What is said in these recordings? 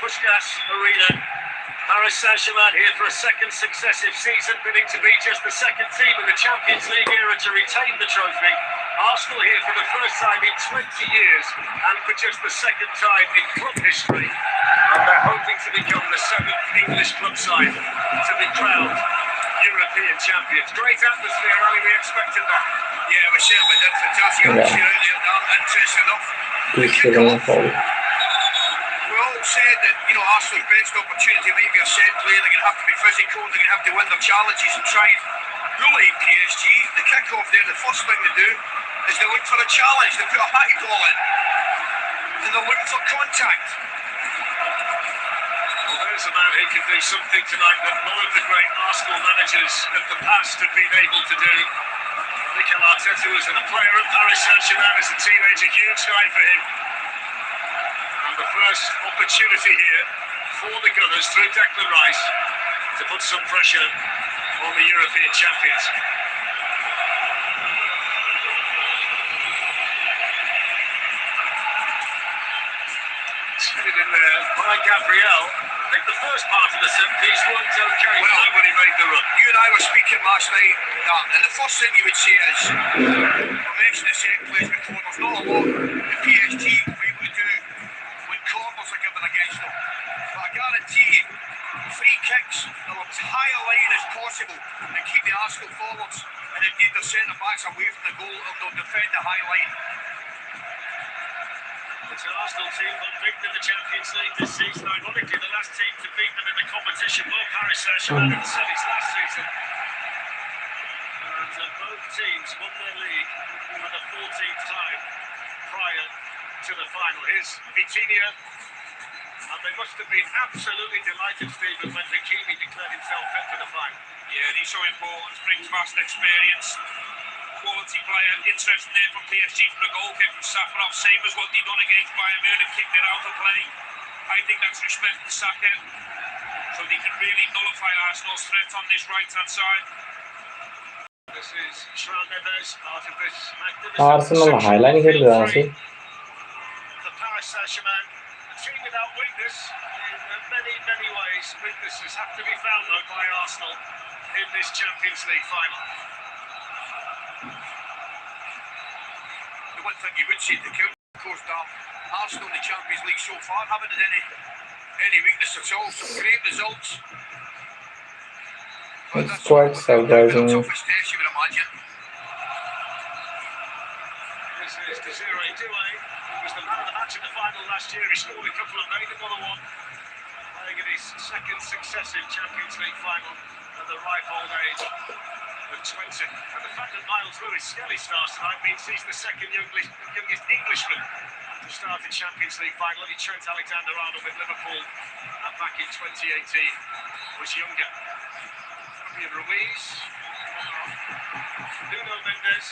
Puskas Arena. Paris Saint-Germain here for a second successive season, bidding to be just the second team in the Champions League era to retain the trophy. Arsenal here for the first time in 20 years, and for just the second time in club history. And they're hoping to become the seventh English club side to be crowned European champions. Great atmosphere, Ali, we expected that. Yeah, we certainly did. Fantastic atmosphere earlier, interesting enough. The kick-off. We all said that, Arsenal's best opportunity might be a set play. They're going to have to be physical, they're going to have to win their challenges and try and bully PSG. The kick-off there, the first thing they do is they look for a challenge. They put a high ball in and they're looking for contact. Well, there's a man who can do something tonight that none of the great Arsenal managers of the past have been able to do. Mikel Arteta was a player at Paris Saint-Germain as a teenager, huge guy for him. And the first opportunity here for the Gunners through Declan Rice to put some pressure on the European champions. Headed in there by Gabriel. I think the first part of the set piece worked okay. Well, nobody made the run. You and I were speaking last night, and the first thing you would say is, we mentioned the set plays before, there's not a lot the PSG will be able to do when corners are given against them. But I guarantee you, free kicks, they'll as high a line as possible and keep the Arsenal forwards, and indeed their centre-backs away from the goal, and they'll defend the high line. It's an Arsenal team unbeaten in the Champions League this season. Ironically, the last team to beat them in the competition were Paris Saint-Germain in the semis last season. And both teams won their league for the 14th time prior to the final. Here's Vitinha. And they must have been absolutely delighted, Stephen, when Hakimi declared himself fit for the final. Yeah, he's so important, brings vast experience. Quality player, interesting there from PSG for a goal kick from Safarov, same as what they done against Bayern Munich, kicked it out of play. I think that's respect for Saka, so they can really nullify Arsenal's threat on this right-hand side. This is Sharon Neves, part of this Arsenal highlight here the Paris Saint-Germain, a team without weakness in many ways. Weaknesses have to be found though by Arsenal in this Champions League final. The one thing you would say to course, Arsenal in the Champions League so far haven't had any weakness at all. Some great results. It's quite surprising. Toughest test you would imagine. This is Desiree Doué, who was the man of the match in the final last year. He scored a couple and made another one, playing in his second successive Champions League final at the ripe old age of 20. And the fact that Miles Lewis Skelly starts tonight means he's the second youngest Englishman to start the Champions League final. Only Trent Alexander-Arnold with Liverpool back in 2018 was younger. Fabian Ruiz, Nuno Mendes.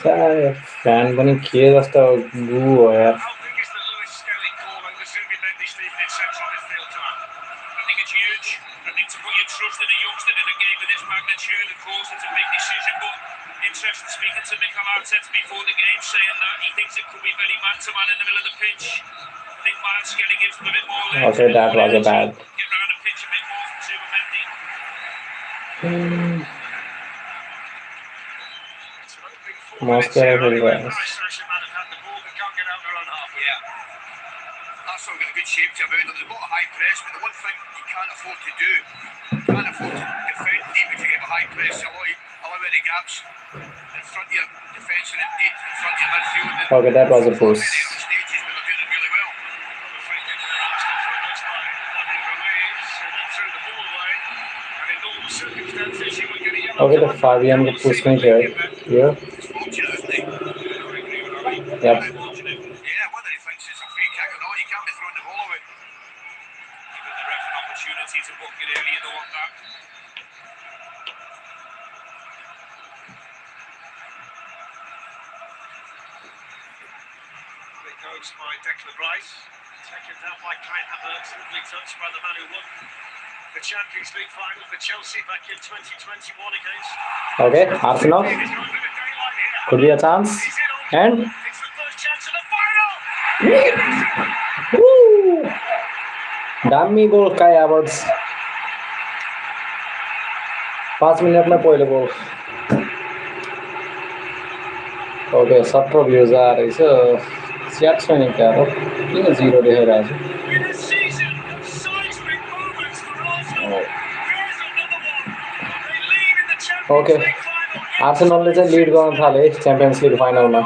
Fan पनि के जस्तो गु हो यार. How big is the Lewis Skelly call and the Zubimendi Stephen in central midfield time? I think it's huge. I think to put your trust in a youngster in a game of this magnitude, of course, it's a big decision, but interesting speaking to Mikel Arteta before the game, saying that he thinks it could be very man-to-man in the middle of the pitch. I think Miles Skelly gives them a bit more legs. Okay, that was a bad. Get round the pitch a bit more from Zubimendi. Most everywhere. Paris Saint-Germain have had the ball but can't get out their own half. Yeah. Arsenal got a good shape to about them. They've got a high press, but the one thing you can't afford to do, you can't afford to defend deep if you get a high press. Allow any gaps in front of your defence and indeed in front of your midfield. Okay, that was a boost. Stages, but they're doing it really well. The free kick for Arsenal for a touch by Fabian Ruiz, who then threw the ball away. And in normal circumstances, you would get a yellow Okay, the Fabian को पूछने के here. Yep. Yeah, whether he thinks it's a free kick or not, you can't be throwing the ball away. Give the ref an opportunity to book it early, you don't want that. It goes by Declan Rice, taken down by Kai Havertz, lovely touch by the man who won the Champions League final for Chelsea back in 2021 against. Okay, Arsenal. Could be a chance. And It's the first chance of the final. woo! दामी गोल काय Havertz 5 मिनटमा पहिलो goal okay 17 views आएर रहेछ chat छैन क्या हो किन 0 देखाइरहेछ ओके आर्सेनलले चाहिँ लिड गर्न थाले च्याम्पियन्स लिग फाइनलमा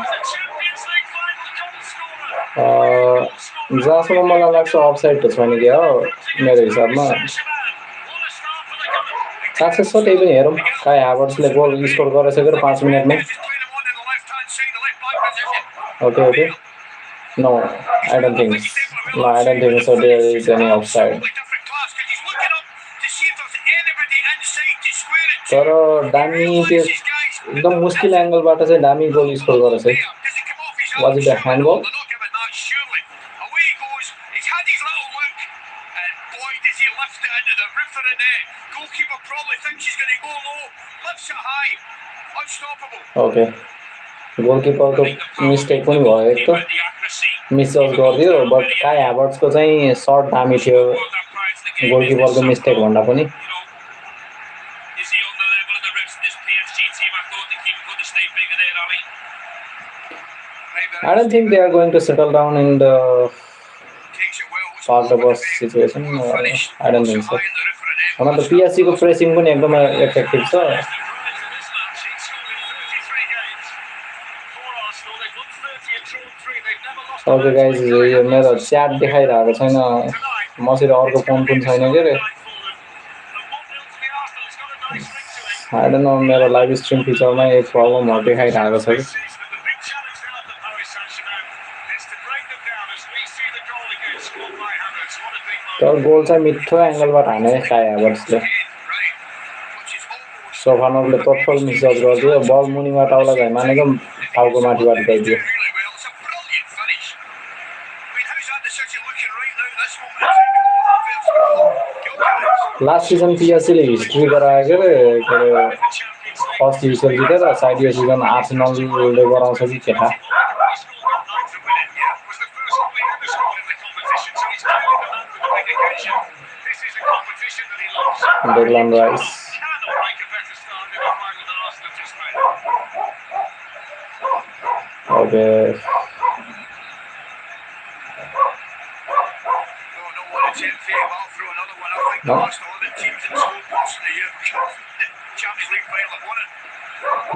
जहाँसम्म मलाई लाग्छ अफसाइड त छैन क्या हो मेरो हिसाबमा सक्सेस छ त्यही पनि हेरौँ काय हावर्ट्सले गोल स्कोर गरिसकेर 5 मिनटमै okay okay No, I don't think. No, I don't think so. There is any offside. तर दामी त्यो एकदम मुस्किल एंगलबाट चाहिँ दामी गोल स्कोर गरेछ है was it a handball okay गोलकिपरको मिस्टेक पनि भयो एक त मिसजज गरिदियो बट काय हावर्ट्सको चाहिँ सर्ट दामी थियो गोलकिपरको मिस्टेक भन्दा पनि I don't think they are going to settle down in the park the bus situation. I don't think so. One of the PSG को pressing पनि एकदमै effective छ. Okay guys, यो मेरो च्याट देखाइरहेको छैन मसित अर्को फोन पनि छैन के रे I don't know मेरो लाइभ स्ट्रिम फिचरमा एक प्रब्लमहरु देखाइरहेको छ कि तर गोल चाहिँ मिठो एंगलबाट हाने काय हावर्ट्सले सोफानोले टोटल मिसजज गरिदियो बल मुनिबाट आउला भए मानेको टाउको माथिबाट गइदियो लास्ट सिजन पिएससीले हिस्ट्री गराएको रे फर्स्ट डिभिजन जितेर साइड यो सिजन आर्सेनलले गराउँछ कि केटा Declan Rice. Okay. No.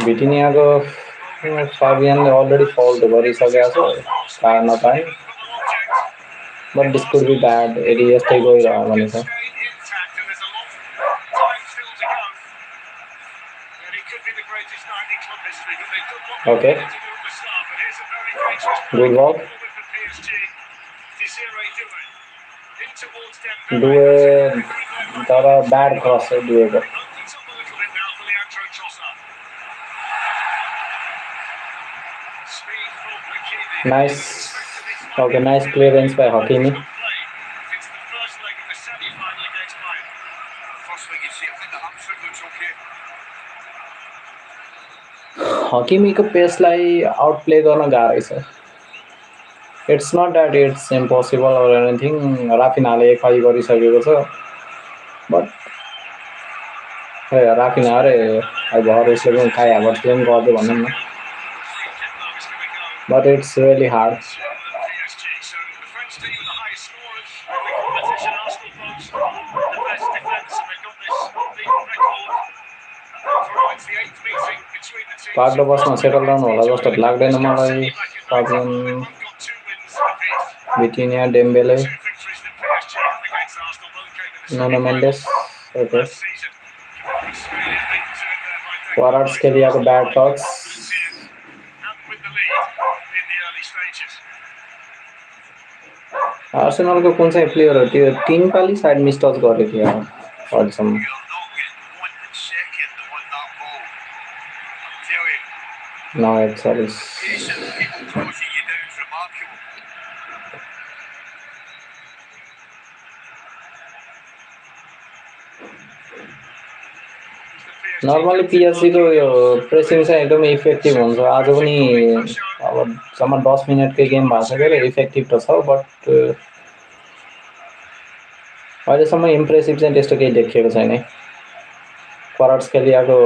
Bitiniago Fabianले already fault गरिसकेको छ car नपाए but this could be bad यदि यस्तै गइरह्यो भने चाहिँ Okay. Good ball. तर bad cross है दुएको. Nice. Okay, nice clearance by Hakimi. Hakimiको पेसलाई आउटप्ले गर्न गाह्रो छ It's not that it's impossible or anything राफिनाले एफआई गरिसकेको छ but राफिना रे अब हरेसले पनि काय हावर्ट्सले पनि गर्दै भन्नु न but it's really hard पार्टो बसमा सेटल डाउन होला जस्तो लाग्दैन मलाई फाबियन बिटिनिया डेम्बेले नुनो मेन्डेस ओके क्वाराट्सकेलियाको ब्याड टच आर्सेनलको कुन चाहिँ प्लेयर हो त्यो 3 पाली साइड मिस्टच गरेको थियो अहिलेसम्म No, it's sorry. Normally PSG को यो प्रेसिङ चाहिँ एकदमै इफेक्टिभ हुन्छ आज पनि अब सम्म 10 मिनेटकै गेम भएको छ के इफेक्टिभ त छ बट अहिलेसम्म इम्प्रेसिभ चाहिँ त्यस्तो केही देखिएको छैन। फरवर्ड्स खेलिआएको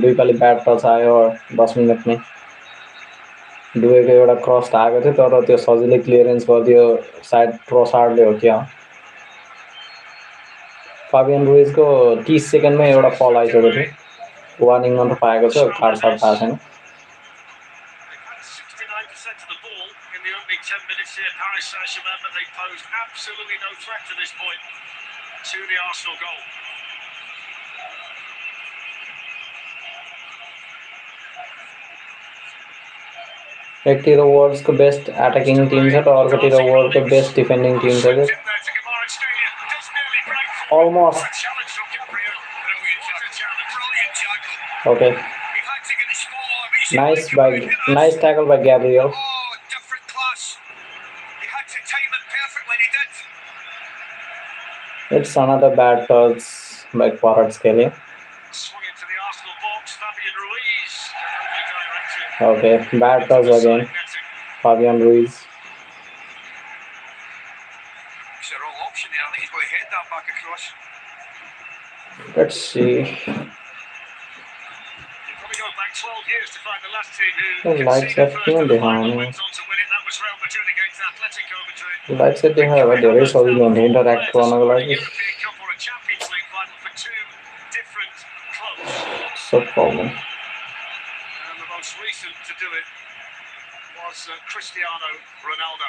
दुई पालि ब्याट टच आयो 10 मिनटमै। दुवैको एउटा क्रस आएको थियो तर त्यो सजिलै क्लियरेन्स गरिदियो, सायद ट्रोसार्डले हो क्या। फाबियन रुइजको 30 सेकेन्डमै एउटा फल आइसकेको थियो। वार्निङ मात्र पाएको छ, कार्ड सार्ड पाएको छैन। 69% of the ball in the opening 10 minutes here, Paris Saint-Germain, but they posed absolutely no threat to this point to the Arsenal goal. एकतिर वर्ल्डको बेस्ट अट्याकिङ टिम छ र अर्कोतिर वर्ल्डको बेस्ट डिफेन्डिङ टिम छ के। Almost okay, nice tackle by Gabriel. It's another bad touch by Kvaratskhelia. Okay, bad touch again. Fabian Ruiz. It's the wrong option there. I think he's going to head that back across. Let's see. Back 12 years to find the last team who Lights at conceded first in the final behind. went on to win it. That was Real Madrid against Atletico Madrid. Lights at behind. धेरै सजिलो हुन्छ interact गर्नको लागि। European Cup or a Champions League final for two different clubs. So problem. And the most recent to do it was Cristiano Ronaldo.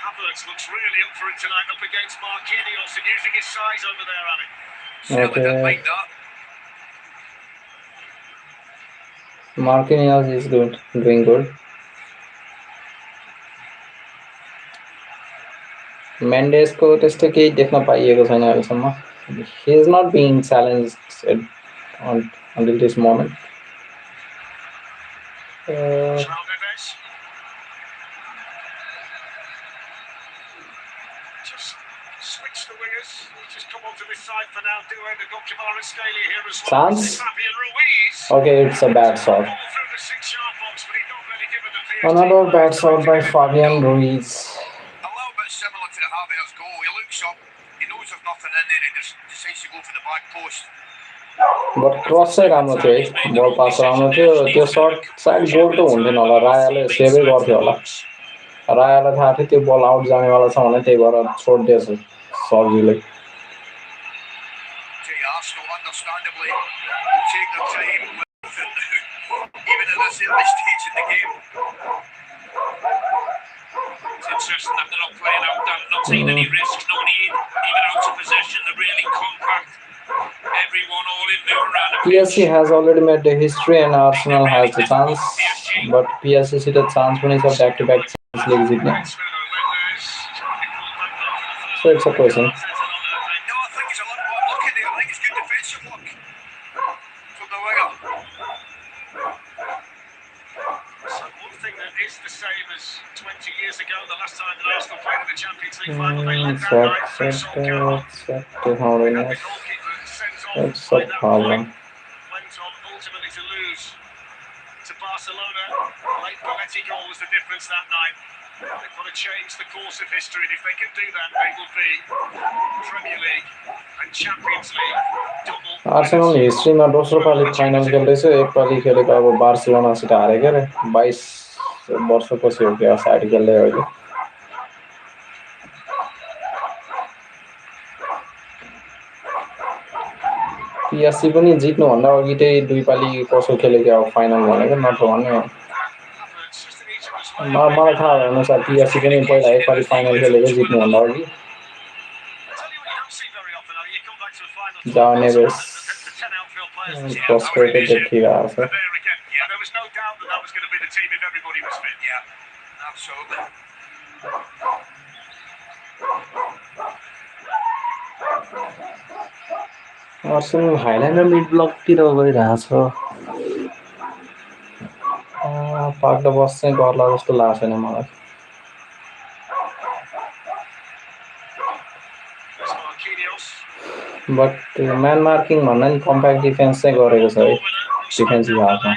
Havertz looks really up for it tonight, up against Marquinhos and using his size over there, Ali. Certainly didn't like that. Marquinhos is doing good. मेन्डेसको त्यस्तो केही देख्न पाइएको छैन अहिलेसम्म। He is not being challenged until this moment. Chance? Okay, it's a bad shot. Another bad shot by Fabian Ruiz. A little bit similar to the Havertz goal. He looks up, he knows there's nothing in there, he just decides to go for the back post. But cross चाहिँ राम्रो थियो है, बल पास राम्रो थियो। त्यो shirt सायद गोल त हुन्थेन होला, रायाले सेभै गर्थ्यो होला। रायालाई थाहा थियो त्यो बल आउट जानेवाला छ भने त्यही भएर छोडिदिएछ सजिलै। Arsenal understandably will take their time with it now, even at this early stage in the game. It's interesting that they're not playing out that, not taking any risks, no need, even out of possession, they're really compact. Everyone all in there around the PSG has already made the history and Arsenal has the chance, but PSG सित chance पनि छ back-to-back Champions League जित्ने. So it's a question. It's a problem. Went on ultimately to lose to Barcelona. Late Belletti goal was the difference that night. They've got to change the course of history, and if they can do that, they will be Premier League and Champions League double. Arsenal हिस्ट्रीमा दोस्रो पालि final खेल्दैछ, एक पालि खेलेको अब बार्सिलोनासित हारेको रे 22 वर्षपछि हो क्या side खेल्दै अहिले। PSG पनि जित्नुभन्दा अघि त्यही दुई पालि कसो खेलेको अब फाइनल भनेको नत्र भने मलाई थाहा भए अनुसार PSG पनि पहिला एक पालि फाइनल खेलेको जित्नुभन्दा अघि। जाओ नेभेस फ्रस्ट्रेटेड देखिरहेको छ। Arsenal हाइल्यान्ड र मिड ब्लकतिर गइरहेछ। पाक्दा बस चाहिँ गर्ला जस्तो लाग्छ नि मलाई। बट म्यान मार्किङ भन्दा नि कम्प्याक्ट डिफेन्स चाहिँ गरेको छ है defensive हाफमा।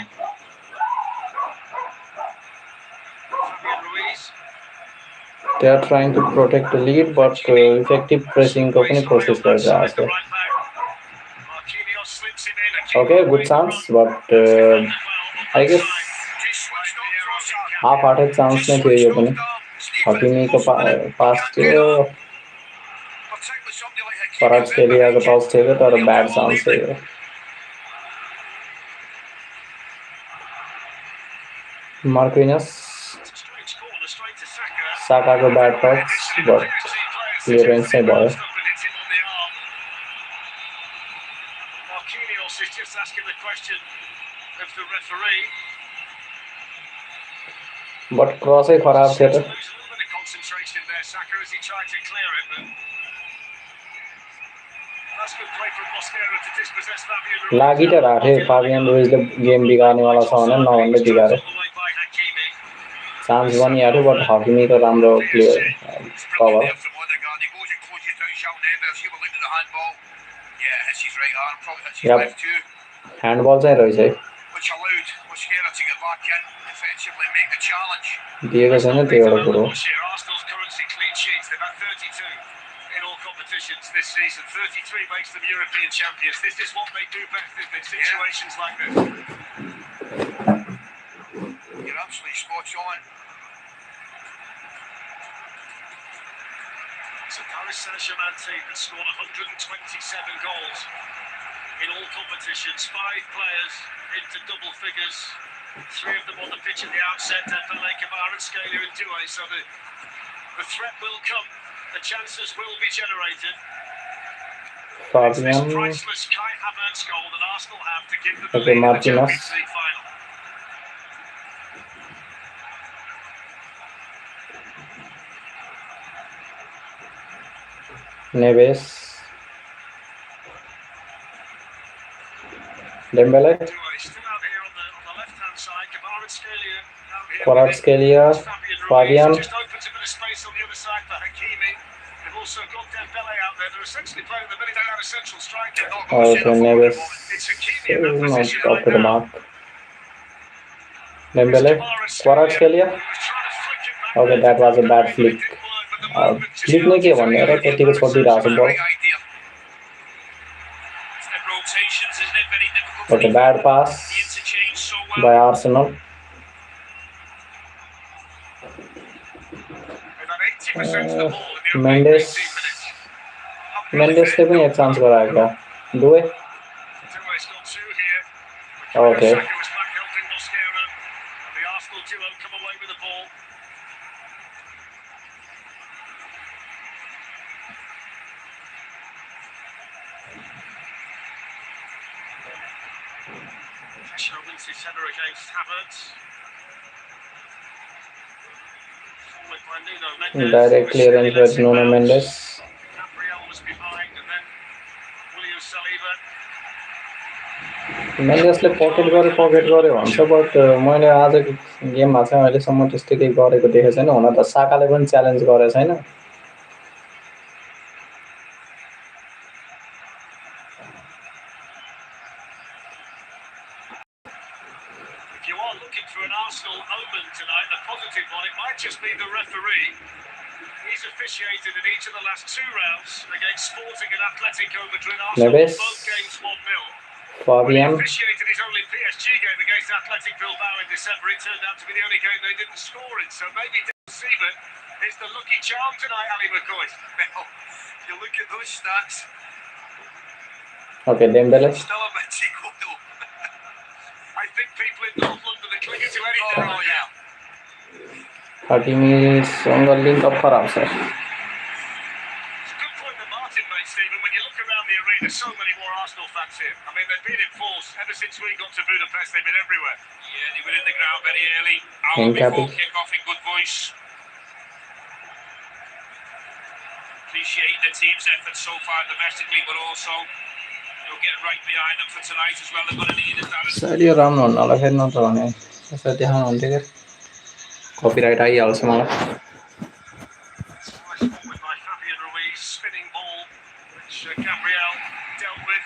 They are trying to protect the lead, but effective pressing को पनि कोशिश गरिरहेछ. Okay, good chance, but I guess half-hearted chance नै थियो यो पनि. हकिमीको पास थियो, कवारात्स्केलियाको टच थियो तर ब्याड चान्स थियो. Marquinhos, Sakaको ब्याड टच, but क्लियरेन्स चाहिँ भयो. But क्रसै खराब थियो त. लागि त राखे फाबियन रुइजले गेम बिगार्नेवाला छ भने नभन्दै बिगारे. चान्स बनिहाल्यो, बट हकिमीको राम्रो प्लेयर कभर. ह्यान्डबल चाहिँ रहेछ है. दिएको छैन त्यो एउटा कुरो. This season, 33 makes them European champions. This is what they do best in situations like this. You're absolutely spot on. It's a Paris Saint-Germain team that scored 127 goals in all competitions. 5 players into double figures. 3 of them on the pitch at the outset. Dembele, Kvaratskhelia and Doué. So the threat will come. The chances will be generated. Fabian. Priceless Kai Havertz goal that Arsenal have to give them Okay, the lead in the Martinez. Champions League final. Neves. Dembele. Doué still out here on the left-hand side. Kvaratskhelia out here. Kvaratskhelia. Fabian. Just opens a bit of space on the other side for Hakimi. They've also got Dembele out there. They're essentially playing the minute out a central striker. Okay, Neves It's Hakimi in that is position not up right to the now. mark. Dembele. Kvaratskhelia. Okay, that was a bad flick. Flick नै के भन्ने र त्यतिको छोडिरहेको छ बल. Okay, bad pass by Arsenal. Mendes. Mendesले पनि एक chance गराएको. Doué. Okay. Center against Havertz. Direct clearance with Nuno Mendes. Gabriel was behind, and then William Saliba. Mendesले pocket गर्यो भन्छ, बट मैले आजको गेममा चाहिँ अहिलेसम्म त्यस्तो केही गरेको देखेको छैन. हुन त साकाले पनि च्यालेन्ज गरेको छैन. If you are looking for an Arsenal omen tonight, a positive one, it might just be the referee. He's officiated in each of the last 2 rounds against Sporting and Atletico Madrid. Arsenal Neves. both games 1-0. Fabian. He officiated his only PSG game against Athletic Bilbao in December. It turned out to be the only game they didn't score in. So maybe Seaman is the lucky charm tonight, Ali McCoy. Well, you look at those stats. Okay, Dembele. Still a bit equal though. I think people in North London are clinging to anything right now. Hakimiसँग link up खराब छ. It's a good point that Martin made, Stephen. When you look around the arena, so many more Arsenal fans here. I mean, they've been in force ever since we got to Budapest. They've been everywhere. Yeah, they were in the ground very early. Hour before kick-off in good voice. Appreciate the team's effort so far domestically, but also getting right behind them for tonight as well. They're going to need it. Side यो राम्रो हुन्न होला फेरि नत्र भने यसरी देखाउनु हुन्थ्यो क्या. कपिराइट आइहाल्छ मलाई. With by Fabian Ruiz, spinning ball, which Gabriel dealt with.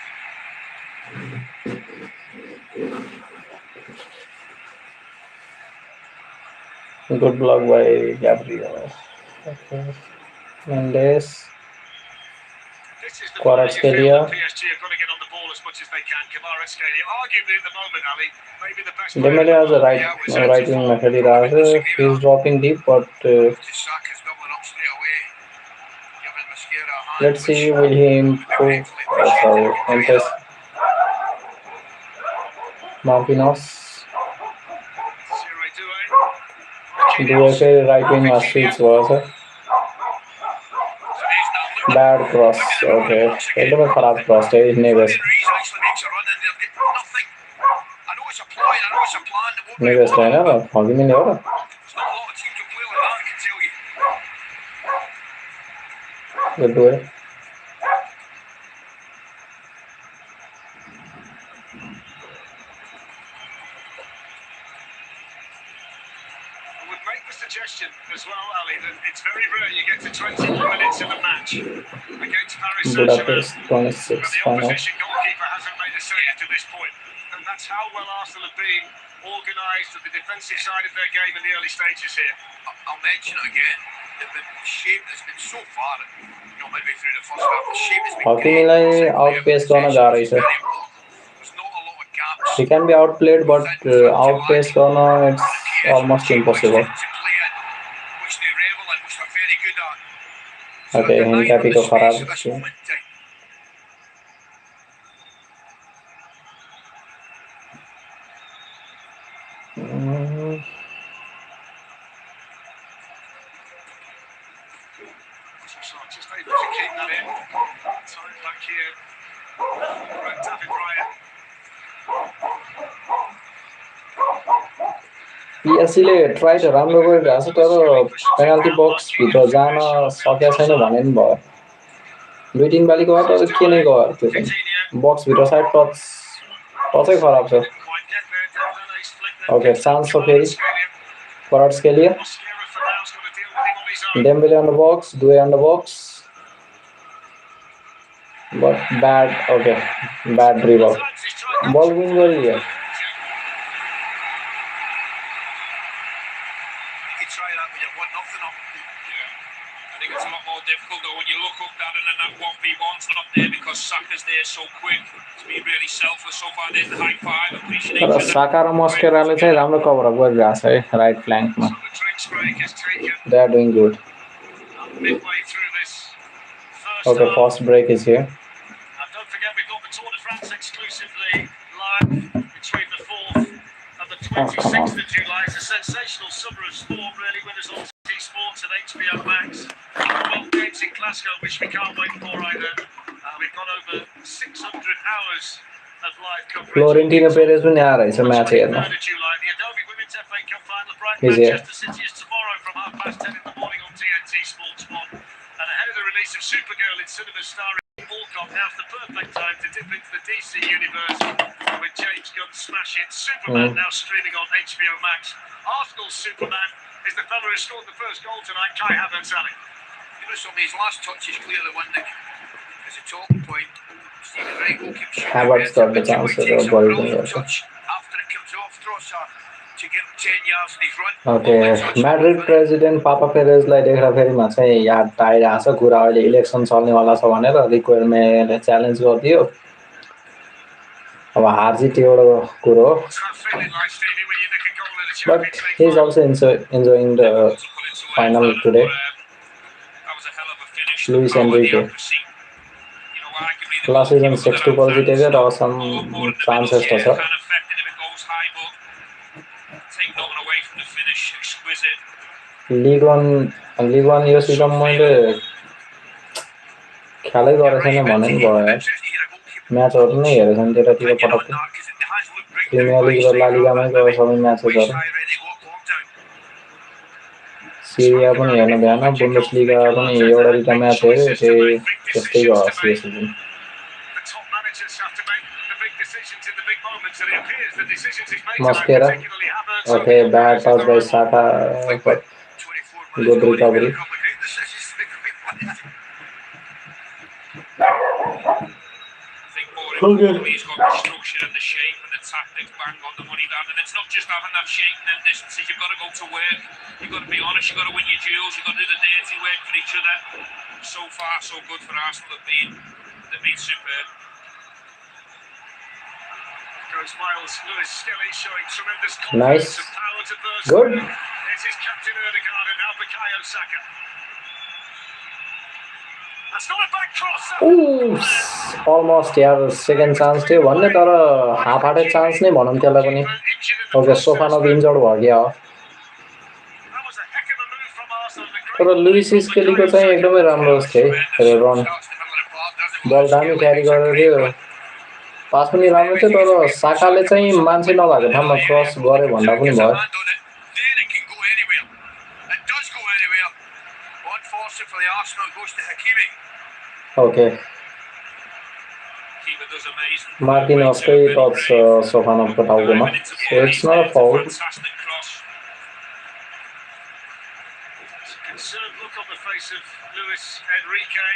Good block by Gabriel. Okay. Mendes. This is the Quartz moment you के feel लिए that PSG are going to get on the ball as much as they can. Kvaratskhelia, arguably at the moment, Ali, maybe the best player. Dembele has a right wing में खेली रहा है. He's dropping deep, but let's see will he improve. Sorry, impress. Marquinhos. Due के right wing में streets was है. Bad cross. Okay. एकदम खराब cross है Neves. Neves है ना? हॉकी में नहीं हो रहा. Good boy. Suggestion as well, Ali, that it's very rare you get to 20 more minutes in a match against Paris Saint-Germain. Budapest 26 The opposition goalkeeper hasn't made a save to this point, and that's how well Arsenal have been organised at the defensive side of their game in the early stages here. I'll mention it again. The shape has been so far, midway through the first half, the shape has been great. Outpace करना जा रही है. There's not a lot of gaps. He can be outplayed, but outpace करना it's almost impossible. Okay, इनका भी तो खराब है. Just able to keep that in. Time back here. David Ryan. PSGले ट्राई त राम्रो गरिरहेछ तर पेनल्टी बक्स भित्र जान सकेको छैन भने नि भयो. दुई तीन बाली गयो तर के नै गयो त्यो पनि. बक्स भित्र साइड टचै खराब छ. ओके चान्स छ फेरि. Kvaratskhelia. Dembele on the box, Doué on the box. But bad, okay, bad dribble. Ball win gari hai. Difficult though when you look up that and then that 1v1's not there because Saka's there so quick to be really selfless so far. There's the high five. Appreciate that. Saka र मस्केराले चाहिँ राम्रो cover up गरिरहेछ है right फ्ल्याङ्कमा. They are doing good. Okay, fast break is here. Don't forget we've got the Tour de France exclusively live between the 4th and the 26th of July. It's a sensational summer of sport, really. Winners on Sports and HBO Max. 12 games in Glasgow, which we can't wait for either. We've got over 600 hours of live coverage. Florentino Perez पनि आ रहेछ match हेर्न. The Adobe Women's FA Cup final, Brighton Manchester City is tomorrow from 10:30 in the morning on TNT Sports 1. And ahead of the release of Supergirl in cinemas starring Alcott, now's the perfect time to dip into the DC universe with James Gunn's smash hit Superman now streaming on HBO Max. Arsenal's Superman is the fellow who scored the first goal tonight, Kai Havertz. His last touch is clearly one that is a talking point. Stephen Wright will keep shooting. Havertz got the chance to go touch after it comes off Trossard to get 10 yards in his run. Okay, Madrid president Papa Perezलाई देख्दा फेरिमा चाहिँ याद आइरहेछ कुरा. अहिले election चल्नेवाला छ भनेर रिक्वायरमेन्टले challenge गरिदियो. अब हार जित एउटा कुरो हो. But he is also enjoying the final today. Luis Enrique. Last season 6-2 positive or some chances to sir. League One yo season मैले खेलै गरेको छैन भने नि भयो यार. म्याचहरु नै हेरेको छैन त्यतातिर पटक्कै. प्रिमियर लिग र ला लिगामै गयो सबै म्याचहरु. सिरिया पनि हेर्न भएन. बुन्डेसलिगा पनि एउटा दुईटा म्याच हेर्यो. त्यस्तै गयो season. Mosquera. Okay, bad pass by Saka, but good recovery. Okay. He's got the structure and the shape and the tactics, bang on the money, Dan. And it's not just having that shape and them distances. You've got to go to work. You've got to be honest. You've got to win your duels. You've got to do the dirty work for each other. So far, so good for Arsenal. They've been superb. Goes Miles Lewis Skelly showing tremendous Nice. confidence and power to burst. Good. This is Captain Erdegaard and now Bukayo Saka. That's not a back cross. Ooh, almost यार second chance थियो भन्ने तर half hearted chance नै भनौँ त्यसलाई पनि okay सोफानोभ injured भयो क्या That was a heck of a move from Arsenal. तर लुइस स्केलीको चाहिँ एकदमै राम्रो थियो है रन बल दामी क्यारी गरेर थियो पास पनि राम्रो थियो तर साकाले चाहिँ मान्छे नभएको ठाउँमा क्रस गर्यो भन्दा पनि भयो ओके मार्टिनसकै टच सोफानोभको टाउकोमा so it's not a foul Concerned look on the face of Luis Enrique.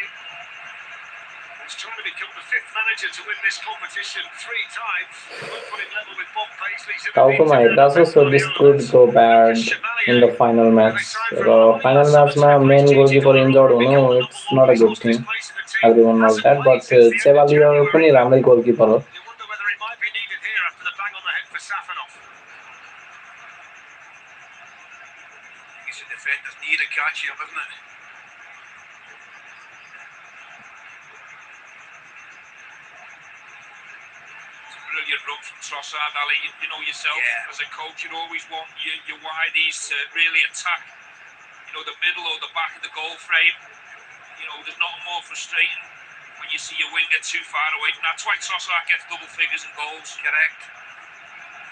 He's trying to become the fifth manager to win this competition 3 times. Won't put him level with Bob Paisley's in the टाउकोमा हेर्दा so this could go bad in the final match र final म्याचमा main goalkeeper injured हुनु it's not a good thing everyone knows that but Chevalier पनि राम्रै goalkeeper हो You wonder whether he might be needed here after the bang on the head for Safanov. It's a defender's need a catch here, isn't it? Brilliant run from Trossard, Ali. You know yourself as a coach, you'd always want your wideys to really attack, the middle or the back of the goal frame. There's nothing more frustrating when you see your winger too far away. That's why Trossard gets double figures in goals. Correct.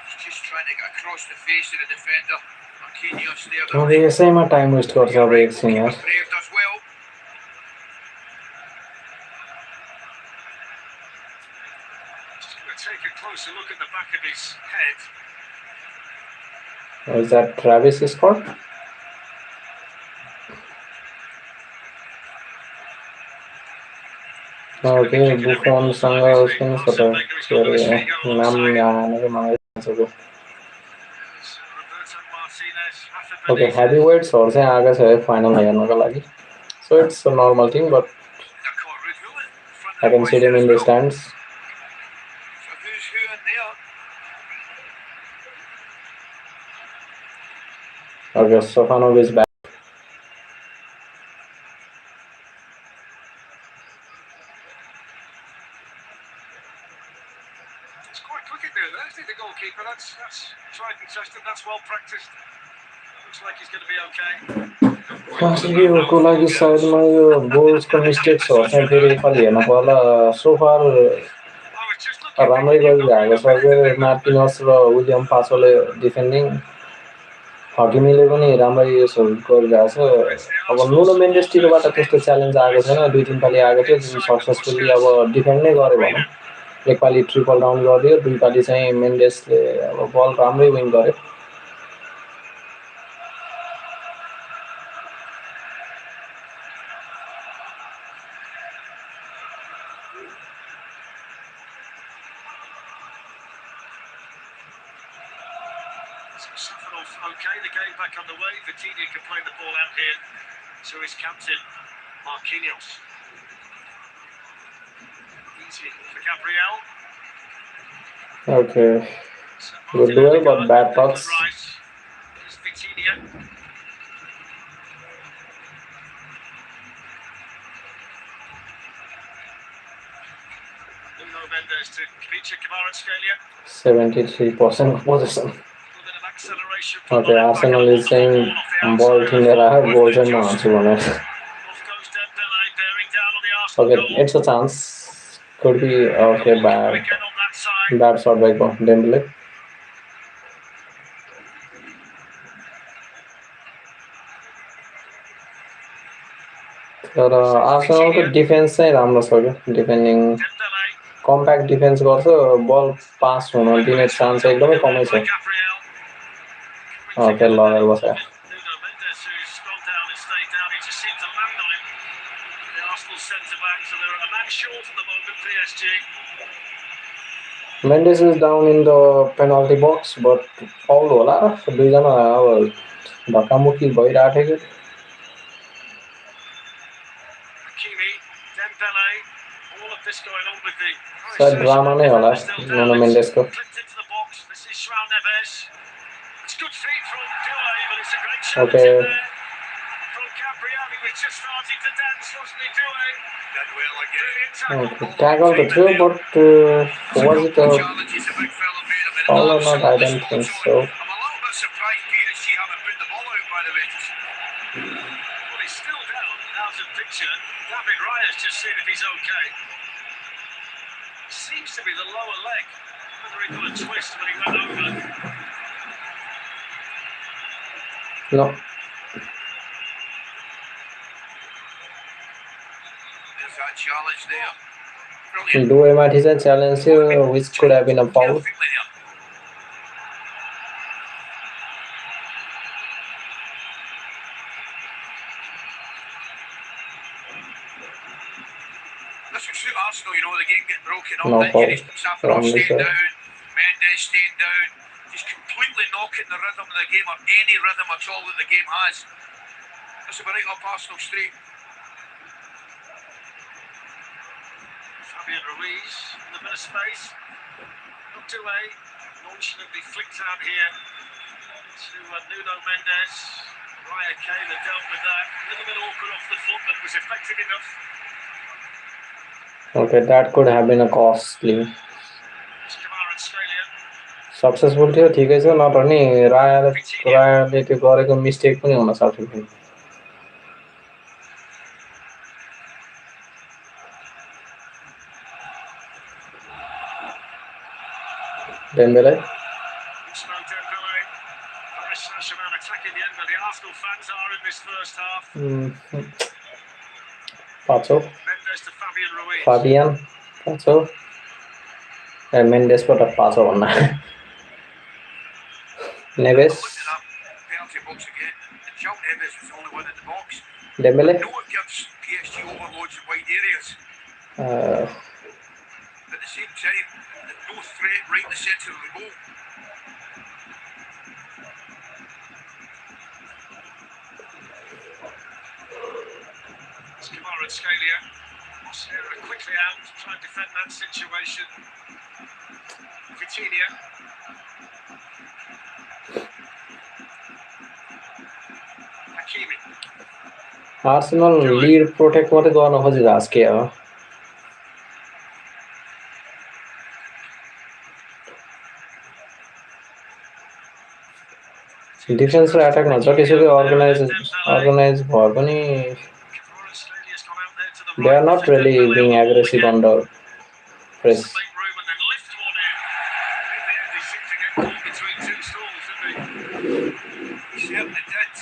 He's just trying to get across the face of the defender. Marquinhos there. यसैमा time waste गर्छ अब एकछिन यार Brave does well. Just going to take a closer look at the back of his head. is that Travis Scott okay बुफोनसँग उसको photo नाम आनेको मलाई Roberto Martinez. ओके हेभी वेट्सहरु चाहिँ आएको छ है फाइनल हेर्नको लागि so it's a normal thing but I can see them in the stands. So who's who in there? Okay, Sofanov is back. It's quite quick in there, though, isn't it, the goalkeeper? That's tried and tested, that's well practiced. Looks like he's going to be okay. को लागि साइडमा यो गोल्सको मिस्टेक्सहरु चाहिँ फेरि एकपल्ट हेर्न पर्ला सो फार राम्रै गरिरहेको छ के मार्टिनस र विलियम पासोले डिफेन्डिङ हकिमीले पनि राम्रै यसो गरिरहेको छ अब नुनो मेन्डेसतिरबाट त्यस्तो च्यालेन्ज आएको छैन 2-3 पाली आएको थियो जुन सक्सेसफुली अब डिफेन्ड नै गरे भनौं एक पाली ट्रिपल डाउन गरिदियो दुई पाली चाहिँ मेन्डेसले अब बल राम्रै विन गर्यो Safanov, okay, the game back on the way. Vitinha can play the ball out here to his captain, Marquinhos. Easy for Gabriel. Okay. Good duel, but bad touch. Here's Vitinha. Nuno Mendes to Kvicha Kvaratskhelia. 73% of possession. Acceleration. Okay, Arsenal is saying ball thinner आयो गोल चाहिँ नहान्छु भनेर Okay, it's a chance. Could be okay, bad shot by Dembele. तर आर्सेनलको defence चाहिँ राम्रो छ के defending compact defence गर्छ बल पास हुन दिने चान्स एकदमै कमै छ ओके लगेर बस्यो Mendes is down in the penalty box, but foul होला दुईजना अब धक्कामुक्की भइरहेको थियो Hakimi, Dembele, all of this going on with the सायद ड्रामा नै होला नुनो मेन्डेसको clipped into the box. This is João Neves. It's good feet from Due, but it's a great shot Okay. in there. From Gabriel, he was just starting to dance, wasn't he, Due? Did well again. Brilliant tackle. tackle the two, but was it a Challenges, a big fella made him an foul or not? I absolute don't think spot so. on. I'm a little bit surprised PSG haven't put the ball out, by the way. Well, he's still down, out of picture. David Raya's just seen if he's okay. Seems to be the lower leg. Whether he got a twist when he went over. No. There's that challenge there. Brilliant. Duemaथि चाहिँ challenge थियो, which could have been a foul. Perfectly there. This will suit Arsenal, you know, the game getting broken up, No injuries, fault. Safarov Wrongly staying said. down, Mendes staying down, just completely knocking the rhythm of the game, or any rhythm at all that the game has. This will be right up Arsenal Street. Fabian Ruiz in a bit of space. Not Due. Nonchalantly flicked out here to Nuno Mendes. Raya Kane had dealt with that. A little bit awkward off the foot, but it was effective enough. Okay, that could have been a costly. It's Kvaratskhelia. Successful थियो ठिकै छ नत्र नि रायाले त्यो गरेको mistake पनि हुन सक्छ फेरि Dembélé Ousmane Dembele. Paris Saint-Germain attacking the end, but the Arsenal fans are in this first half. Pacho Mendes to Fabian Ruiz. Fabian Pacho Mendes-बाट Pacho भन्दा Neves Penalty box again. And João Neves was the only one in the box. Dembele No, it gives PSG overloads in wide areas. At the same time, no threat right in the centre of the goal. It's Kvaratskhelia. Sierra quickly out to try and defend that situation. Vitinha. Hakimi. Arsenal lead protect मात्रै गर्न खोजिरहेको के हो defence र अट्याकमा जतिसुकै organise भए पनि Kvaratskhelia has gone out there to the they right. are not really being aggressive under press. To make room and then lift one in. In the end, he seemed to get caught between two stools, didn't he? He certainly did.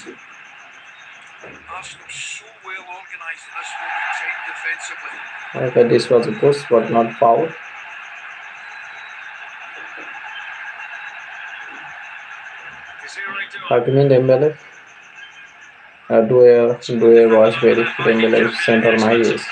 Arsenal so well organised in this moment in time defensively. Okay, this was a push but not foul. Hakimi Dembele. Due was very Dembele center my is.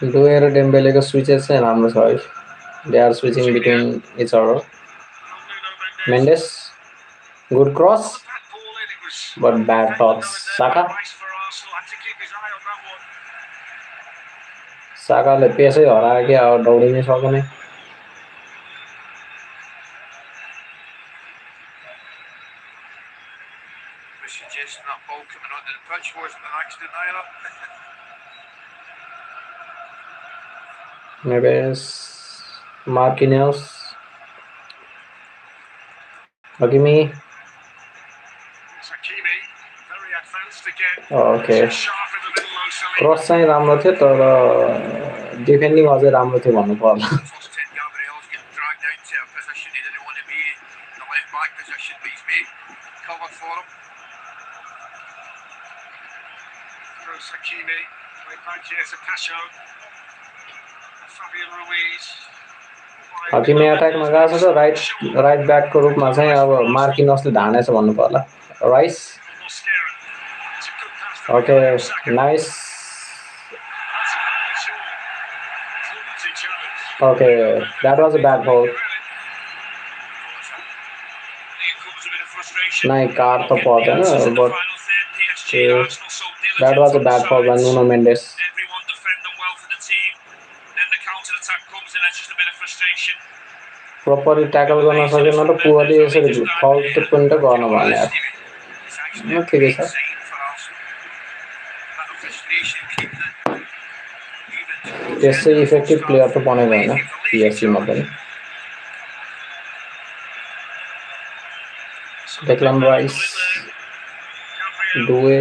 Due raw Dembeleको switches चाहिँ राम्रो छ है. They are switching between each other. Mendes, good cross, but bad touch. Sakaले पेसै हरायो कि अब दौडिनै सकेन. Suggesting that ball coming onto the pitch wasn't an accident either. Neves, Marquinhos, Hakimi. Okay. Cross चाहिँ राम्रो थियो तर डिफेन्डिङ अझै राम्रो थियो भन्नु पर्ला. Gabriel's getting dragged out to a position he didn't want to be, the left back position, but he's made cover for him. Hakimi, right back here to Pacho. Fabian Ruiz. हकिमी अट्याकमा गएको छ right ब्याकको रूपमा चाहिँ अब मार्किनसले धानेछ भन्नु पर्ला rice okay nice okay that was a bad बल नहीं car तो पर्दैन but that was a bad बल बाइ नुनो मेन्डेस प्रपरली ट्याकल गर्न सकेन त पुवरले यसरी फाउल पनि त गर्न भएन यार ठिकै छ त्यसै इफेक्टिभ प्लेयर त बनेको होइन पिएससीमा पनि Declan Rice, Due,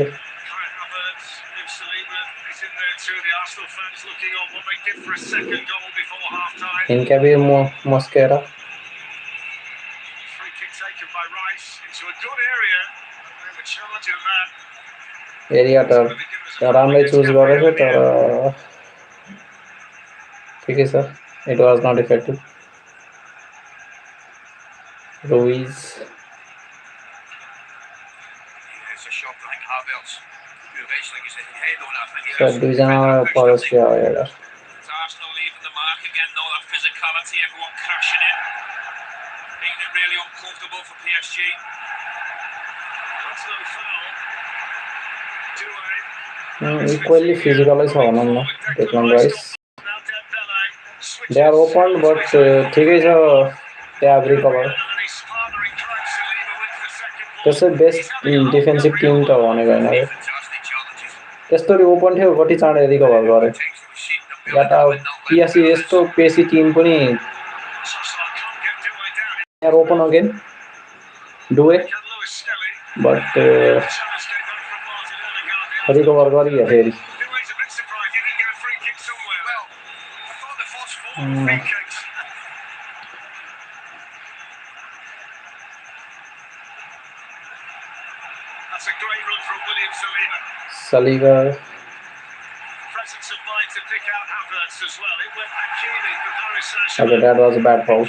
Incabe Mosquera. Area त राम्रै चुज गरेको तर ठिकै छ it was not effective. Ruiz. So दुईजना परेछ क्या हो यार equally physical छ भनौँ न Declan Rice they are open but ठिकै छ they have recovered त्यसै बेस्ट डिफेन्सिभ टिम त भनेको होइन है त्यस्तोले ओपन थियो कति चाँडो रिकभर गरे या त पिएससी यस्तो पेसी टिम पनि यार open again Doue but recover गरियो फेरि Saliba. Okay, that was a bad foul.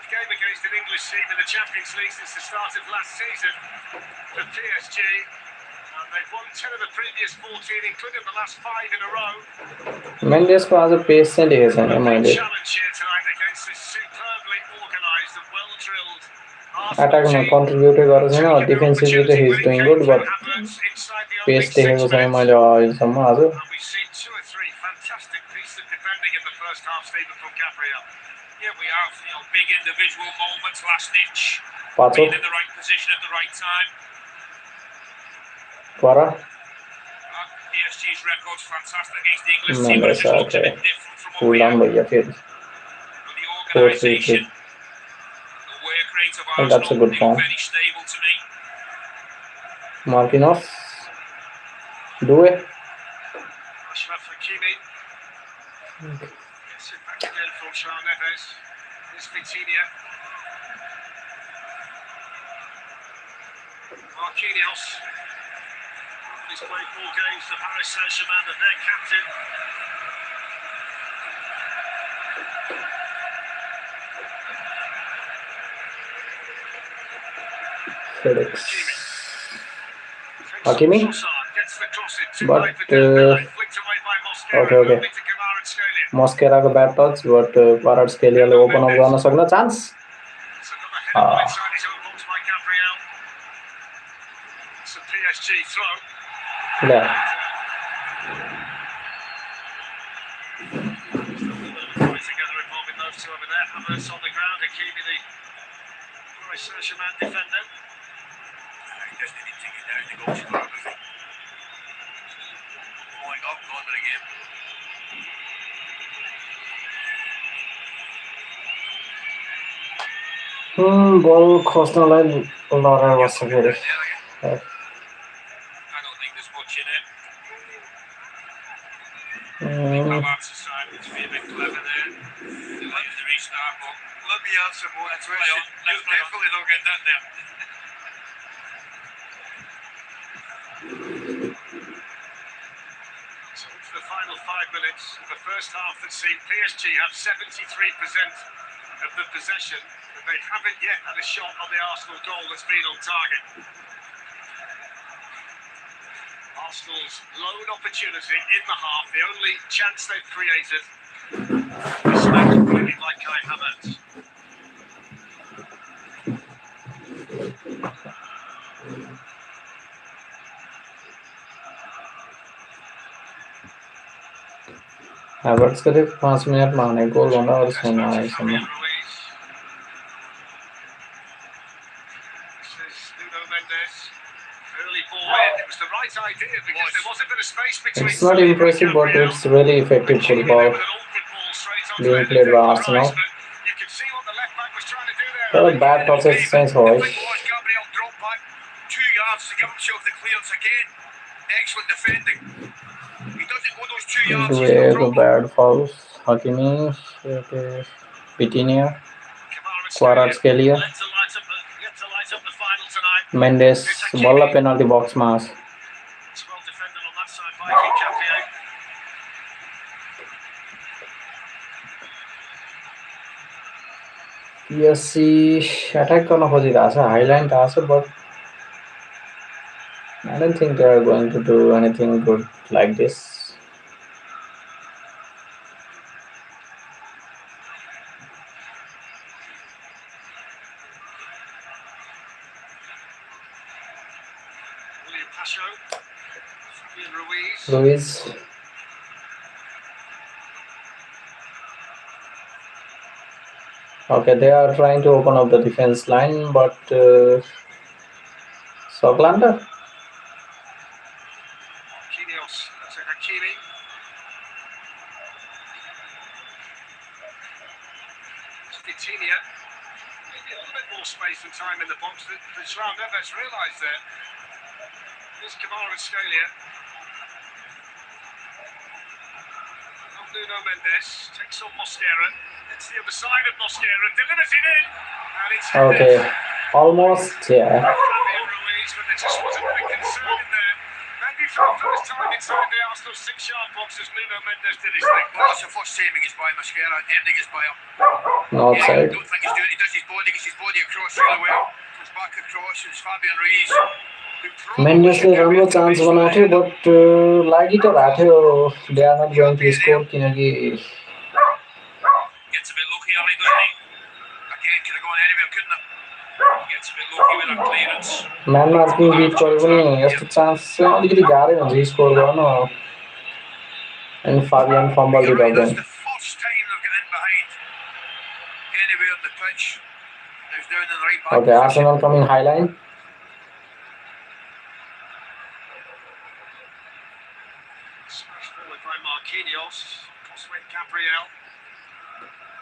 Game against an English team in the Champions League since the start of last season for PSG. They've won 10 of the previous 14, including the last 5 in a row. Mendes को आज pace चाहिँ देखेको छैन मैले अट्याकमा contribute गरेको छैन defensively त he is doing good but pace देखेको छैन मैले अहिलेसम्म आज पाँचौं Quara? PSG's record's fantastic against the English team, but it's just looks a bit different from what we have. The organisation, the work rate of that's a good form. Very stable to me. Marquinhos. Do it. Ashraf Hakimi. Gets it back again from Charles Neves. This Vitinha. Marquinhos. He's played 4 games for Paris Saint-Germain and their captain. Felix. Hakimi? But okay. Mosquera को bad touch, but Kvaratskhelia ले open up गर्न सक्ने chance. It's a PSG throw. Yeah. Together involving those two over there. Havertz on the ground. Hakimi, the Paris Saint-Germain defender. He doesn't need to take it down the goal scorer, does he? Oh my God, gone again. Ball खस्नलाई लडाइ बस्छ फेरि start, but let me answer more. That's where you definitely don't get that there. So into the final 5 minutes of the first half that see PSG have 73% of the possession, but they haven't yet had a shot on the Arsenal goal that's been on target. Arsenal's lone opportunity in the half, the only chance they've created, is feeling like Kai Havertz. Havertz करे 5 minute में आने गोल होना और सोना है इसमें. It's not impressive, but it's really effective football being played by Arsenal. Bad touches sense hoy. 2 yards to give himself the clearance again. Excellent defending. He doesn't go those 2 yards. The bad fouls. Hakimi, Vitinha, Kvaratskhelia, Mendes, ball penalty box mas. PSG attack गर्न खोजिरहेछ Highline थाहा छ but I don't think they are going to do anything good like this. Ruiz. Okay, they are trying to open up the defense line, but Soklander. Vitinha. Maybe a little bit more space and time in the box that João Neves realised there. Here's Kvaratskhelia. Nuno Mendes takes on Mosquera. It's the other side of Mosquera, delivers it in, and it's okay, almost, yeah. Ruiz, but there just wasn't any concern in there. Maybe for the first time inside the Arsenal 6-yard box as Nuno Mendes did his thing. Well, that's the first saving is by Mosquera, ending is by him. Outside. I don't think he's doing it. He does his body, gets his body across really well. Comes back across, it's Fabian Ruiz. Mendes ले राम्रो chance बनाएको थियो but लागि त भएको थियो they are not going to score किनकि gets a bit lucky Ali, doesn't he? Again, could have gone anywhere, couldn't it? Gets a bit lucky with that clearance. Man marking beat गरे पनि यस्तो chance चाहिँ अलिकति गाह्रै हुन्छ score गर्न and Fabian fumbled it again. That's the first time they've got in behind anywhere on the pitch. Now down in the right back. Okay, Arsenal coming high line.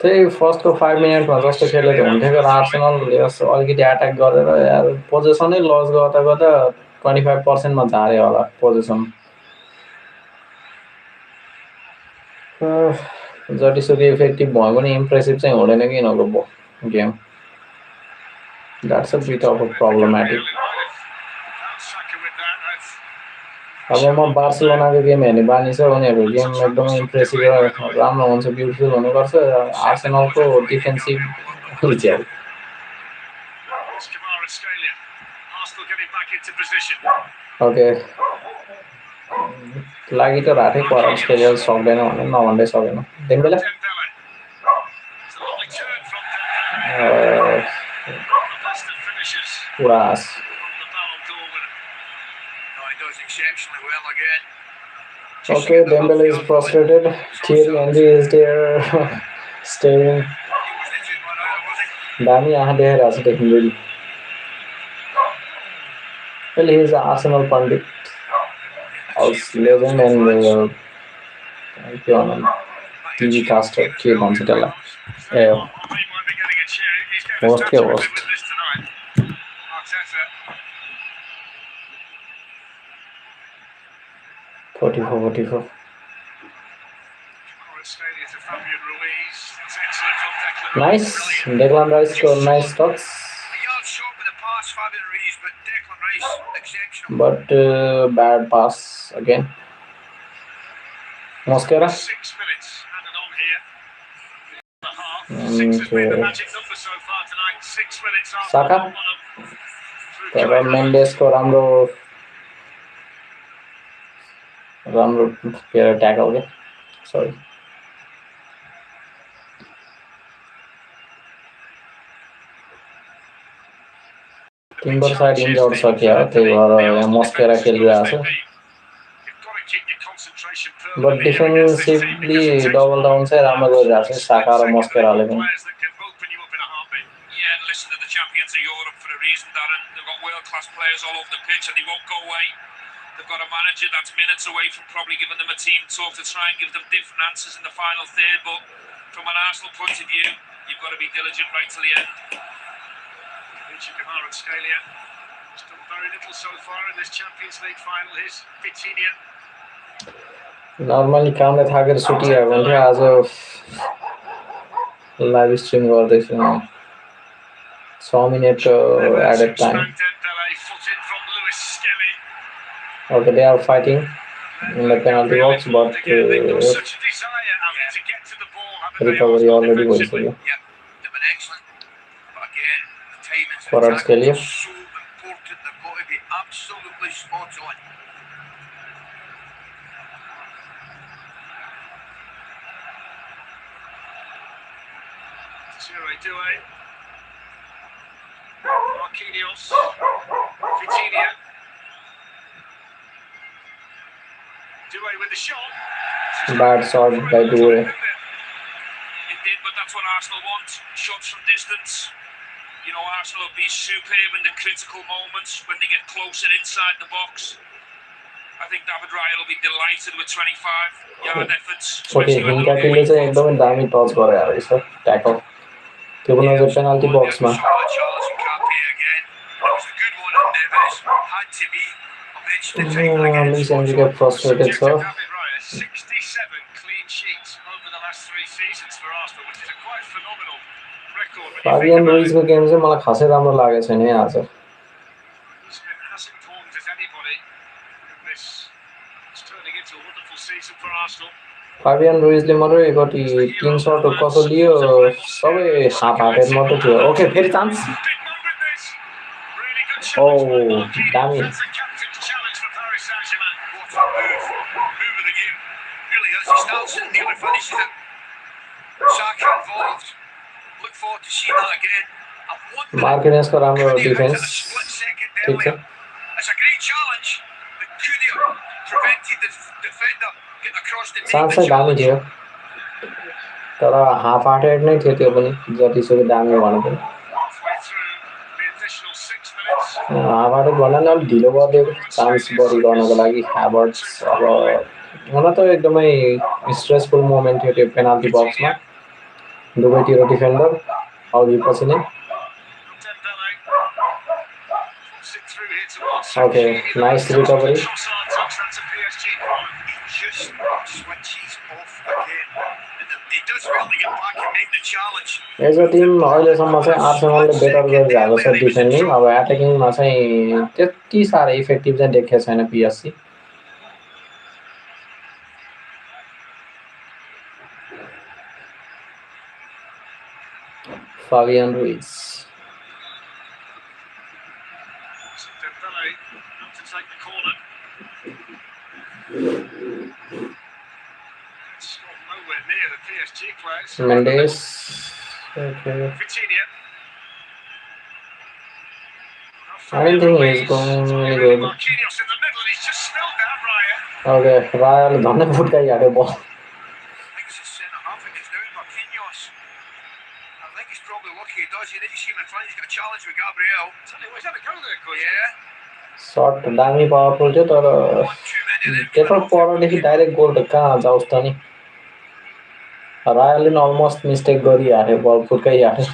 त्यही फर्स्टको 5 मिनटमा जस्तो खेलेको हुन्थ्यो आर्सेनलले अलिकति एट्याक गरेर यार पोजिसनै लस गर्दा गर्दा 25% मा झार्यो होला पोजिसन जतिसुकै इफेक्टिभ भयो भने इम्प्रेसिभ चाहिँ हुँदैन कि यिनीहरूको game that's a bit of problematic अब म बार्सिलोनाको गेम हेर्ने बानी छ उनीहरूको गेम एकदमै इम्प्रेसिभ र राम्रो हुन्छ ब्युटिफुल हुनुपर्छ आर्सेनलको डिफेन्सिभ झ्याउ ओके लागि त राखे क्वाराट्सखेलिया सक्दैन भने नभन्दै सकेन Dembélé पुरास Okay, Dembele is frustrated. Thierry Henry is there staring. Dami यहाँ देखेर आछ देखिँदैन. Well, he is an Arsenal pundit, legend and TV caster. के भन्छ त्यसलाई? होस्ट के host. 44. Australia to Fabian Ruiz. It's excellent from Declan. Nice. Declan Rice scored nice shots. A yard short with a pass, Fabian Ruiz, but Declan Rice exceptional. But bad pass again. Mosquera. 6 minutes added on here. The half. 6 has been the magic number so far tonight. 6 minutes after Saka. तर मेन्डेसको राम्रो tackle के सरी timber side injured छ क्या त्यही भएर मस्केरा खेलिरहेको छ बट डिफेन्सिभली डबल डाउन चाहिँ राम्रो गरिरहेको छ साका र मस्केराले पनि Listen to the champions of Europe for a reason, Darren. They've got world-class players all over the pitch and they won't go away. They've got a manager that's minutes away from probably giving them a team talk to try and give them different answers in the final third, but from an Arsenal point of view, you've got to be diligent right till the end. Scalia has done very little so far in this Champions League final. Here's Vitinha. Normally कामले थाकेर सुटिरहेको हुन्थ्यो आज live stream गर्दैछु 6 minute added time. Okay, they are fighting in the penalty box, but recovery already was here. Forwards के लिए. Marquinhos, Vitinha, Doué with the shot. Bad shot by Doué. It did, but that's what Arsenal want. Shots from distance. You know, Arsenal will be superb in the critical moments when they get closer inside the box. I think David Raya will be delighted with 25-yard efforts. Okay, हिंका के लिए चाहिँ एकदमै दामी touch गरे रहेछ tackle. त्यो पनि अझ पेनल्टी बक्समा. Luis Enrique frustrated, sir. 67 clean sheets over the last 3 seasons for Arsenal, which is a quite phenomenal record. Fabian Ruiz को गेम चाहिँ मलाई खासै राम्रो लागेको छैन है आज. He's been as important as anybody in this. It's turning into a wonderful season for Arsenal. Fabian Ruiz ले मात्रै एकटी 3 शट कसो लियो सबै हाफ हार्टेड मात्रै थियो. ओके फेरि chance. Oh, damn it. Marquinhos को राम्रो डिफेन्स ठीक छ. चान्स चाहिँ दामी थियो तर हाफ हार्टेड नै थियो त्यो पनि जतिसुकै दामी भने पनि हाफ हार्टेड भन्नाले अलिक ढिलो गरिदिएको चान्स बढी गर्नको लागि हाभर्ट्स अब हुन त एकदमै स्ट्रेसफुल मोमेन्ट थियो त्यो पेनल्टी बक्समा दुवैतिर डिफेन्डर अघि पछि नै. Okay nice recovery. As a team अहिलेसम्म चाहिँ आर्सेनलले बेटर गरिरहेको छ डिफेन्डिङ. अब एटेकिङमा चाहिँ त्यति साह्रो इफेक्टिभ चाहिँ देखेको छैन PSC. Fabian Ruiz. Mendes. Okay. I don't think he's going really good. Okay, Raya ले धन्ने फुट का यार बॉल. शट दामी पावरफुल थियो तर त्यत्रो परदेखि डाइरेक्ट गोल त कहाँ जाओस् त नि. रायले नि अलमोस्ट मिस्टेक गरिहाल्यो बल फुर्काइहाल्यो.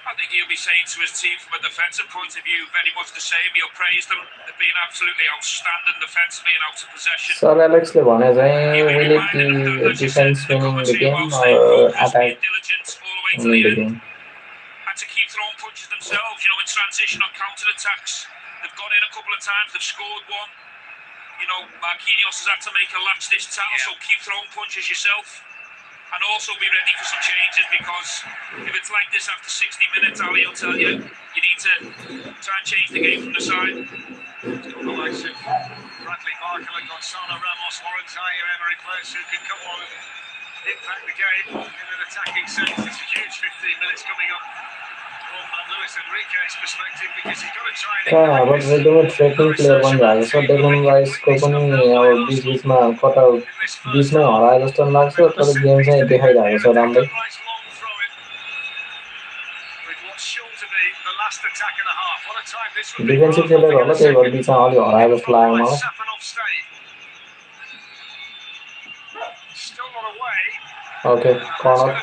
I think he'll be saying to his team from a defensive point of view very much the same. He'll praise them. They've been absolutely outstanding defensively and out of possession. Sir Alex le भने चाहिँ will it be defense winning the game or attack winning the game? And to keep throwing punches themselves, you know, in transition or counter attacks. They've gone in a couple of times, they've scored one. You know, Marquinhos has had to make a latch-this tackle, so keep throwing punches yourself. And also be ready for some changes, because if it's like this after 60 minutes, Ali will tell you, you need to try and change the game from the side. Still the likes of Bradley Barker and Gonzalo Ramos, Warren Zaire, Emery players who can come on and impact the game in an attacking sense. It's a huge 15 minutes coming up from Luis Enrique's perspective, because he's got to try and but ultimate threatening player बन जाएको छ Declan राइसको पनि अब बीचमा कता बीचमै हराए जस्तो लाग्छ तर गेम चाहिँ देखाइरहेको छ राम्रै डिफेन्सिभ प्लेयर होला त्यही भएर बीचमा अलि हराए जस्तो लाग्यो मलाई okay corner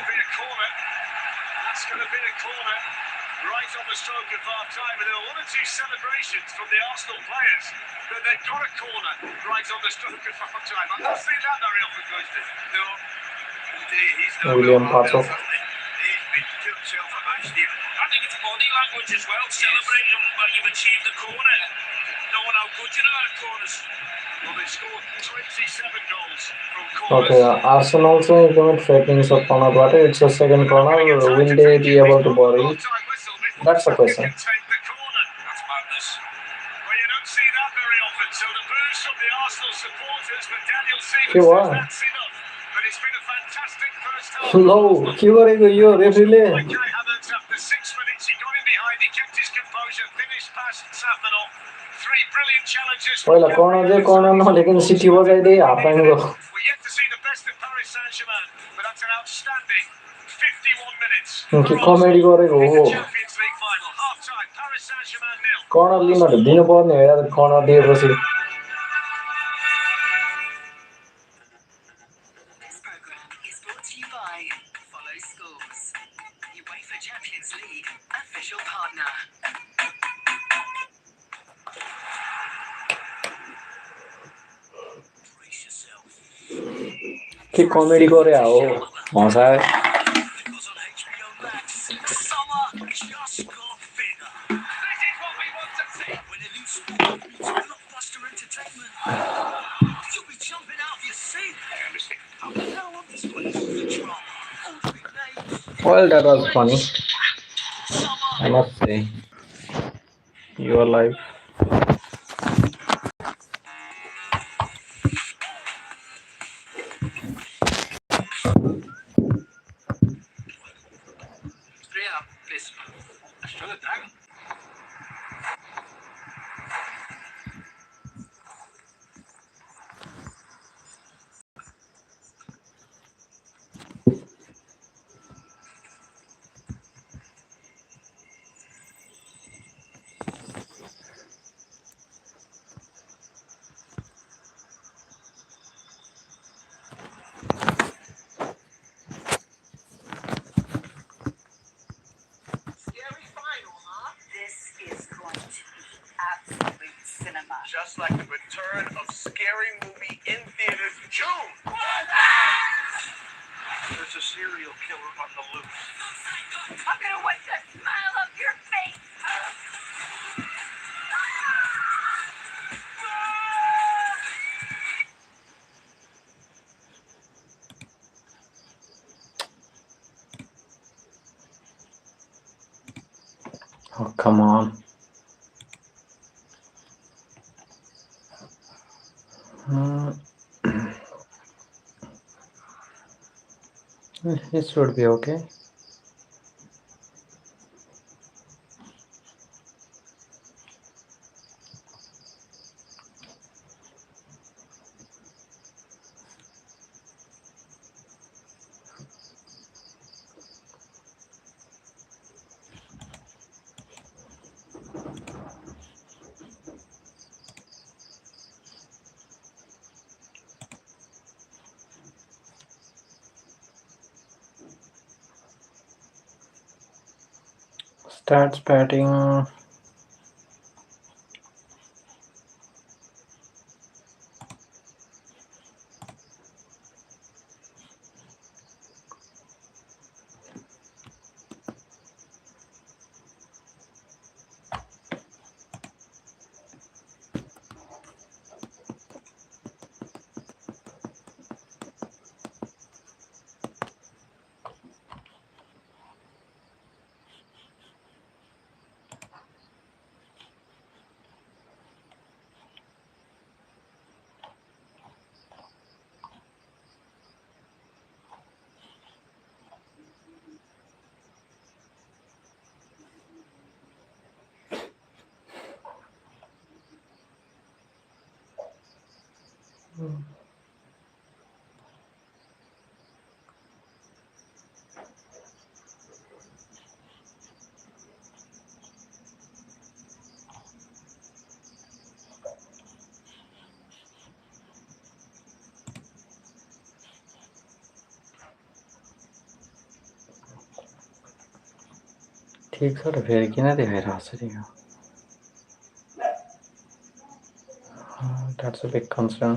right on the stroke of half time, and there were one or two celebrations from the Arsenal players that they've got a corner right on the stroke of half time. I don't see that very often, Gojdi. No, he's no William Pato. He's been killed himself a match, Stephen. I think it's body language as well, celebrating when you've achieved the corner, knowing how good you are at corners. Well, they've scored 27 goals from corners. Okay, Arsenal चाहिँ एकदमै threatening छ cornerबाट. It's a second corner. Will they be able to bury it? That's the question. That's madness. Well, you don't see that very often. So the boost from the Arsenal supporters, but Daniel Seaman says that's enough. But it's been a fantastic first half. Low, के गरेको यो रेफ्रीले? Kai Havertz after 6 minutes, he got in behind, he kept his composure, finished past Safanov. 3 brilliant challenges. पहिला corner चाहिँ corner न लेकिन city बजाइदै half time गयो. We're yet to see the best of Paris Saint-Germain, but that's an outstanding 51 minutes. के comedy गरेको हो. Champions League final, half time, Paris Saint-Germain 0. Corner लिन दिनु पर्ने हो यार कर्नर दिएपछि. This program is brought to you by Follow Schools, UEFA Champions League official partner. के comedy गरे हो हँसायो. Well, that was funny. I must say. You are live. Just like the return of Scary Movie in theaters in June. There's a serial killer on the loose. I'm gonna wipe that smile off your face. Oh, come on. It should be okay. Starts batting. ठिक छ त फेरि किन देखाइरहेको छ तिम्रो? That's a big concern.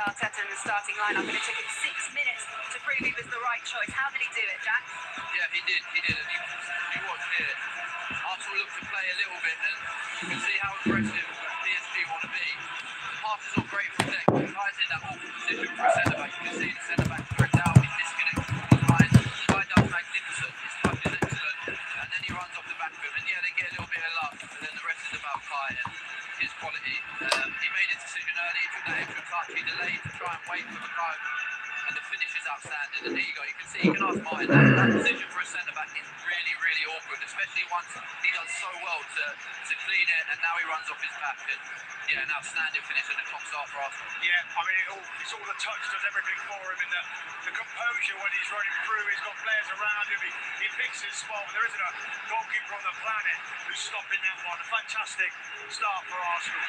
Arteta in the starting lineup, and it took him 6 minutes to prove he was the right choice. How did he do it, Jack? Yeah, he did. And you watch here, Arsenal look to play a little bit, and you can see how aggressive PSG want to be. The pass is all great from there. Guy's in that awkward position for a centre-back. You can see the centre-back tripped out, he's disconnected from the line. The guy does magnificent, his touch is excellent, and then he runs off the back of him. And yeah, they get a little bit of luck, but then the rest is about Kai and his quality. He made his decision early, he took that extra touch, he delayed to try and wait for the guy, and the finish is outstanding. And there you go, you can see, you can ask Martin, that position for a centre-back is really, really awkward, especially once he does so well to clean it, and now he runs off his back. And yeah, an outstanding finish and a top start for Arsenal. Yeah, I mean, it's all the touch, does everything for him, in the composure when he's running through, he's got players around him, he picks his spot. There isn't a goalkeeper on the planet who's stopping that one. A fantastic start for Arsenal.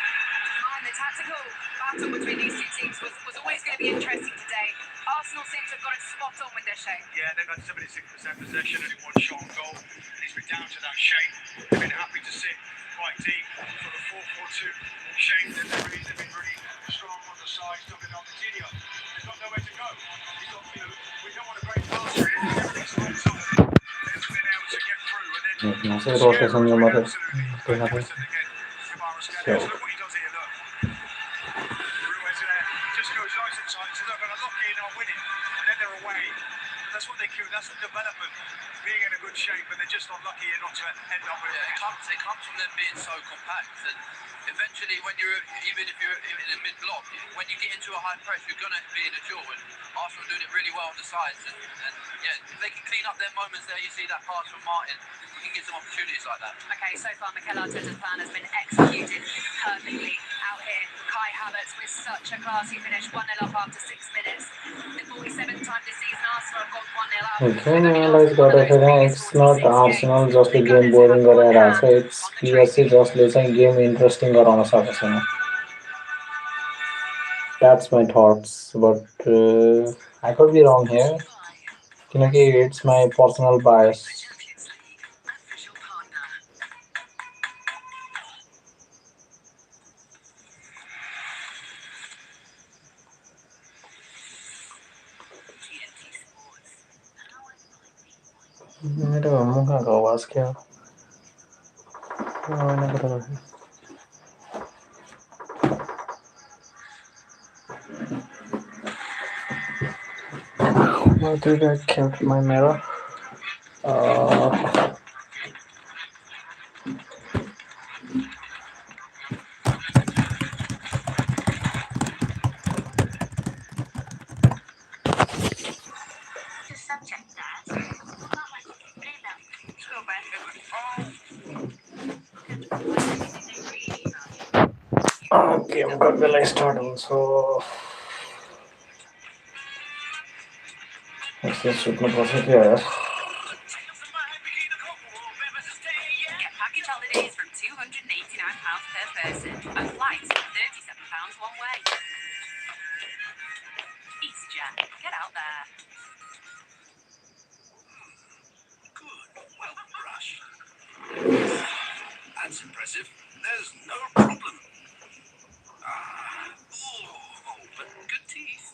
And the tactical battle between these two teams was always going to be interesting today. Arsenal seem to have got it spot on with their shape. Yeah, they've had 76% possession and one shot on goal, and it's been down to that shape. They've been happy to sit quite deep, sort of 4-4-2 shape. They've been really strong on the side, dumping on the Coutinho. They've got nowhere to go. He's got, we don't want a great passer. Everything's lights on. They've been able to get through, and then No sé, rotación de madre. magnificent again. Look what he does here, look. Ruiz just goes nice and tight, so they're going to lock in on winning, and then they're away. That's what they do. That's the development, being in a good shape, and they're just unlucky not to end up with it. It comes from them being so compact, and eventually, when you're even if you're in a mid-block, when you get into a high press, you're going to be in a duel. And Arsenal doing it really well on the sides, and yeah, if they can clean up their moments there, you see that pass from Martin, you can get some opportunities like that. Okay, so far Mikel Arteta's plan has been executed perfectly out here. Kai Havertz with such a classy finish, 1-0 up after 6 minutes. The 47th time this season, Arsenal have got 1-0 up. Okay, realize गर्दाखेरि it's not Arsenal जसले game boring गराइरहेको छ, it's PSG जसले चाहिँ game interesting गराउन सक्छ छैन. That's my thoughts, but I could be wrong here. किनकि it's my personal bias. मेरो मुखको आवाज क्या हो? Where did I keep my mirror? Game का बेला स्टार्ट हुन्छ यसो सुत्नुपर्छ के यार Get package holidays from £289 per person and flights from £37 one way. EasyJet, get out there. Good. Well brushed. That's impressive. There's no problem. Oh, but good teeth.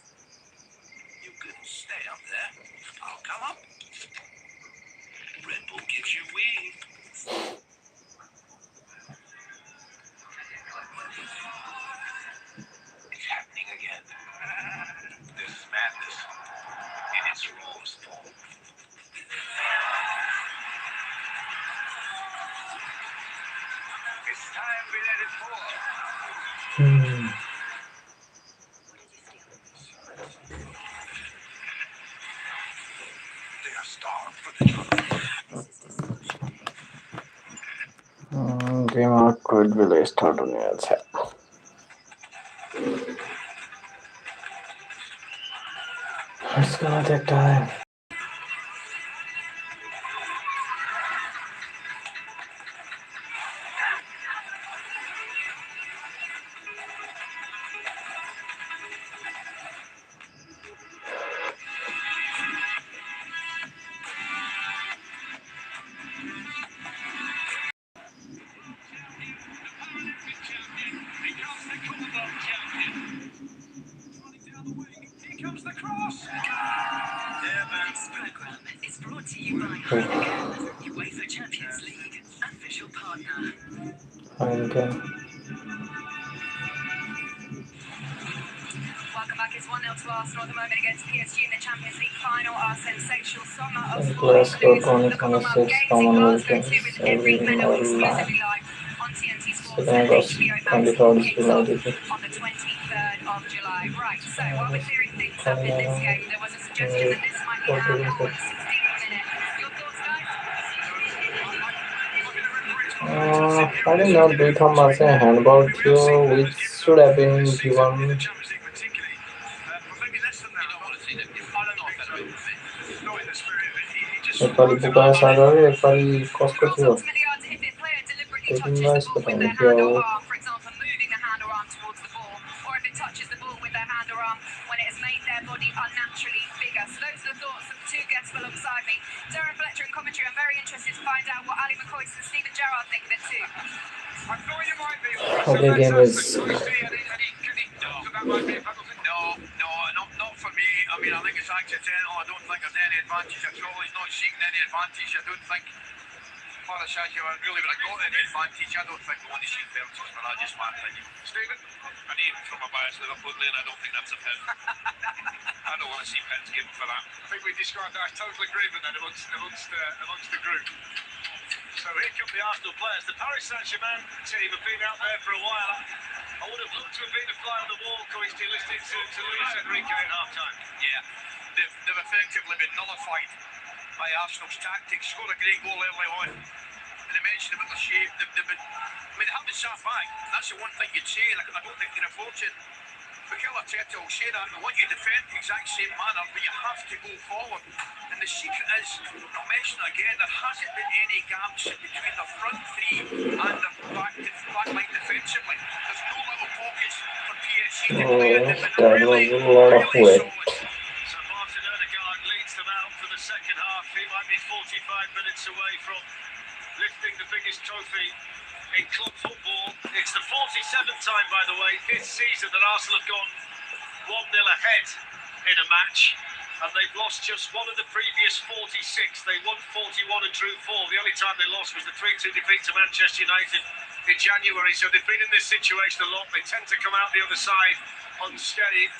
You can stay up there. I'll come up. Red Bull gives you wings. It's happening again. This is madness in its rawest form. It's time we let it fall. They are starved for the truth. Game quit बेला start हुने छ It's gonna take time. Here comes the cross. This programme is brought to you by Heineken, UEFA Champions League official partner. Heineken. Welcome back. It's 1-0 to Arsenal at the moment against PSG in the Champions League final. Our sensational summer of sport Glasgow includes the Commonwealth 2026 Games in Commonwealth Glasgow too, Games with every medal every exclusively live. live on TNT Sports 2nd and August, HBO Max. 23rd Kicks July. off on the 23rd of July. Right, so while we're clearing things up in this game, there was a suggestion that this might be handball in the 16th minute. Your thoughts, guys? I don't know, दुई ठाउँमा चाहिँ handball थियो which should have been given एकपालि Bukayo सागर एकपालि कसको थियो taking राइसको त हुने थियो For example, moving the hand or arm towards the ball, or if it touches the ball with their hand or arm when it has made their body unnaturally bigger. So those are the thoughts of the two guests alongside me. Darren Fletcher in commentary. I'm very interested to find out what Ali McCoist and Stephen Gerrard think of it too. I thought you might be. Okay, game is No, not for me. I mean, I think it's accidental. I don't think there's any advantage at all. He's not seeking any advantage. I don't think Parashaji really would have got any advantage. I don't think we want to see penalties for that, just my opinion. Stephen? And even from a biased Liverpool lane, I don't think that's a pen. I don't want to see pens given for that. I think we described that as total agreement then amongst the group. So here come the Arsenal players. The Paris Saint-Germain team have been out there for a while. I would have loved to have been a fly on the wall, Coisty, listening to Luis Enrique at half-time. Yeah, they've effectively been nullified by Arsenal's tactics. Scored a great goal early on. And they mentioned about the shape. They've been, I mean, they haven't sat back. That's the one thing you'd say. Like, I don't think they're approaching. Mikel Arteta will say that. I want you to defend the exact same manner, but you have to go forward. And the secret is, I'll mention it again, there hasn't been any gaps between the front three and the back line defensively. There's no little pockets for PSG to play in. They've been really solid. So Martin Odegaard leads them out for the second half. He might be 45 minutes away from lifting the biggest trophy in club football. It's the 47th time, by the way, this season that Arsenal have gone 1-0 ahead in a match, and they've lost just one of the previous 46. They won 41 and drew 4. The only time they lost was the 3-2 defeat to Manchester United in January. So they've been in this situation a lot. They tend to come out the other side unscathed.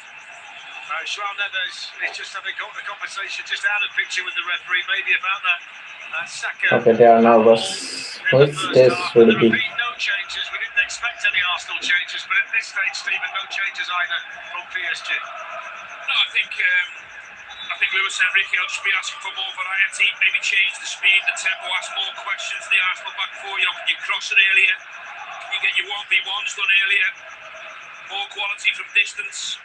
João Neves is just having a conversation just out of picture with the referee, maybe about that. Okay, they are nervous. Which this will be? No changes. We didn't expect any Arsenal changes, but at this stage, Stephen, no changes either from PSG. No, I think Luis Enrique will just be asking for more variety, maybe change the speed, the tempo, ask more questions. The Arsenal back four, can you cross it earlier? Can you get your 1v1s done earlier? More quality from distance.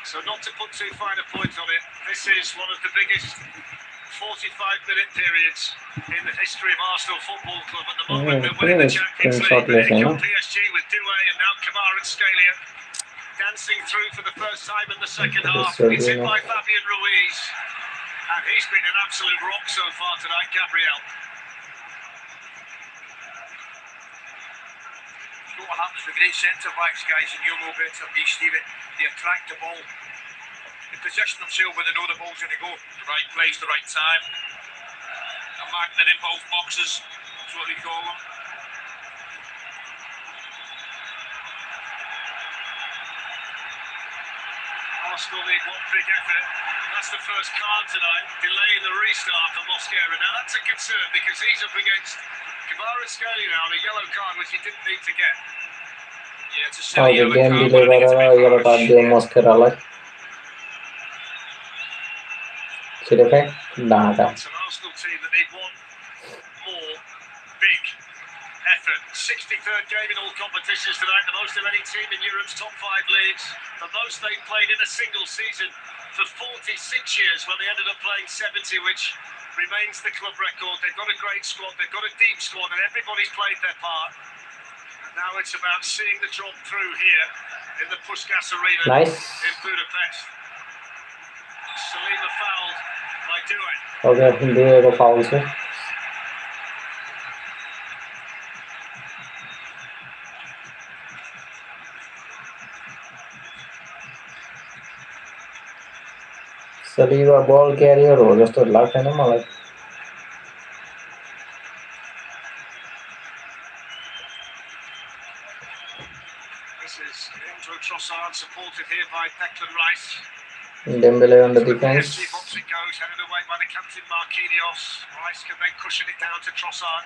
So not to put too fine a point on it, this is one of the biggest 45-minute periods in the history of Arsenal Football Club at the moment. They're winning the Champions League. Here come PSG with Doué and now Kvaratskhelia dancing through for the first time in the second half. It's in by Fabian Ruiz. And he's been an absolute rock so far tonight, Gabriel. You know what happens with great centre-backs, guys, and you'll know better than me, Stevie. They attract the ball. They position themselves when they know the ball's going to go. The right place, the right time. A magnet in both boxes. That's what we call them. Arsenal need one big effort. That's the first card tonight, delaying the restart for Mosquera. Now that's a concern because he's up against Kvaratskhelia now, a yellow card which he didn't need to get. Yeah, it's a silly yellow game card. delay yellow card diyor Mosquera'lar. Çilefe daha. It's an Arsenal team that need one more big effort. 63rd game in all competitions tonight, the most of any team in Europe's top 5 leagues. The most they've played in a single season for 46 years when they ended up playing 70, which remains the club record. They've got a great squad, they've got a deep squad, and everybody's played their part. And now it's about seeing the job through here in the Puskás Arena in Budapest. Saliba fouled by Doué. Okay, Doué को foul से. Saliba ball carrier हो जस्तो लाग्दैन मलाई. This is Leandro Trossard, supported here by Declan Rice. Dembele on the defense. Box it goes, headed away by the captain Marquinhos. Rice can then cushion it down to Trossard.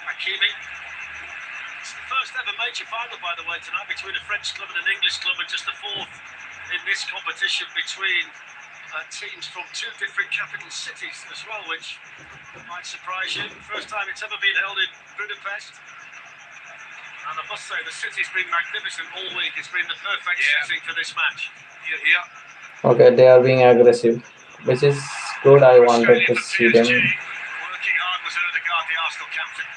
Hakimi. It's the first ever major final, by the way, tonight between a French club and an English club, and just the fourth in this competition between teams from 2 different capital cities as well, which might surprise you. First time it's ever been held in Budapest. And I must say, the city's been magnificent all week. It's been the perfect setting for this match. Here. Okay, they are being aggressive, which is good. I wanted to see them. Working hard was Ødegaard, the Arsenal captain.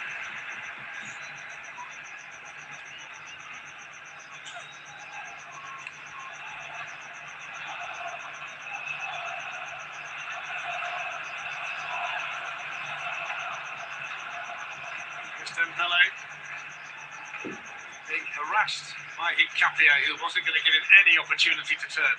Dembele being harassed by Hinkapie, who wasn't going to give him any opportunity to turn.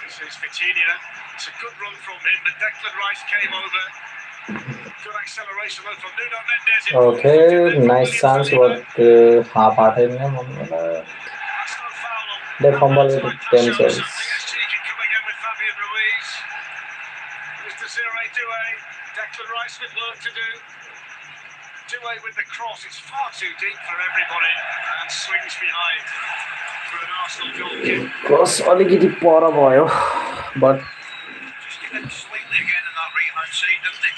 This is Vitinha. It's a good run from him, but Declan Rice came over. Good acceleration from Nuno Mendes. Okay, nice chance, but half-hearted. They fumble it themselves. PSG can come again with Fabian Ruiz. Here's Desiree Doué. Declan Rice with work to do. Doué with the cross. It's far too deep for everybody and swings behind for an Arsenal goal kick. Cross अलिकति पर भयो, but Just get in slightly again on that right-hand side, didn't he?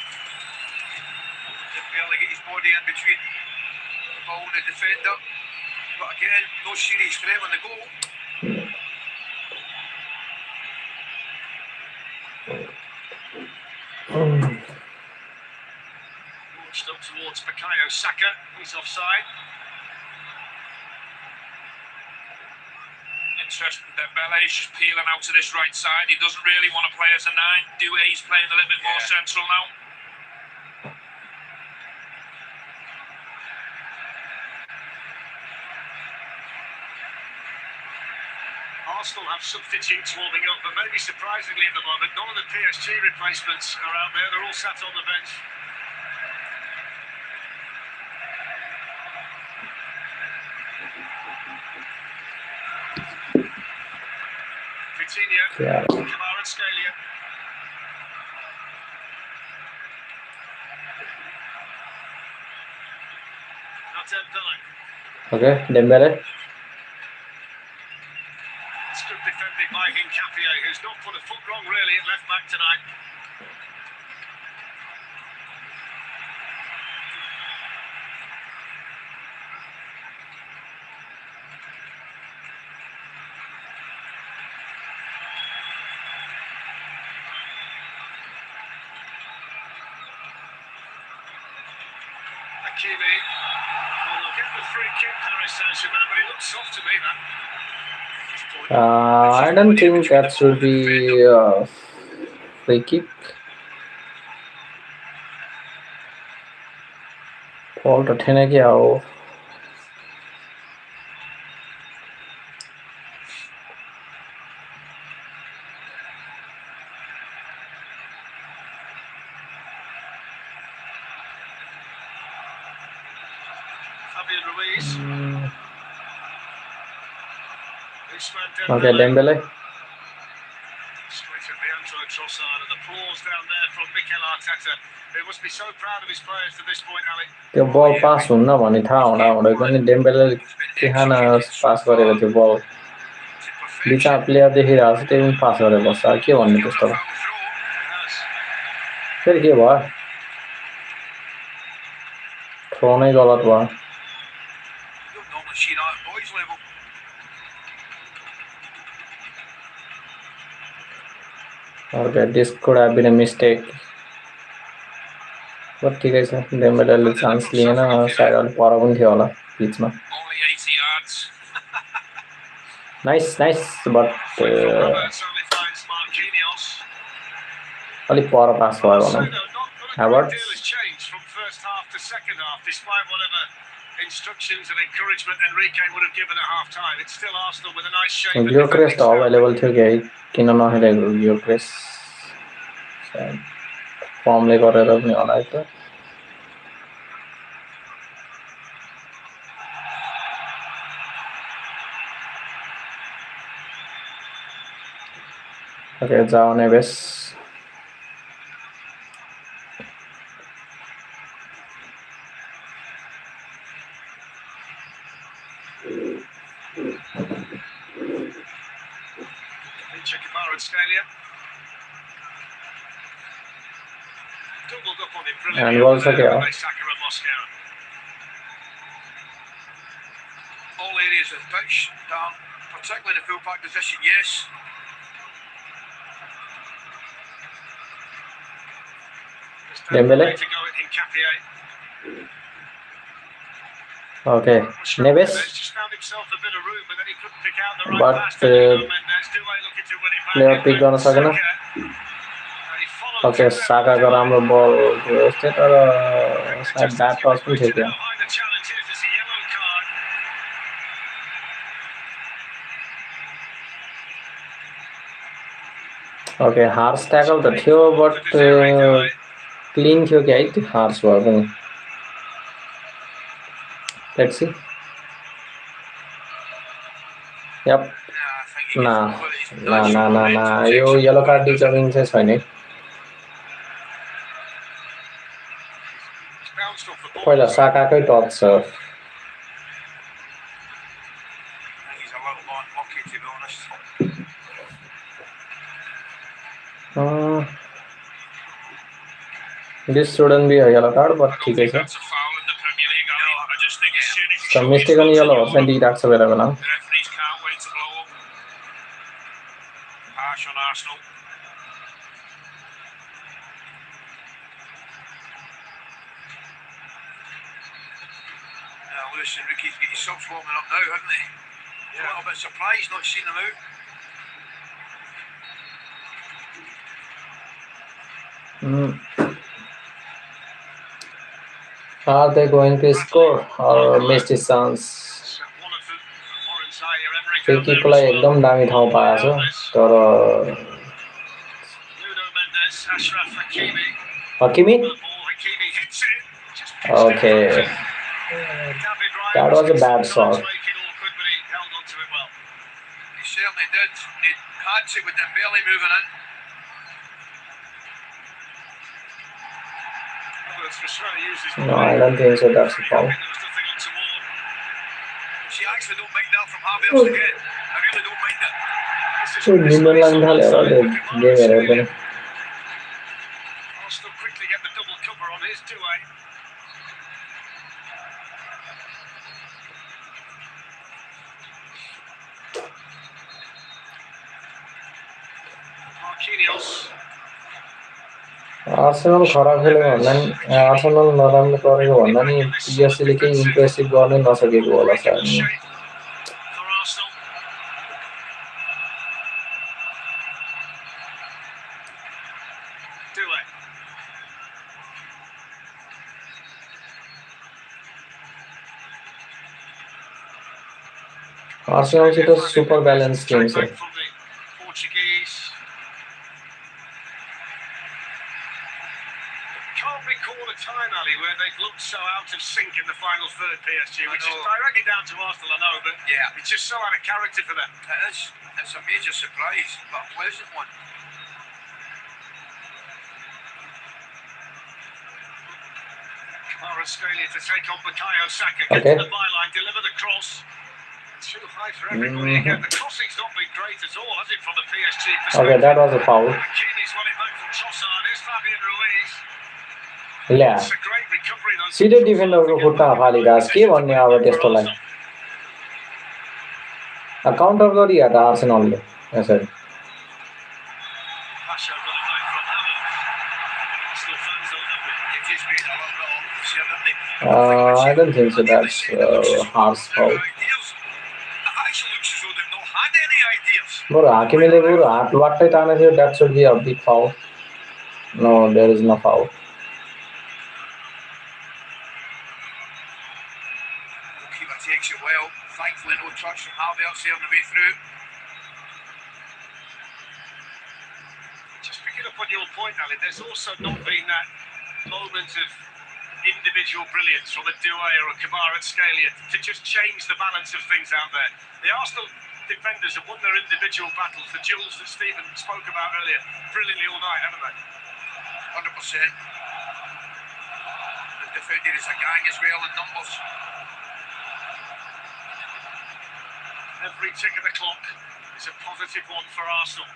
Didn't barely get his body in between the ball and the defender. But again, no serious threat on the goal. Launched up towards Bukayo Saka. He's offside. Interesting. Dembele's just peeling out to this right side. He doesn't really want to play as a 9. Doué's playing a little bit more central now. Arsenal have substitutes warming up, but maybe surprisingly at the moment, none of the PSG replacements are out there. They're all sat on the bench. Vitinha, Kvaratskhelia. Okay, Dembele. It's good defending by Hincapie, who's not put a foot wrong really at left back tonight. Hakimi. Well, they'll get the free kick, Paris Saint-Germain, but it looks soft to me, that. I don't think that should be a free kick. Fault उठेने क्या हो? Fabian Ruiz. Okay, Dembele. Straight at Leandro Trossard, and applause down there from Mikel Arteta. He must be so proud of his players to this point, Ali. त्यो बल पास हुन्न भन्ने थाहा हुँदै पनि Dembélé के खान पास गरेको त्यो बल बिचमा प्लेयर देखिरहेको छ त्यही पनि पास गरेर बस्छ के भन्ने त्यस्तो फेरि के भयो थ्रो नै गलत भयो Okay, this could have been a mistake. But ठिकै छ डेम्बेलेले चान्स लिएन सायद अलि पर पनि थियो होला पिचमा Nice, but अलि पर पास भयो भनौँ Havertz. Instructions and encouragement Enrique would have given at half time. It's still Arsenal with a nice shape. Gyökeres available थियो कि किन नखेलेको Gyökeres फर्मले गरेर पनि होला है त Okay, João Neves. And also all areas of the pitch, down, particularly in the full-back position, yes. Dembele. Okay, Neves. But player pick गर्न सकेन Okay, Sakaको राम्रो बल थियो तर सायद ब्याट टच पनि थियो त्यहाँ Okay, harsh tackle त थियो but clean थियो कि है त्यो harsh भयो पनि Let's see. Yep. Nah. Yo yellow card deserving चाहिँ छैन है पहिला साकाकै टच छ This shouldn't be a yellow card, but ठिकै छ So mistaken yellow चाहिँ दिइराख्छ बेला बेला On Arsenal. Lewis and Ricky's got his subs warming up now, haven't they? Yeah. A little bit surprised not seeing them out. Are they going to score or miss this chance? Free kick लाई एकदम दामी ठाउँ पाएछ तर Hakimi? Okay. That was a bad shot. He certainly did. He had to with Dembele moving in. No, I don't think so. That's a foul. actually don't mind that from Havertz again. I really don't mind it. निम्न लाग्न थाल्यो होला game हेरेर पनि Arsenal quickly get the double cover on his duet. Marquinhos. Arsenal खराब खेलेको भन्दा नि आर्सेनल नराम्रो गरेको भन्दा नि पिएससीले केही इम्प्रेसिभ गर्नै नसकेको होला सायद नि For Arsenal. Duet. आर्सेनल चाहिँ त सुपर ब्यालेन्स टिम छ From the Portuguese. Can't recall a time, Ali, where they've looked so out of sync in the final third, PSG, which is directly down to Arsenal, I know, but Yeah. it's just so out of character for them. It is. It's a major surprise, but a pleasant one. Kvaratskhelia to take on Bukayo Saka, get Okay. to the byline, deliver the cross. Too high for everybody again. The crossing's not been great at all, has it, from the PSG perspective? Okay, that was a foul. Hakimi's won it back from Trossard. Here's Fabian Ruiz. Yeah. It's a great recovery, though. सिधै डिफेन्डरको खुट्टा फालिरहेको के भन्ने अब त्यस्तोलाई counter गरिहाल्छ आर्सेनलले यसरी Pasha got it back from Havertz. Arsenal fans are happy. You've just been a little bit obvious here, haven't they? I don't think so that's harsh foul Ideas. It actually looks as though they've not had any ideas. बरु हाकिमीले बरु हात वाट्टै तानेको थियो that should be a big foul no there is no foul Keeper takes it well. Thankfully, no touch from Havertz there on the way through. Just picking up on your point, Ali, there's also not been that moment of individual brilliance from a Doué or a Kvaratskhelia to just change the balance of things out there. The Arsenal defenders have won their individual battles, the duels that Stephen spoke about earlier, brilliantly all night, haven't they? 100%. The defender is a gang as well in numbers. Every tick of the clock is a positive one for Arsenal.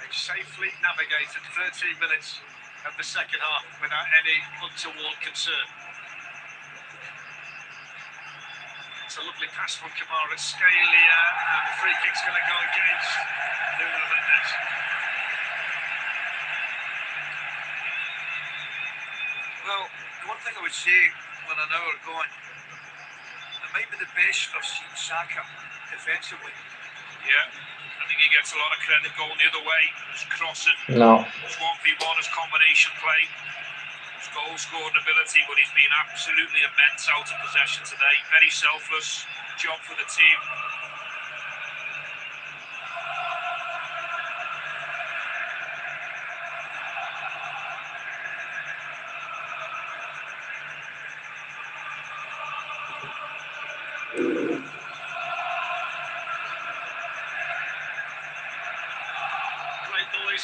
They've safely navigated 13 minutes of the second half without any untoward concern. It's a lovely pass from Kvaratskhelia, and the free kick's going to go against Nuno Mendes. Well, the one thing I would say when an hour gone, it might be the best I've seen Saka defensively. Yeah, I think he gets a lot of credit going the other way. His crossing, no his 1v1, his combination play, his goal scoring ability, but he's been absolutely immense out of possession today. Very selfless, job for the team.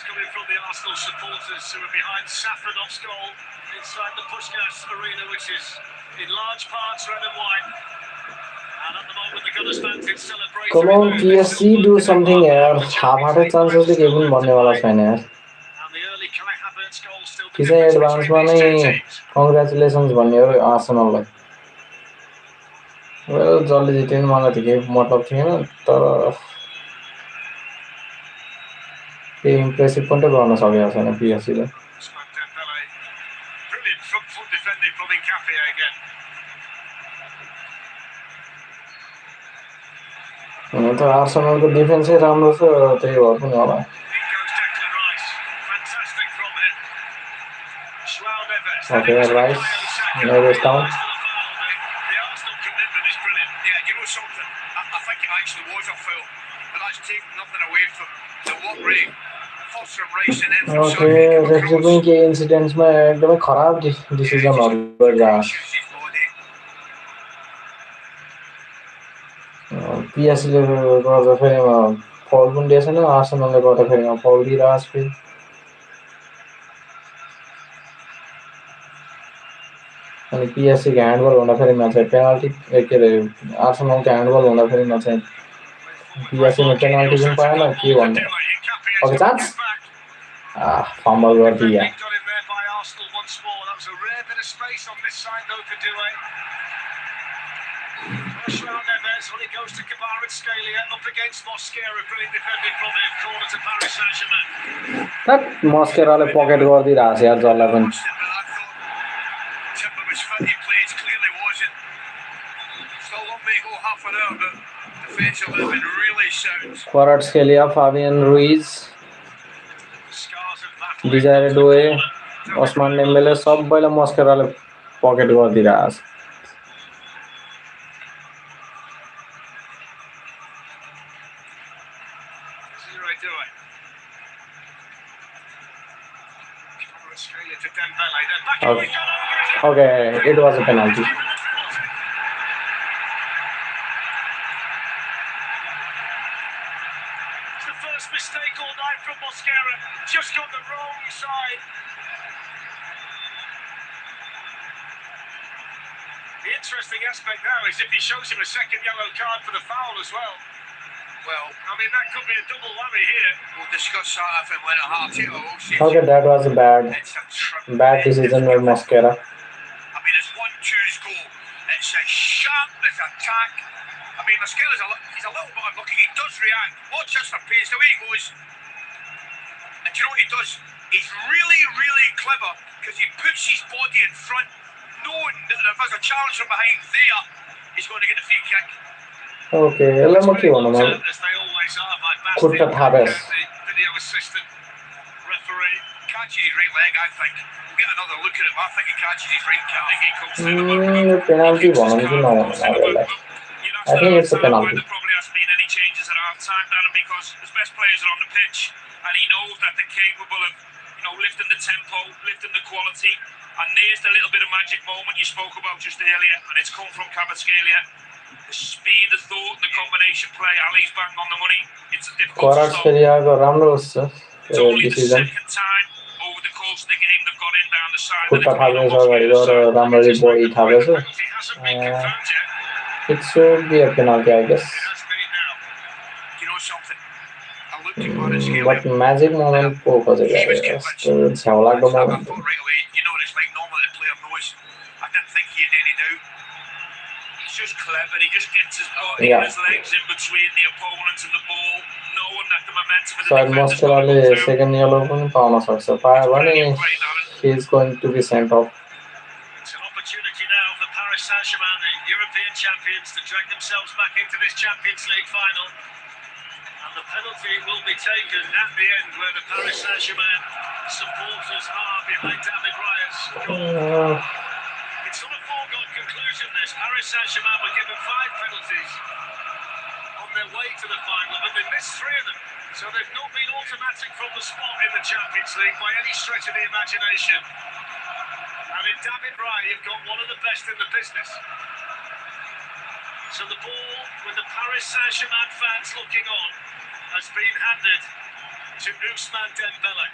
Coming from the Arsenal supporters who are behind Safranov's goal inside the Puskás Arena, which is in large parts red and white. And at the moment, the Gunners fans in celebration. come on PSG do something यार हाफ-हाफै चान्सेसले केही पनि बन्नेवाला छैन यार And the early Kai Havertz goal still the कि चाहिँ difference एडभान्समा between नै these two teams. Congratulations भन्ने हो आर्सेनललाई वेल जसले जित्यो नि मलाई त केही मतलब थिएन तर केही इम्प्रेसिभ पनि त गर्न सकेको छैन पिएससीले Brilliant front foot defending from Nkapia again. हुन त आर्सेनलको डिफेन्सै राम्रो छ त्यही भएर पनि होला In goes Declan Rice. Fantastic from him. João Neves. Okay, Rice. Neves down. The Arsenal commitment is brilliant. Yeah, you know something? I think it actually was a foul, but that's taking nothing away from the work rate. First from Rice and then from okay Saka. Referee पनि केही इन्सिडेन्ट्समा एकदमै खराब डिसिजनहरू गरिरहेको पिएससीले गर्दाखेरिमा foul पनि दिएछ छैन आर्सेनलले गर्दाखेरिमा foul दिइरहेको छ फेरि अनि पिएससी को ह्यान्डबल हुँदाखेरि चाहिँ पेनाल्टी के अरे आर्सेनलको ह्यान्डबल हुँदाखेरिमा चाहिँ पिएससीमा पेनाल्टी पनि पाएन के भन्नु ओके चान्स फम्बल गरिदियो मस्केराले पकेट गरिदिइरहेको छ यार जसलाई पनि Kvaratskhelia Fabian Ruiz Desire Doue Ousmane Dembele सबैलाई मस्केराले पकेट गरिदिइरहेको छ Okay, it was a penalty. It's the first mistake all night from Mosquera. Just got the wrong side. The interesting aspect now is if he shows him a second yellow card for the foul as well. Well, I mean, that could be a double whammy here. We'll discuss that if it went at half. Okay, that was a bad decision by Mosquera. I mean, it's 1-2's goal. It's as sharp as attack. I mean, Mosquera's he's a little bit unlucky. He does react. Watch this for pace. The way he goes. And do you know what he does? He's really, really clever because he puts his body in front, knowing that if there's a challenge from behind there, he's going to get the free kick. Okay, let me keep on man. Kurta Thabes. Video assistant referee catches his right leg, I think. We'll get another look at it. I think he catches his right calf. I think he comes through the penalty one. I think it's a penalty. There probably hasn't been any changes at half time, Darren, because his best players are on the pitch, and he knows that they're capable of, lifting the tempo, lifting the quality. And there's the little bit of magic moment you spoke about just earlier, and it's come from Kvaratskhelia. The speed, the thought, the combination play. Ali's bang on the money. It's a difficult stop. It's only the second time over the course of the game they've got in down the side. It should be a penalty, I guess. You know something? I looked at Kvaratskhelia. But magic moment po kaje gaya. It's right away. You know what it's like. Normally the player knows. I didn't think he had any doubt. He's just clever. He just gets his body and his legs in between the opponent and the ball, knowing that the momentum of the defender's going to go through. Second yellow पनि pound सक्छ. पायो भने he is going to be sent off. It's an opportunity now for Paris Saint-Germain, the European champions, to drag themselves back into this Champions League final. And the penalty will be taken at the end, where the Paris Saint-Germain supporters are behind David Raya's goal. It's not a foregone conclusion, this. Paris Saint-Germain were given 5 penalties on their way to the final, but they missed 3 of them. So they've not been automatic from the spot in the Champions League by any stretch of the imagination. And in David Raya, you've got one of the best in the business. So the ball, with the Paris Saint-Germain fans looking on, has been handed to Ousmane Dembele.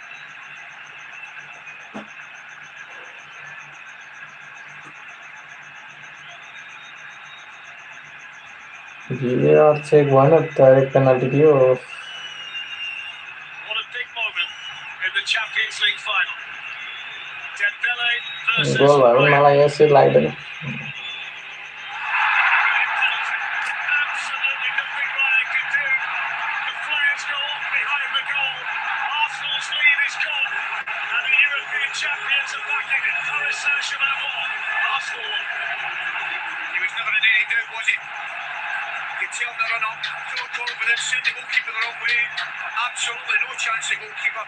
Yeah, take one direct penalty. What a big moment in the Champions League final. Dembele versus Raya. Absolutely nothing Raya can do. The flares go off behind the goal. Arsenal's lead is gone. And the European champions are backing it. Paris Saint-Germain won. Arsenal won. He was never in any doubt, was he? You could tell the run up, full of confidence, sent the goalkeeper the wrong way. Absolutely no chance the goalkeeper.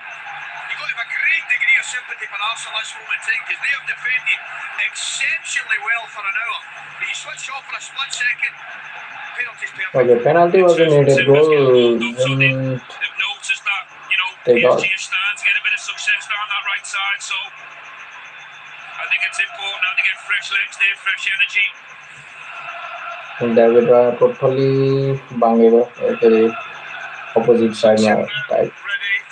You've got to have a great degree of sympathy for Arsenal at this moment in time, because they have defended exceptionally well for an hour. But you switch off for a split second. Penalty's perfect. Okay, penalty was a needed goal. They've noticed that, PSG is starting to get a bit of success down that right side, so I think it's important now to get fresh legs there, fresh energy. David Raya totally banged the opposite side now. Ready,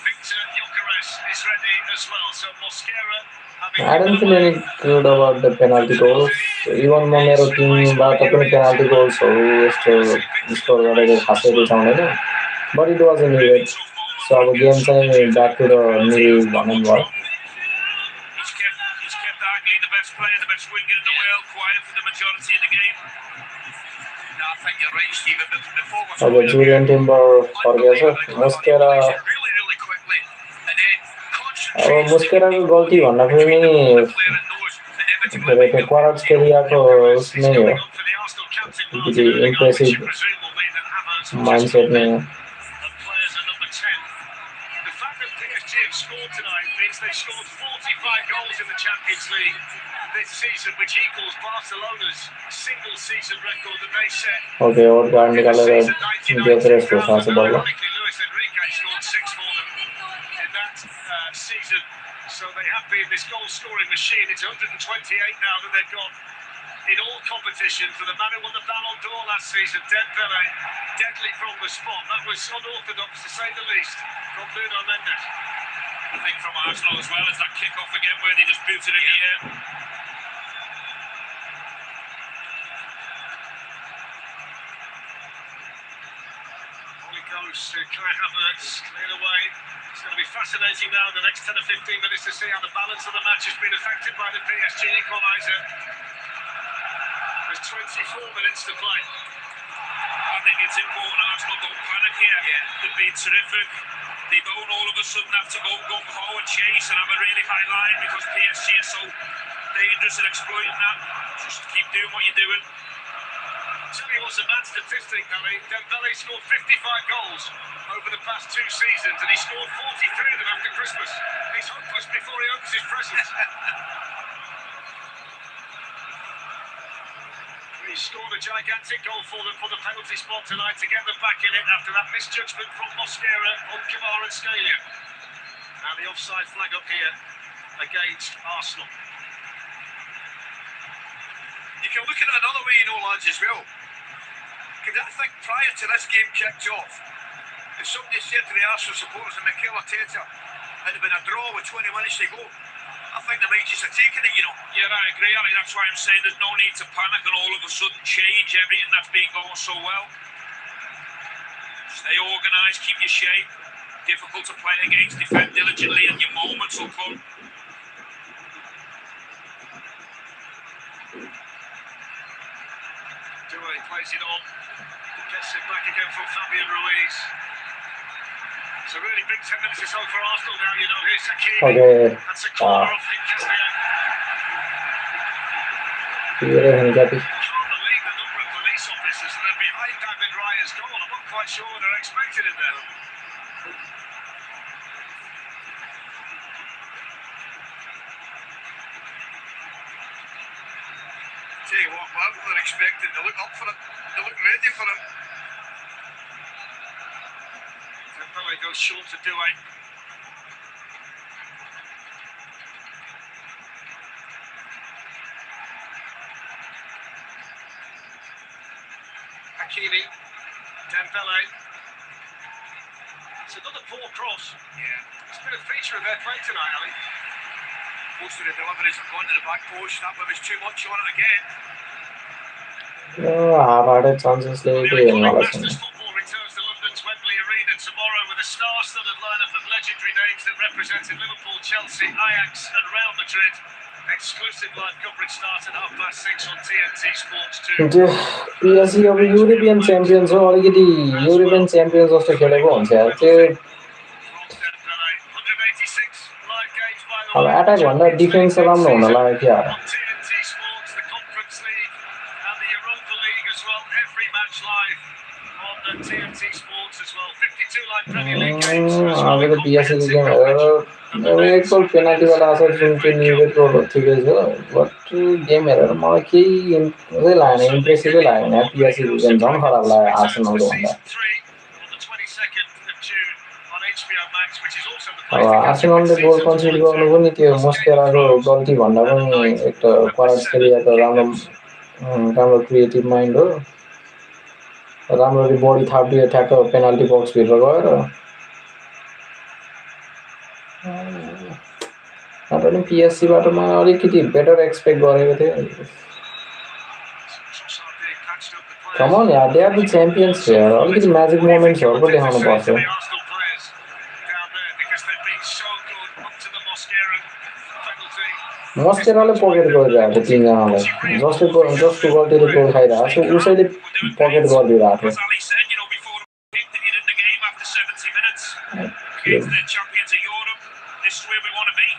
Victor Gyökeres is ready as well. So Mosquera have I don't feel any good about the penalty goals. Even म मेरो टिमबाट पनि penalty goals हो यस्तो score गरेको खासै रुचाउँदैन. But it was needed. So अब game चाहिँ back to the nil भन्नु भयो. He's kept arguably the best player, the best winger in the world, quiet for the majority of the game. No, I think you're right, Stephen. Before we're अब Julian Timber फर्केछ. Mosquera really quickly, and then अब Mosqueraको गल्ती भन्दाखेरि नि त्यो क्वाराट्सकेलियाको उसमै हो. अलिकति impressive mindset नै हो. They scored 45 goals in the Champions League this season, which equals Barcelona's single season record that they set. Okay, और गार्ड निकालेर गेफरेस को साथ बल्ल. Luis Enrique scored 6 for them in that season, so they have been this goal-scoring machine. It's 128 now that they've got in all competition. For the man who won the Ballon d'Or last season, Dembele, deadly from the spot. That was unorthodox to say the least from Nuno Mendes. I think from Arsenal as well as that kick-off again where they just booted it in the air. On he goes to Kai Havertz, cleared away. It's going to be fascinating now in the next 10 or 15 minutes to see how the balance of the match has been affected by the PSG equaliser. There's 24 minutes to play. I think it's important Arsenal don't panic here. They've been terrific. They don't all of a sudden have to go gung-ho and chase and have a really high line because PSG is so dangerous at exploiting that. Just keep doing what you're doing. I'll tell you what's a mad statistic, Ali. Dembele scored 55 goals over the past 2 seasons and he scored 43 of them after Christmas. He's hopeless before he opens his presents. He scored a gigantic goal for them for the penalty spot tonight to get them back in it after that misjudgment from Mosquera on Kvaratskhelia. Now the offside flag up here against Arsenal. You can look at it another way, lads, as well. Because I think prior to this game kicked off, if somebody said to the Arsenal supporters and Mikel Arteta, it had been a draw with 20 minutes to go, I think they might just have taken it, Yeah, I agree, Ali. That's why I'm saying there's no need to panic and all of a sudden change everything that's been going so well. Stay organised, keep your shape. Difficult to play against, defend diligently, and your moments will come. Doué plays it on. Gets it back again from Fabian Ruiz. It's a really big 10 minutes or so for Arsenal now, Here's Hakimi. Okay. That's a corner off Castello. Here I can't believe the number of police officers that are behind David Raya's goal. I'm not quite sure what they're expecting in there. Tell you what, they're expecting. They look up for it. They look ready for it. Dembele goes short to Doué. Hakimi, Dembele. It's another poor cross. It's been a feature of their play tonight, Ali. Most of the deliveries have gone to the back post. That one was too much on it again. half-hearted chances ले के हेर्न होला छैन. Football returns to London's Wembley Arena tomorrow with a star-studded lineup of legendary names that represented Liverpool, Chelsea, Ajax and Real Madrid. Exclusive live coverage starts at 6:30 on TNT Sports 2. PSG अब European champions हो, अलिकति European champions जस्तो खेलेको हुन्छ यार. त्यो अब attack भन्दा डिफेन्स राम्रो हुन लाग्यो क्या. अब त PSG को गेम हेरेर एकपल्ट पेनाल्टी वाला आशा जुन चाहिँ निर्भर गोल ठिकै छ, बट गेम हेरेर मलाई केही उयो लागेन, इम्प्रेसिभै लागेन. PSG को गेम झन् खराब लाग्यो आर्सेनलको भन्दा. अब आर्सेनलले गोल कन्सिड गर्नु पनि त्यो मोस्केराको गल्ती भन्दा पनि एक त क्वाराट्सकेलियाको राम्रो क्रिएटिभ माइन्ड हो. राम्ररी बडी थापियो ठ्याक्क पेनाल्टी बक्सभित्र गएर. अनि पिएससीबाट म अलिकति बेटर एक्सपेक्ट गरेको थिएँ Trossard being patched up the players. Come on, yeah, they are the champions here. अलिकति magic moments हरूको देखाउनु To पर्छ the Arsenal players down there because they've been so good up to the Mosquera penalty. मस्केराले pocket गरिरहेको थियो तिनजनालाई जसको गल्तीले goal खाइरहेको छ उसैले पकेट गरिदिइरहेको As Ali said, you know, before the pick that you're in the game after 70 minutes थियो against the champions of Europe, this is where we want to be.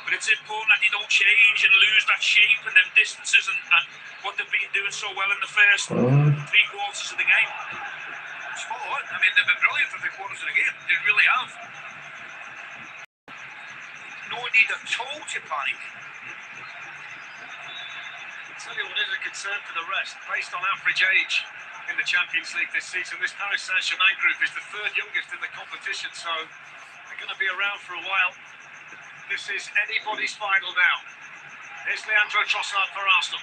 But it's important that you don't change and lose that shape and them distances and what they've been doing so well in the first 3 quarters of the game. Spot on. I mean, they've been brilliant for 3 quarters of the game. They really have. No need at all to panic. I'll tell you what is a concern for the rest, based on average age in the Champions League this season. This Paris Saint-Germain group is the 3rd youngest in the competition, so they're going to be around for a while. This is anybody's final now. Here's Leandro Trossard for Arsenal.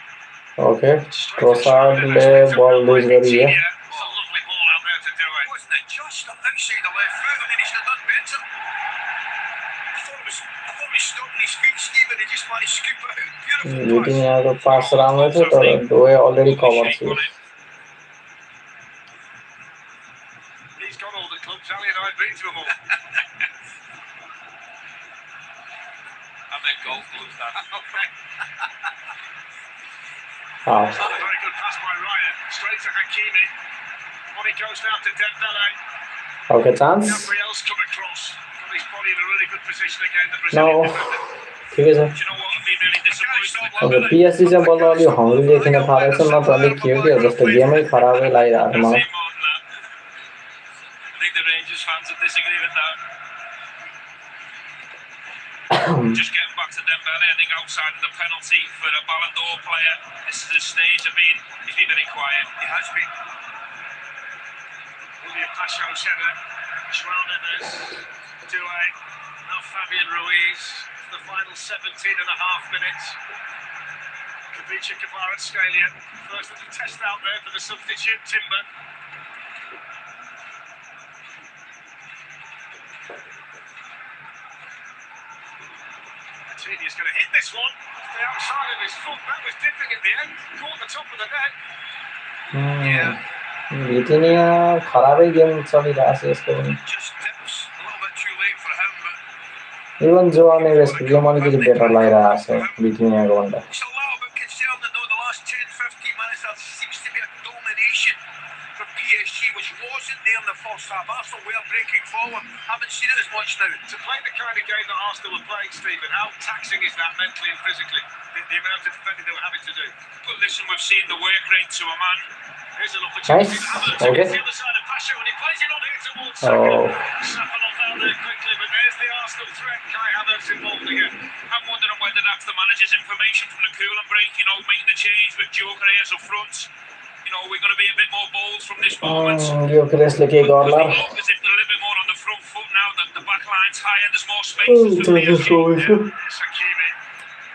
Okay, Trossardले ball lose गरियो It's a lovely ball out there to do it. Wasn't it just outside the left foot? I mean, he should have done better. I thought it was stopping his feet, Stephen. He just managed to scoop it out. Beautiful pass. Vitinhaको पास राम्रो थियो तर दोए already cover थियो He's got all the clubs. Ali and I have been to them all. I'm in golf clubs, that. Okay. Wow. A very good pass by Ryan. Straight to Hakimi. Body goes down to Dembele. Okay, chance. Gabriel's come across. Got his body in a really good position again. The No. Brazilian defender. ठिकै छ Do you know what? I've been really disappointed. अब PSC चाहिँ बल्ल अलि hungry देखिन थालेको छ नत्र अलिक थियो कि जस्तो गेमै खराबै लागिरहेको थियो मलाई I think the Rangers fans would disagree with that. Just getting back to Dembele, I think outside of the penalty for a Ballon d'Or player, this is his stage. He's been very quiet. He has been. William Pacho's header. João Neves. Doué. Now Fabian Ruiz. The final 17 and a half minutes. Kavicha Kvaratskhelia. First little test out there for the substitute Timber. He's going to hit this one. The outside of his foot. That was dipping at the end. Caught the top of the net. Yeah. भिटिनिया खराबै game चलिरहेको छ यसको पनि Just tips. A little bit too late for him, but even Joao नेभेसको game अलिकति better लागिरहेको छ भिटिनियाको भन्दा it's a little bit concerning though. The last 10-15 minutes there seems to be a domination for PSG, which wasn't there in the first half. Arsenal were breaking forward. Haven't seen it as much now. To play the kind of game that Arsenal were playing, Stephen, how taxing is that mentally and physically? The amount of defending they were having to do. Well, listen, we've seen the work rate to a man. Here's an opportunity Nice. to have Okay. the other side of Pacho, and he plays it on here towards Saka. Oh. Safanov out there quickly, but there's the Arsenal threat. Kai Havertz involved again. I'm wondering whether that's the manager's information from the cooling break, you know, making the change with Gyökeres up front. You know, we're going to be a bit more bold from this moment. ग्योकेरेसले के गर्ला They look as if they're a little bit more on the front foot now that the back line's higher, there's more spaces for PSG. It's Hakimi.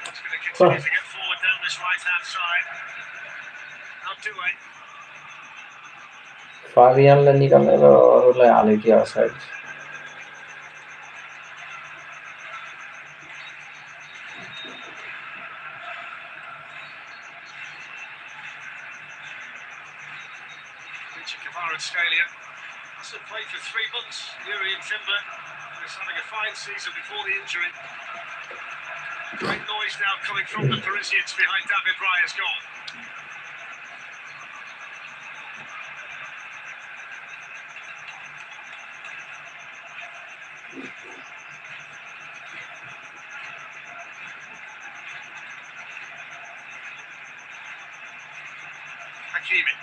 He's going to continue to get forward down this right-hand side. Now Doué. फाबियनले निकालेर अरूलाई हाल्यो कि aside Kvaratskhelia hasn't played for 3 months. Yuri and Timber is having a fine season before the injury. Great noise now coming from the Parisians behind David Raya's goal. Hakimi.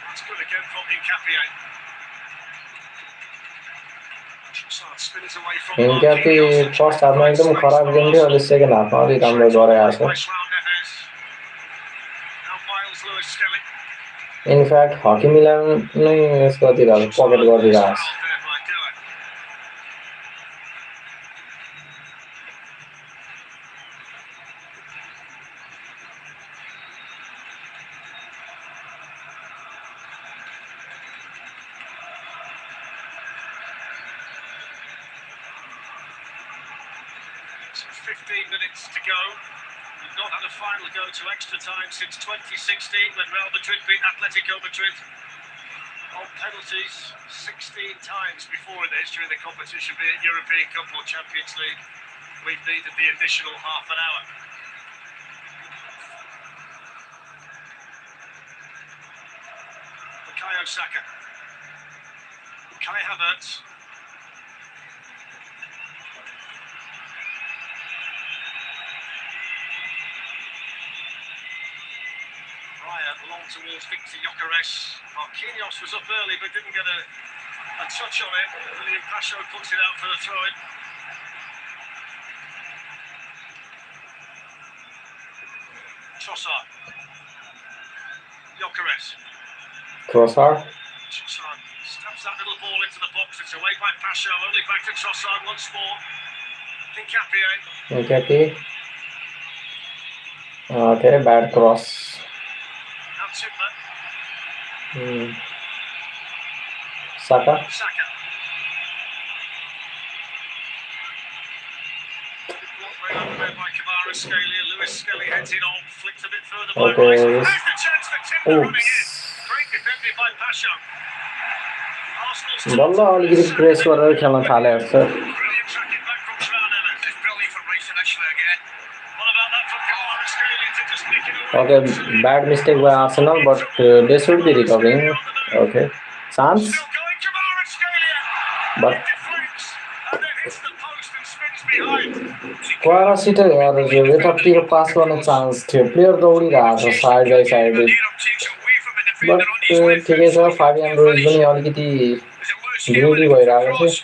That's good again from Hincapié. Trossard spins away from Hincapie first हाफमा एकदम खराब game थियो अहिले second हाफमा अलिक राम्रो गरेको छ Now Miles Lewis Skelly. In fact हकिमीलाई नै यसको दिइरहेको पकेट गरिदिरहेको छ 15 minutes to go. We've not had a final go to extra time since 2016 when Real Madrid beat Atletico Madrid on penalties 16 times before in the history of the competition, be it European Cup or Champions League. We've needed the additional half an hour. Bukayo Saka. Kai Havertz. Ryan long towards Victor Gyökeres. Marquinhos was up early but didn't get a touch on it. William Pasho puts it out for the throw-in. Trossard. Gyökeres. Trossard. Trossard stabs that little ball into the box. It's away by Pasho. Only back to Trossard once more. Hincapié. Okay, bad cross. Saka. Okay. बल्ल अलिकति press गरेर खेल्न थाले जस्तो Okay, bad mistake by Arsenal, but they should be recovering. Okay, chance, but Quaracita यार जो यतातिर पास गर्ने चान्स थियो प्लेयर दौडिरहेको छ साइड बाइ साइड बट ठिकै छ फाबियन रुइज पनि अलिकति ग्रिडी भइरहेको छ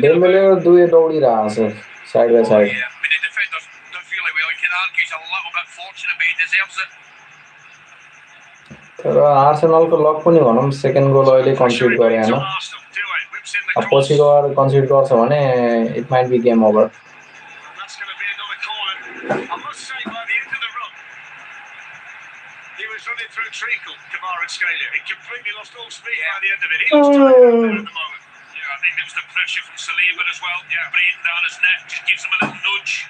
डेम्बेले दुवै दौडिरहेको छ साइड बाइ साइड तर आर्सेनलको लक पनि भनौँ सेकेन्ड गोल अहिले कन्सिड गरे हैन अब पछि गएर कन्सिड गर्छ भने it might be game over Treacle, Kvaratskhelia. He completely lost all speed by the end of it. He was tired out there at the moment. Yeah, I think it was the pressure from Saliba as well. Yeah, breathing down his neck, just gives him a little nudge.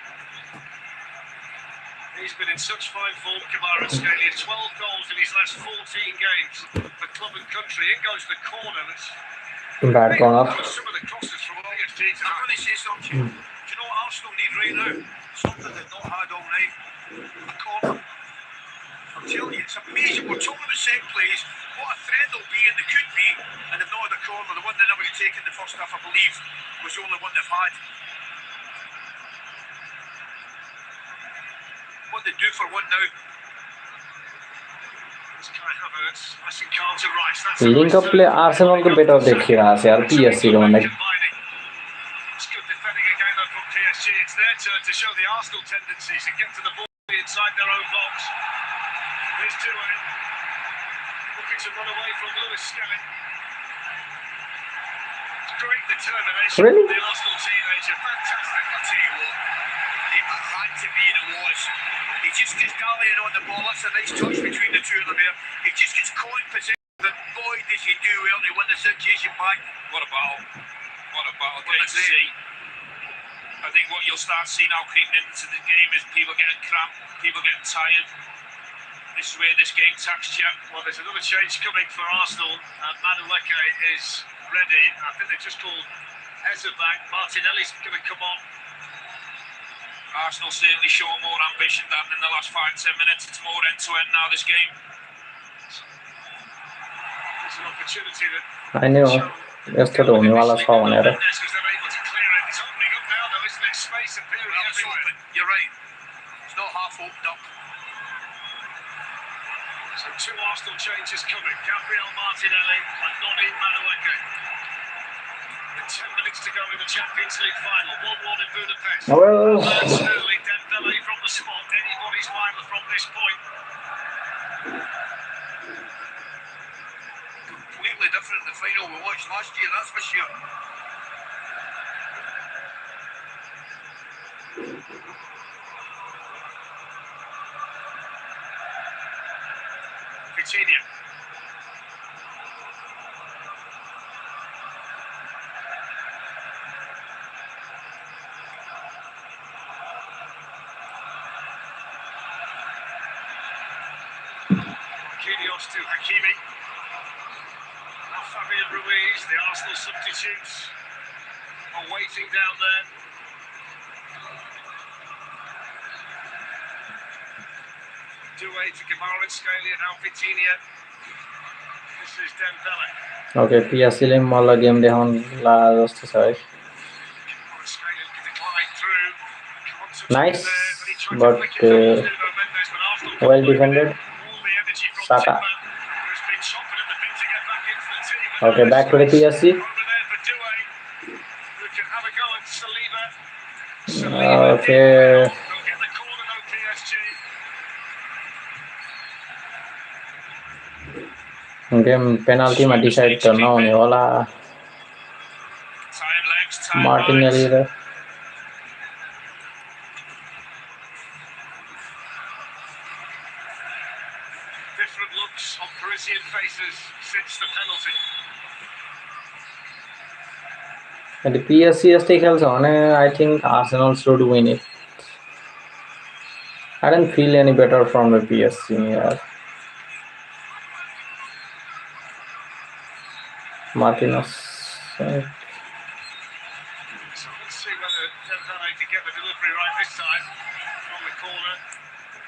He's been in such fine form, Kvaratskhelia. 12 goals in his last 14 games for club and country. In goes the corner. That's bad corner. Some of the crosses from all your feet. I'm going to say something. Do you know what Arsenal need right now? Something they've not had all night. A corner. I'm telling you, it's amazing. We're talking about set plays, what a threat they'll be and they could be, and they've not had a corner. The one they never got taken in the first half, I believe, was the only one they've had. What they do for one now. Link up play Arsenal को better देखिए रहा है यार PSG को मतलब. It's good defending again though from PSG. It's their turn to show the Arsenal tendencies and get to the ball inside their own box. Here's Toure. Looking to run away from Lewis Skelly. Great determination from the Arsenal teenager. Fantastic. I'll tell you what. It had to be and it was. He just gets galleon on the ball. That's a nice touch between the two of them here. He just gets caught in position. But boy, does he do well to win the situation back. What a battle. What a battle. Great to see. I think what you'll start seeing now creeping into the game is people getting cramped, people getting tired. This is where this game taxed you. Well, there's another change coming for Arsenal. Madueke is ready. I think they've just called Eza back. Martinelli's going to come on. Arsenal certainly show more ambition than in the last 5-10 minutes. It's more end-to-end now, this game. There's an opportunity that... I know. Yesterday only वाला था वो यार. It's opening up now though, isn't it? Space appearing everywhere. You're right. It's not half opened up. So two Arsenal changes coming. Gabriel Martinelli and Noni Madueke. With 10 minutes to go in the Champions League final. 1-1 in Budapest. Well, Early Dembele from the spot. Anybody's final from this point. Completely different than the final we watched last year, that's for sure. Vitinha. Marquinhos to Hakimi. Now Fabian Ruiz, the Arsenal substitutes, are waiting down there. Doué to Kvaratskhelia, now Vitinha. This is Dembele. Okay, PSL Malla game देखाउन ला जस्तो छ है. Kvaratskhelia can glide through. Nice, but well defended. Saka. Okay, back to the PSG. Okay. Game penalty ma decide to नहुने होला. Martinelli raw Different looks on Parisian faces since the penalty. And the PSG यस्तै खेल्छ भने I think Arsenal should win it. I don't feel any better from the PSG here. Martinez. So let's see whether Dembele can get the delivery right this time. From the corner.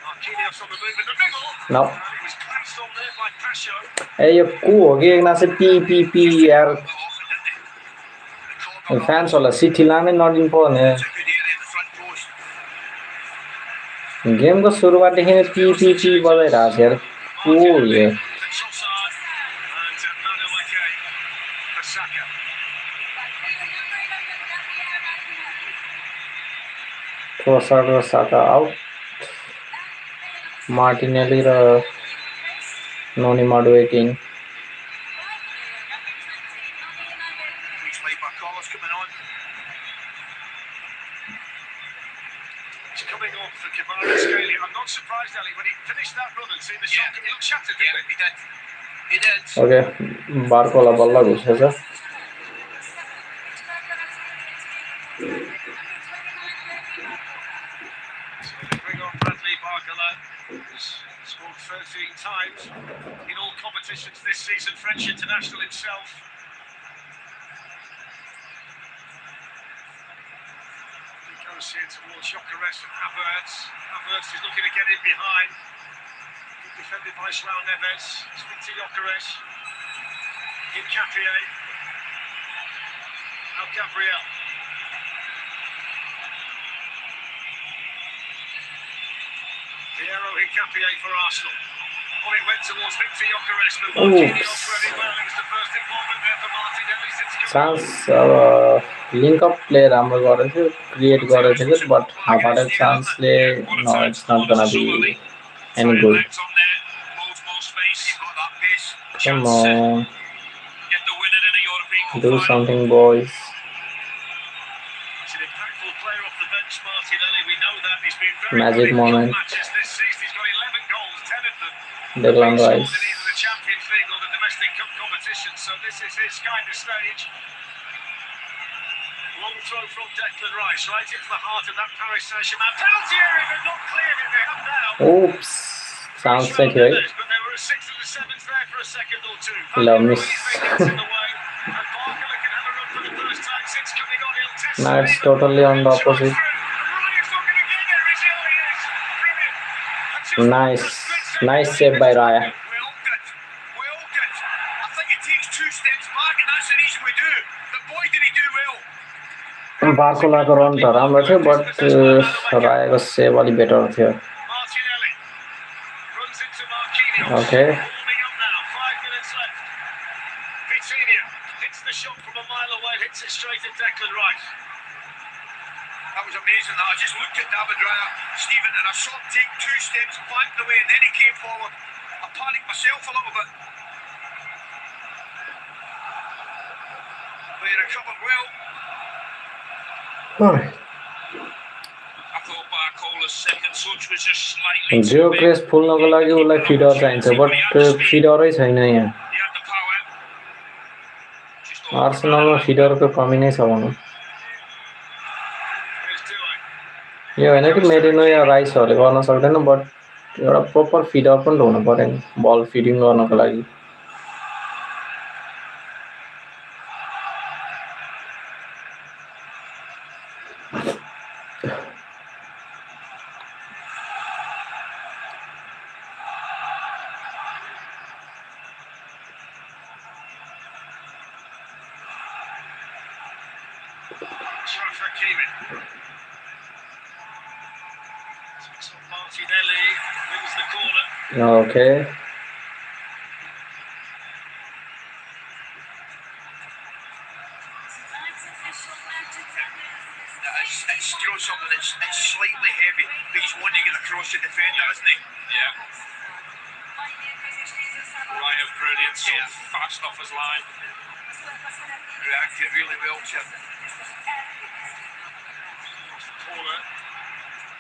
Marquinhos on the move in the middle. No. And it was glanced on there by Pacho. Hey, यो को हो कि एकना से P यार fans होला city लानै नदिनु पर्ने गेमको सुरुवातदेखि नै पी बजाइरहेको छ यार को हो यो Trossard raw Saka out. Martinelli raw Noni Madueke. Coming on for Kvaratskhelia. I'm not surprised, Ali, when he finished that run and seen the shot, he looked shattered, didn't he? He did. Okay, Barcola balla घुसेछ. Bring on Bradley Barcola, who's scored 13 times in all competitions this season, French international himself. He goes here towards Gyökeres and Havertz. Havertz is looking to get in behind. Good defended by João Neves. Speak to Gyökeres. In Capier. Now Gabriel. Piero Hincapié for Arsenal. Oh, it went towards Victor Gyökeres, but Marquinhos read it well. It was the first involvement there for Martinelli since Chance link up play राम्रो गरेको थियो create गरेको थियो but half-hearted chanceले no it's not gonna be any good. Come on, do something, boys. He's an impactful player off the bench, Martinelli. We know that. He's been very Magic good in moment. matches this season. He's got 11 goals, 10 of them. Declan He's Rice. scored in either the Champions League or the domestic cup competition, so this is his kind of stage. Long throw from Declan Rice, right into the heart of that Paris Saint-Germain penalty area, but not cleared it. They have now. Oops, sounds like right. But they were a 6th and a 7th there for a second or two. Love miss. And Barcola can have a run for the first time since coming on. He'll test Now it's totally on the opposite. Nice save by Raya. Well good. I think he takes 2 steps back, and that's the reason we do. But boy, did he do well. Barcola को run त राम्रो थियो but रायाको save अलि better थियो. Martinelli runs into Marquinhos. Okay. Warming up now, 5 minutes left. Vitinha hits the shot from a mile away, hits it straight at Declan Rice. That was amazing. I just looked at David Raya, Stephen, and I saw him take 2 steps back the way, and then he came forward. I panicked myself a little bit. But he recovered well. I thought Barcola the second touch was just slightly जो too big. Cress फुल्नको लागि उसलाई feeder चाहिन्छ but फिडरै छैन यहाँ He had the power. Just overran आर्सेनलमा it. फिडरको कमी नै छ भनौँ Here's Dewey. यो होइन कि मेरिनो या राइसहरूले गर्न सक्दैन बट एउटा प्रोपर फिडर पनि त हुनु पर्यो नि बल फिडिङ गर्नको लागि Hakimi. So Martinelli wins the corner. Okay It's you know something it's slightly heavy, but he's wanting to get across the defender, isn't he? Yeah. Raya brilliant, so fast off his line. Reacted really well to it. Corner.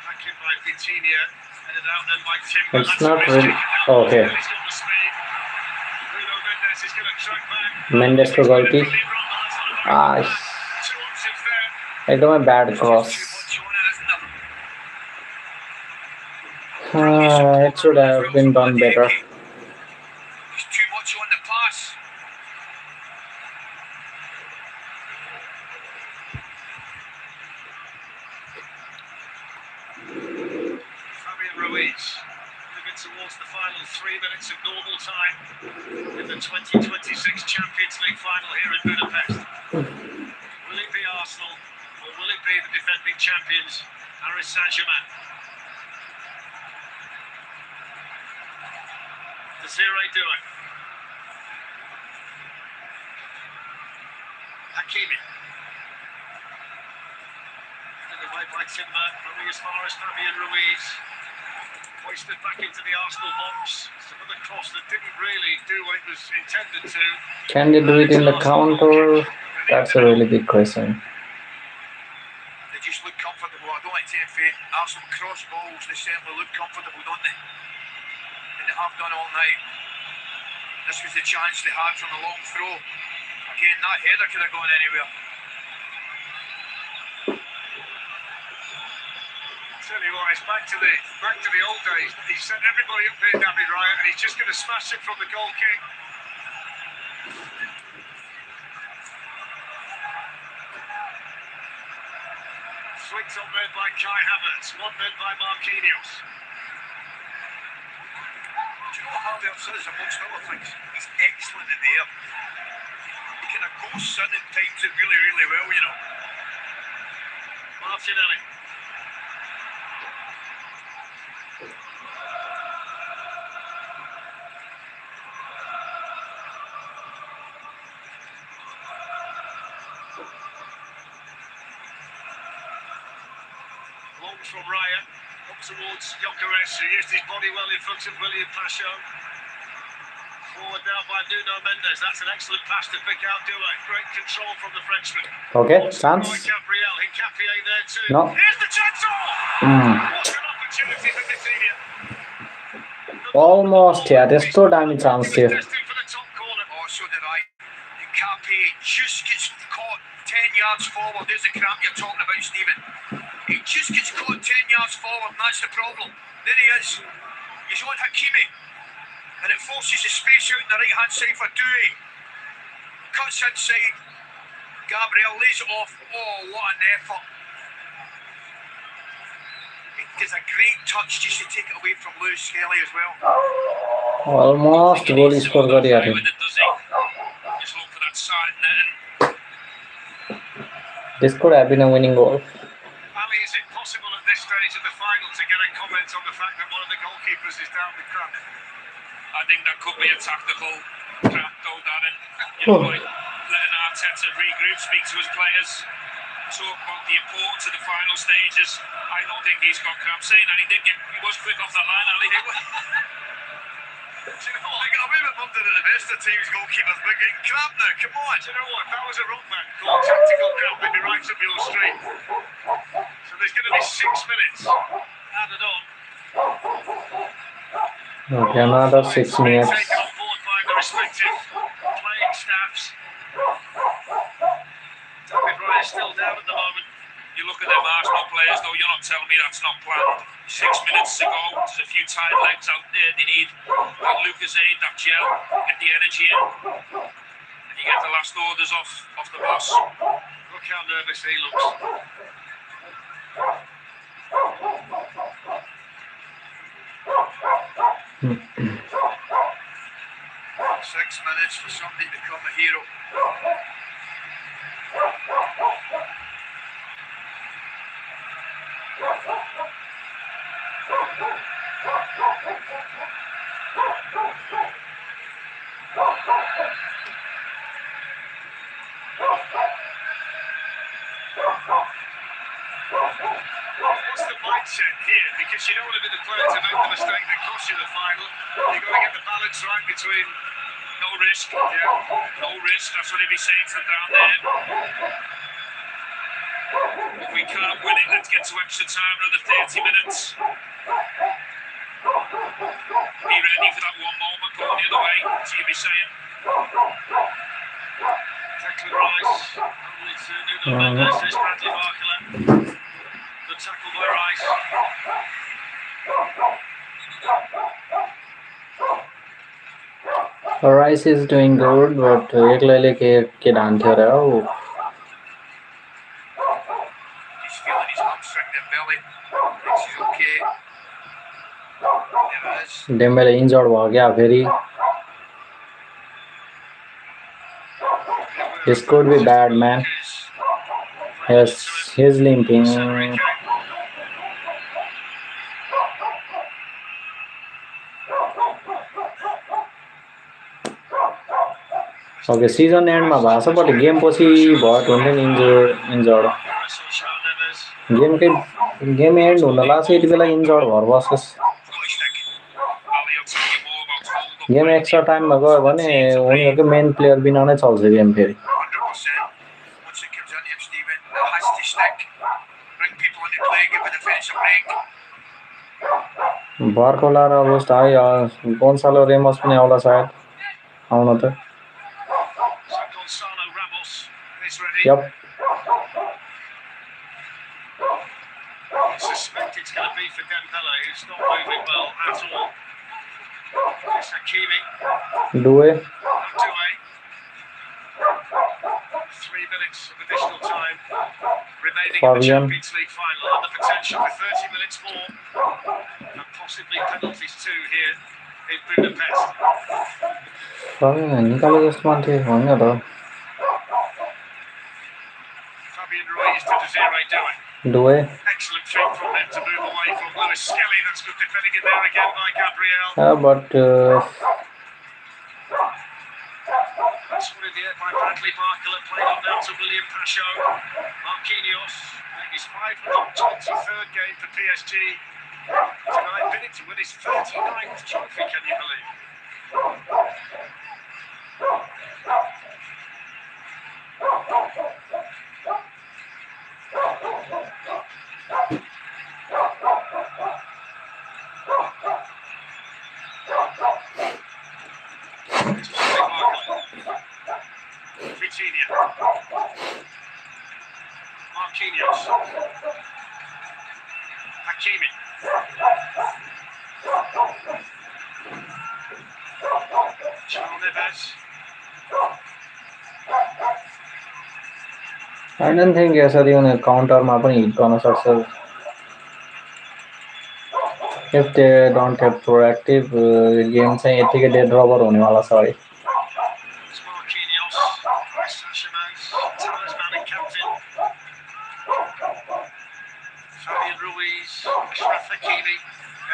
Back in by Vitinha. Headed out then by Timber. It's not really okay. He's got the speed. Bruno Mendes is going to track back. Mendes को गल्ती Two options there. एकदमै bad cross Too much on it, isn't there? it should have been done better There's too much on the pass. Fabian Ruiz moving towards the final 3 minutes of normal time in the 2026 Champions League final here in Budapest. Will it be Arsenal or will it be the defending champions, Paris Saint-Germain? Desiree Doué. Hakimi. Away by Timber, running as far as Fabian Ruiz. Hoisted back into the Arsenal box. It's another cross that didn't really do what it was intended to. can they do it in the counter that's a really big question They just look comfortable. I don't like saying for Arsenal cross balls, they certainly look comfortable, don't they? And they have done all night. This was the chance they had from a long throw. Again, that header could have gone anywhere. Tell you what, it's back to the old days. He sent everybody up here, David Raya, and he's just going to smash it from the goal kick. Flicked on there by Kai Havertz, one then by Marquinhos. Do you know what Havertz is, amongst other things? He's excellent in the air. He kind of ghosts in and times it really, really well, you know. Martinelli. Long from Raya, up towards Gyökeres, who used his body well in front of William Pacho. Forward now by Nuno Mendes. That's an excellent pass to pick out Doué. Great control from the Frenchman. okay By chance Gabriel, Hincapié there too. No. Here's the chance. Oh! What an opportunity for Vitinha. almost yeah त्यस्तो दामी chance थियो Testing for the top corner. Oh, so did I. Hincapié just gets caught 10 yards forward. There's the cramp you're talking about, Stephen. He just gets caught 10 yards forward, and that's the problem. There he is. He's on Hakimi. And it forces the space out on the right-hand side for Doué. Cuts inside. Gabriel lays it off. Oh, what an effort. It does a great touch just to take it away from Lewis Skelly as well. almost goal score गरिहाल्यो When it does it, just look for that side net. this could have been a winning goal Ali, is it possible at this stage of the final to get a comment on the fact that one of the goalkeepers is down with cramp? I think that could be a tactical cramp, though, Darren. You know, like letting Arteta regroup, speak to his players, talk about the importance of the final stages. I don't think he's got cramp. Saying that he was quick off that line, Ali. Do you know what? I got away with London at the best of teams goalkeepers, but getting cramp now, come on. Do you know what? If that was a ruckman called tactical cramp, it'd be right up your street. So there's going to be 6 minutes added on. Okay, another 6 minutes. Taken on board by the respective playing staffs. David Raya still down at the moment. You look at them Arsenal players, though, you're not telling me that's not planned. 6 minutes to go, there's a few tired legs out there. They need that Lucozade, that gel, get the energy in. And you get the last orders off the boss. Look how nervous he looks. 6 minutes for somebody to become a hero. What's the mindset here? Because you don't want to be the player to make the mistake that costs you the final. You've got to get the balance right between No risk, no risk. That's what he'd be saying to them down there. If we can't win it, let's get to extra time, another 30 minutes. Be ready for that one moment going the other way, as you'd be saying. Declan Rice. Only to Nuno Mendes. This Bradley Barcola. Good tackle by Rice. Rice is doing good, but eklayले के ढान्थ्यो र हौ. He's feeling his hamstring and belly. Thinks he's okay. There it is. Dembélé injured भयो क्या फेरि. This could be bad, man. Yes, he's limping. Okay, season end मा भएको छ but game पछि भट हुन्छ नि इन्जर्ड. गेम एन्ड हुन लाग्छ यति बेला इन्जर्ड भएर बस्छस्. गेम एक्स्ट्रा टाइममा गयो भने उनीहरुको मेन प्लेयर बिना नै चल्छ गेम फेरि. 100%. Once it comes into him, Stephen, it has to stick. Bring people into play, give the defence a break. बार्कोला र रोस्ट आयो. गोन्सालो रेमोस पनि आउला सायद. आउन त. Gonzalo Ramos is ready. Yep. I suspect it's going to be for Dembele, who's not moving well at all. It's Hakimi. Doué. Doué. 3 minutes of additional time remaining in the Champions League final, and the potential for 30 minutes more, and possibly penalties too here in Budapest. निकाले जस्तो मान्छे होइन त. Fabian Ruiz to Desiree Doué. Doué. Excellent feat from them to move away from Lewis Skelly. That's good defending in there again by Gabriel. But that's what in the air by Bradley Barcola, played on now to William Pacho. Marquinhos, making his 523rd game for PSG. Tonight, bidding to win his 39th trophy, can you believe? Marquinhos. Hakimi. João Neves. I don't think यसरी उनीहरु काउन्टरमा पनि hit गर्न सक्छ. If they don't have proactive game चाहिँ यतिकै dead rubber हुनेवाला छ है. Marquinhos, Sanchez, talisman and captain. Fabian Ruiz, Achraf Hakimi,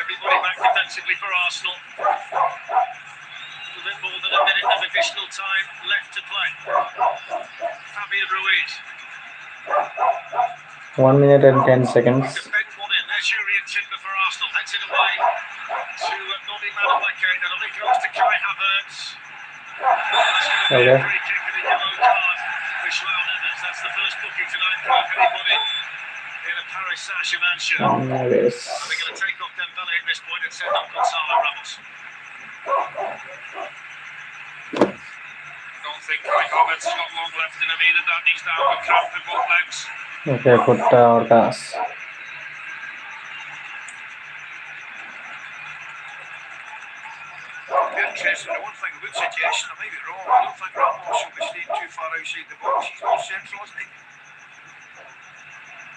everybody back defensively for Arsenal. A bit more than a minute of additional time left to play. Fabian Ruiz. 1 minute and 10 seconds. Defend one in. There's Jurriën Timber for Arsenal. Heads it away to Noni Madueke. Then on it goes to Kai Havertz. Okay. Free kick and a yellow card for João Neves. That's the first booking tonight for anybody in a Paris Saint-Germain shirt. Anyways. And they're going to take off Dembele at this point and send on Gonzalo Ramos. Don't think Kai Havertz has got long left in him either. Dan, he's down with cramp in both legs. Okay, put our gas. Interesting. The one thing I would suggest, I may be wrong, I don't think Ramos will be staying too far outside the box. He's more central, isn't he?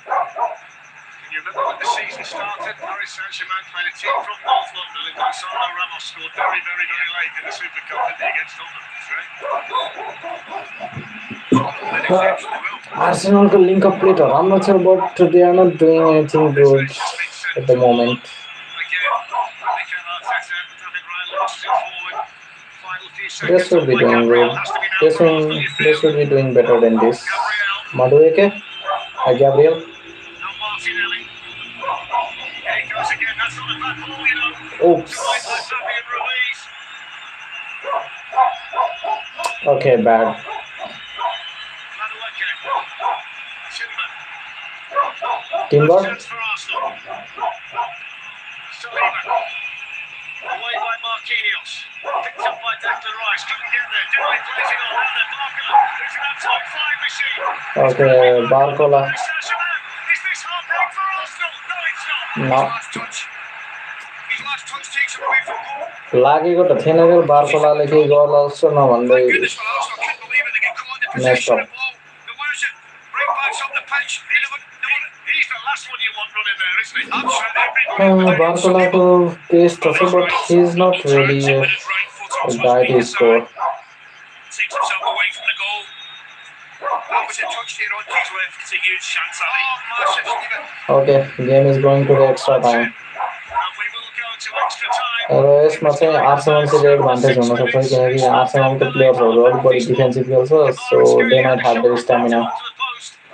Can you remember when the season started? Paris Saint-Germain played a team from North London and Gonzalo Ramos scored very, very, very late in the Super Cup against Tottenham. Arsenal को link up play तो राम्रो छ, but they are not doing anything good at the moment. They should be doing good. They should be doing better than this. Madueke? Gabriel? Oops. Okay, bad. Timber? Away by Marquinhos. Picked up by Declan Rice. Couldn't get there. Dembele plays it on. Now then, Barcola. It's an outside flying machine. Okay, Barcola. Is this heartbreak for Arsenal? No, it's not. No. His last touch takes him away from goal. लागेको त थिएन कि बार्कोलाले केही गर्ला जस्तो नभन्दै Goodness, well, Arsenal couldn't believe it. They get caught in the possession of the ball. They lose it. Right backs up the pitch. He's the last one you want running there, isn't he? Absolutely. बार्कोलाको pace त छ, but he is not really a guy to score. Takes himself away from the goal. That was a touch there on his left. It's a huge chance, Ali. Oh, massive, Stephen. Okay, game is going to the extra time. And we will go to extra time. र यसमा चाहिँ आर्सेनलको advantage हुनसक्छ किनकि आर्सेनलको प्लेयर्सहरू अलिक बढी defensive खेल्छ, so they might have their stamina.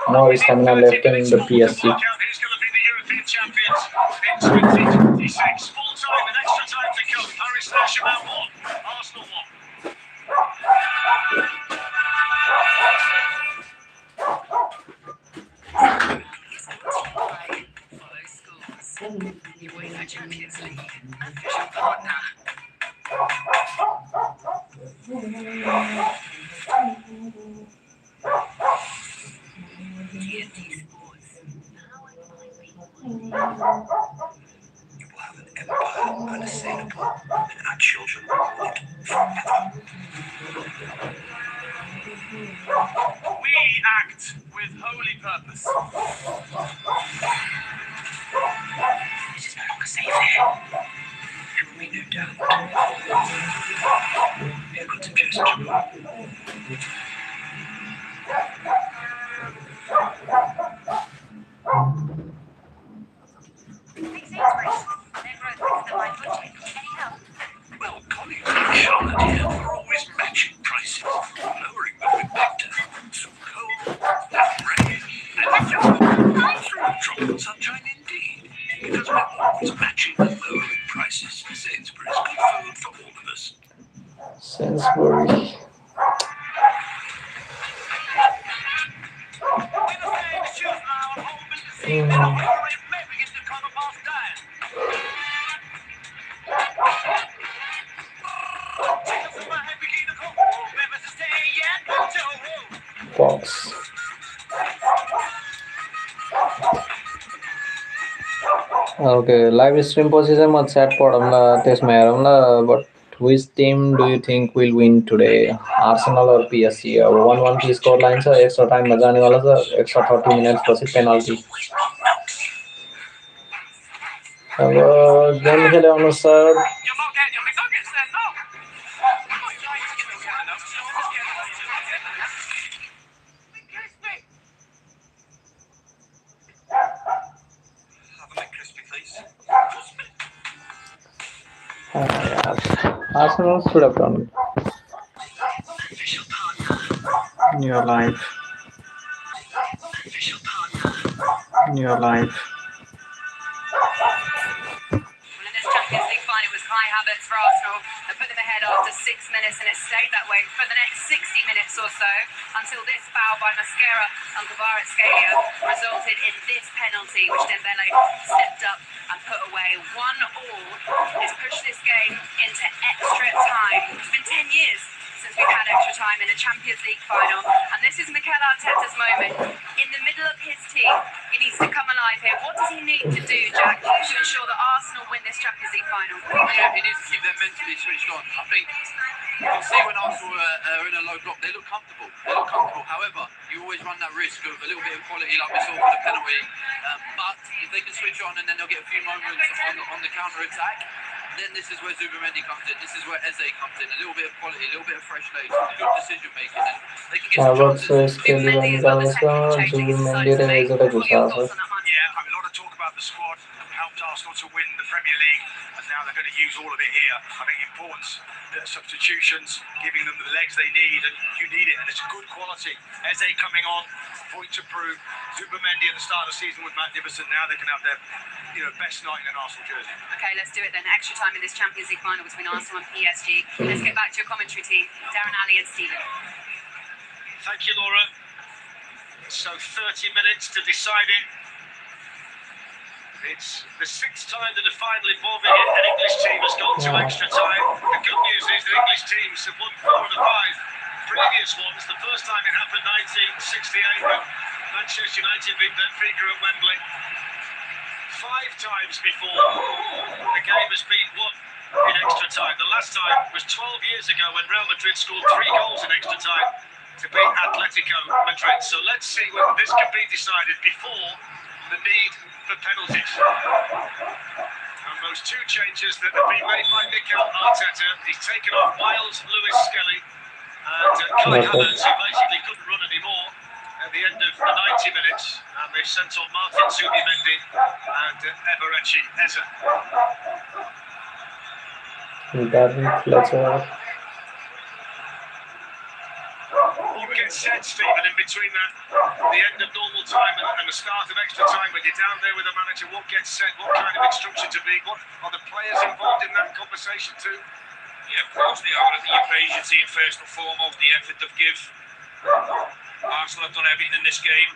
More stamina left in the PSG. Who's going to be the European champions in 2026? Full time and extra time to come. Paris Saint-Germain won. Arsenal won. Follow scores. The UEFA Champions League official partner. You will have an empire unassailable, and our children will rule it forever. We act with holy purpose. This is no longer safe here. There will be no doubt. We have got to just Well, colleagues like Charlotte here are always matching prices, lowering them with nectar, through cold and rain, and through tropical sunshine indeed. Because we're always matching and lowering prices. Sainsbury's good food for all of us. Sainsbury. Fox. Okay, live stream position ma chat पढौँला त्यसमा हेरौँला, but which team do you think will win today? Arsenal or PSG? अब 1-1 की score line छ, extra टाइममा जाने वाला छ, extra 30 minutes पछि penalty. अब गेम खेले अनुसार Arsenal should have done your life. Your life. Well, in this Champions League final, it was Kai Havertz for Arsenal that put them ahead after 6 minutes, and it stayed that way for the next 60 minutes or so until this foul by Mascara on Kvaratskhelia resulted in this penalty, which Dembele stepped up and put away. 1-1. It's pushed this game into extra time. It's been 10 years since we've had extra time in a Champions League final, and this is Mikel Arteta's moment. In the middle of his team, he needs to come alive here. What does he need to do, Jack, to ensure that Arsenal win this Champions League final? Yeah, he needs to keep them mentally switched on. I think you can see when Arsenal are in a low block, they look comfortable. However, you always run that risk of a little bit of quality, like we saw for the penalty. But if they can switch on and then they'll get a few moments on the counter attack, then this is where Zubimendi comes in. This is where Eze comes in. A little bit of quality, a little bit of fresh legs, good decision making, and they can get some chances. Zubimendi is Yeah, a lot of talk about the squad helped Arsenal to win the Premier League, and now they're going to use all of it here. I think importance, the substitutions, giving them the legs they need, and you need it, and it's good quality. Eze coming on, point to prove. Zubimendi at the start of the season with Matt Niverson, now they can have their best night in an Arsenal jersey. Okay, let's do it then. Extra time in this Champions League final between Arsenal and PSG. Let's get back to your commentary team, Darren, Ali and Stephen. Thank you, Laura. So 30 minutes to decide it. It's the 6th time that a final involving an English team has gone to extra time. The good news is the English teams have won 4 of the 5 previous ones. The first time it happened 1968 when Manchester United beat Benfica at Wembley. 5 times before the game has been won in extra time. The last time was 12 years ago when Real Madrid scored 3 goals in extra time to beat Atletico Madrid. So let's see whether this can be decided before the need for penalties. And those 2 changes that have been made by Mikel Arteta, he's taken off Miles Lewis-Skelly and Kai Havertz, who basically couldn't run anymore at the end of the 90 minutes, and they've sent on Martin Zubimendi and Eberechi Eze. What gets said, Stephen, in between the end of normal time and the start of extra time, when you're down there with the manager, what gets said, what kind of instructions are being, what are the players involved in that conversation too? Yeah, of course they are. I think you praise your team first and foremost, the effort they've given. Arsenal have done everything in this game,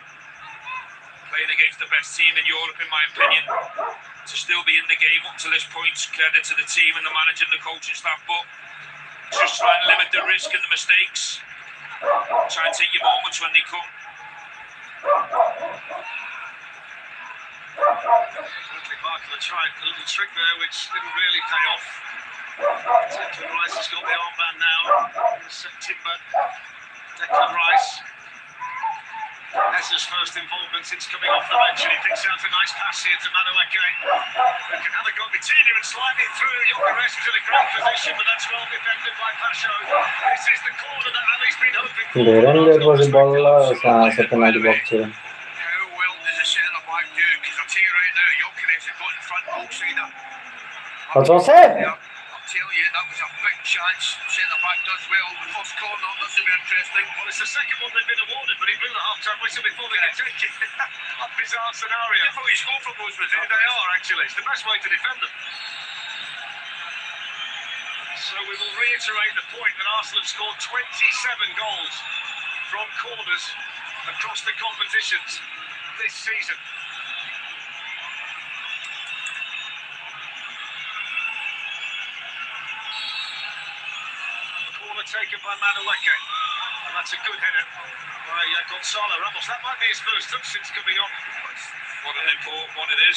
playing against the best team in Europe, in my opinion. To still be in the game up to this point, credit to the team and the manager and the coaching staff, but just try and limit the risk and the mistakes. Try and take your moments when they come. Bradley Barker tried a little trick there which didn't really pay off. Declan Rice has got the armband now. Timber, Declan Rice. Eze's first involvement since coming off the bench, and he picks out a nice pass here to Madueke. Who can have a go at Vitinha and slide it through. Gyökeres is in a great position, but that's well defended by Pacho. This is the corner that Ali's been hoping for. How well does the centre-back do? Because I'll tell you right now, Gyökeres has got in front both sider. I'll tell you, that was a big chance. Centre-back does well. The first corner, that's going to be interesting. Well, it's the second one they've been awarded, but he blew the half-time whistle before they could take it. A bizarre scenario. Difficult to score from those results. They are, actually. It's the best way to defend them. So we will reiterate the point that Arsenal have scored 27 goals from corners across the competitions this season. Taken by Madueke, and that's a good header by Gonzalo Ramos. That might be his first touch since coming on. What an important one it is.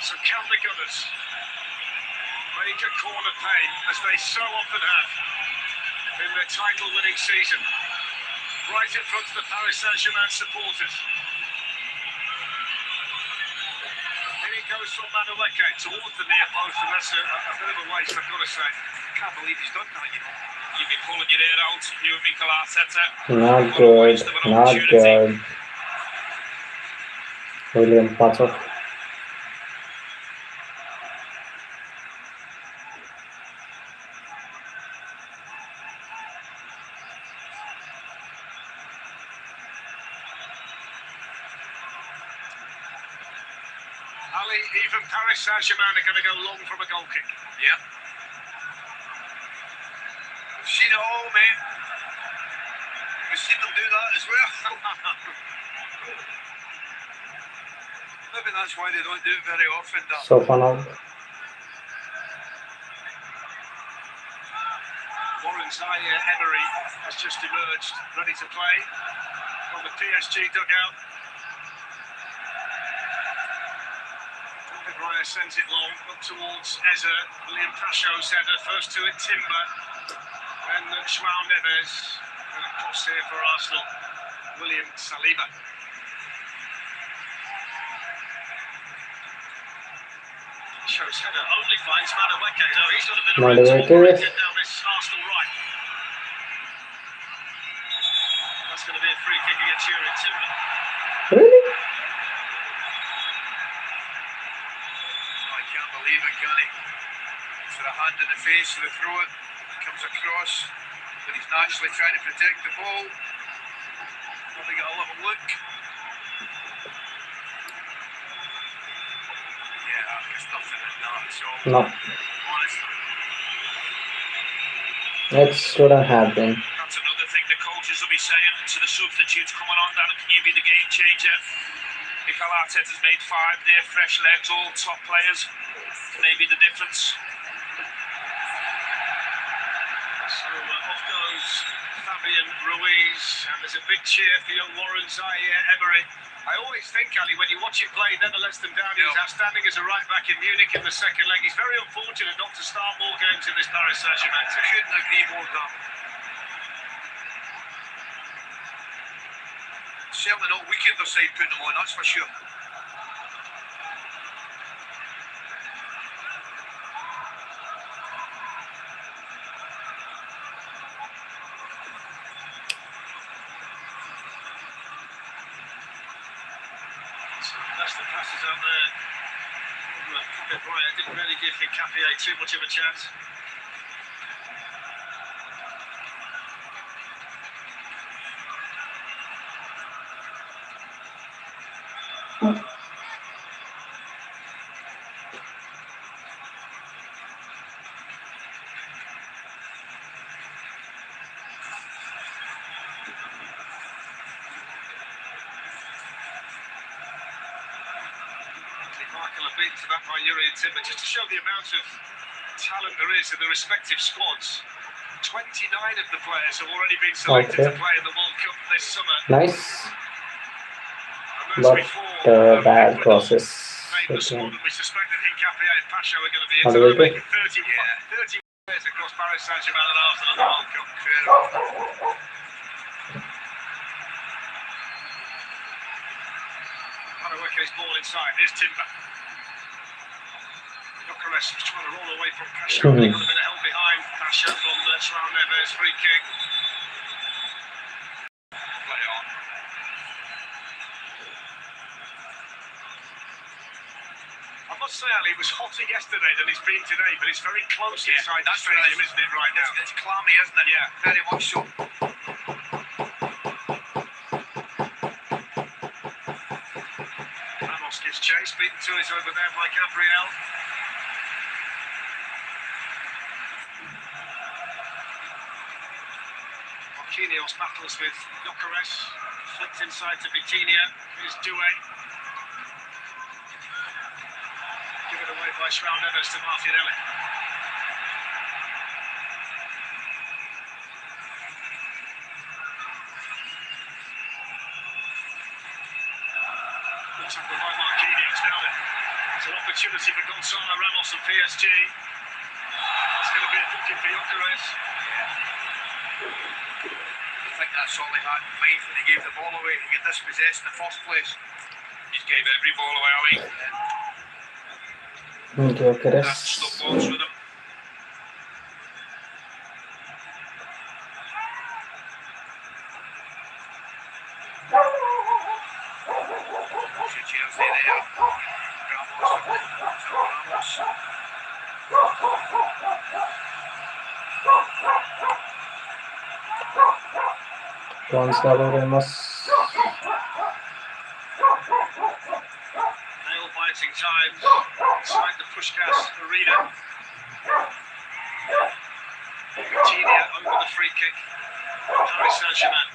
So can the Gunners make a corner pay, as they so often have in their title-winning season? Right in front of the Paris Saint-Germain supporters. Here he goes from Madueke towards the near post, and that's a bit of a waste, I've got to say. I can't believe he's done that, You'd be pulling your hair out, you and Mikel Arteta. Not good, not good. William Pacho. Ali, even Paris Saint-Germain are going to go long from a goal kick. Yeah. We've seen it all, mate. We've seen them do that as well. Maybe that's why they don't do it very often. So far now. Warren Zaire-Emery has just emerged, ready to play from the PSG dugout. David Raya sends it long, up towards Eza. William Pacho's header, first to it, Timber. Then João Neves. And a cross here for Arsenal, William Saliba. Pacho's header only finds Madueke. No, he's got a bit of room to operate it down this Arsenal right. That's going to be a free kick against Yuri Timber. Really? I can't believe it, can he? It's with a hand in the face of the throat. Comes across, but he's naturally trying to protect the ball. Probably got a little look. Yeah, there's nothing in that. So, No. honestly, It shouldn't have been. That's another thing the coaches will be saying to the substitutes coming on. Dan, can you be the game changer? Mikel Arteta's made 5 there, fresh legs, all top players. Can they be the difference? So off goes Fabian Ruiz, and there's a big cheer for young Warren Zaire-Emery. I always think, Ali, when you watch him play, he never lets them down. He was outstanding as a right back in Munich in the second leg. He's very unfortunate not to start more games in this Paris Saint-Germain team. couldn't agree more, Dan. Certainly not weakened their side putting them on, that's for sure. That's the passes out there. David Raya didn't really give Hincapié too much of a chance. Michael a bit to that by Yuri Timber, just to show the amount of talent there is in the respective squads. 29 of the players have already been selected to play in the World Cup this summer. Nice. And those But before, bad crosses. made the squad, and we suspect that Hincapié and Pacho are going to be How into do we making do? 30 players across Paris Saint-Germain and Arsenal in the World Cup. Madueke's ball inside. Here's Timber. Jokeres was trying to roll away from Pacho. He got a bit of help behind Pacho from João Neves. Free kick. Play on. I must say, Ali, it was hotter yesterday than it's been today, but it's very close inside the stadium, isn't it, right now? It's clammy, isn't it? Yeah. Very much so. Ramos gives chase, beaten to it over there by Gabriel. Marquinhos battles with Jokeres, flicked inside to Vitinha. Here's Doué. Given away by João Neves to Martinelli. Good tackle by Marquinhos now then. It's an opportunity for Gonzalo Ramos and PSG. That's going to be a booking for Jokeres. I think that's all they had in mind when they gave the ball away to get dispossessed in the first place. He gave every ball away, Ali. Jokeres. That's stuck balls with him. Jersey there. Ramos. Gonzalo Ramos. Nail-biting times Puskás Arena. Coutinho over the free kick. Paris Saint-Germain.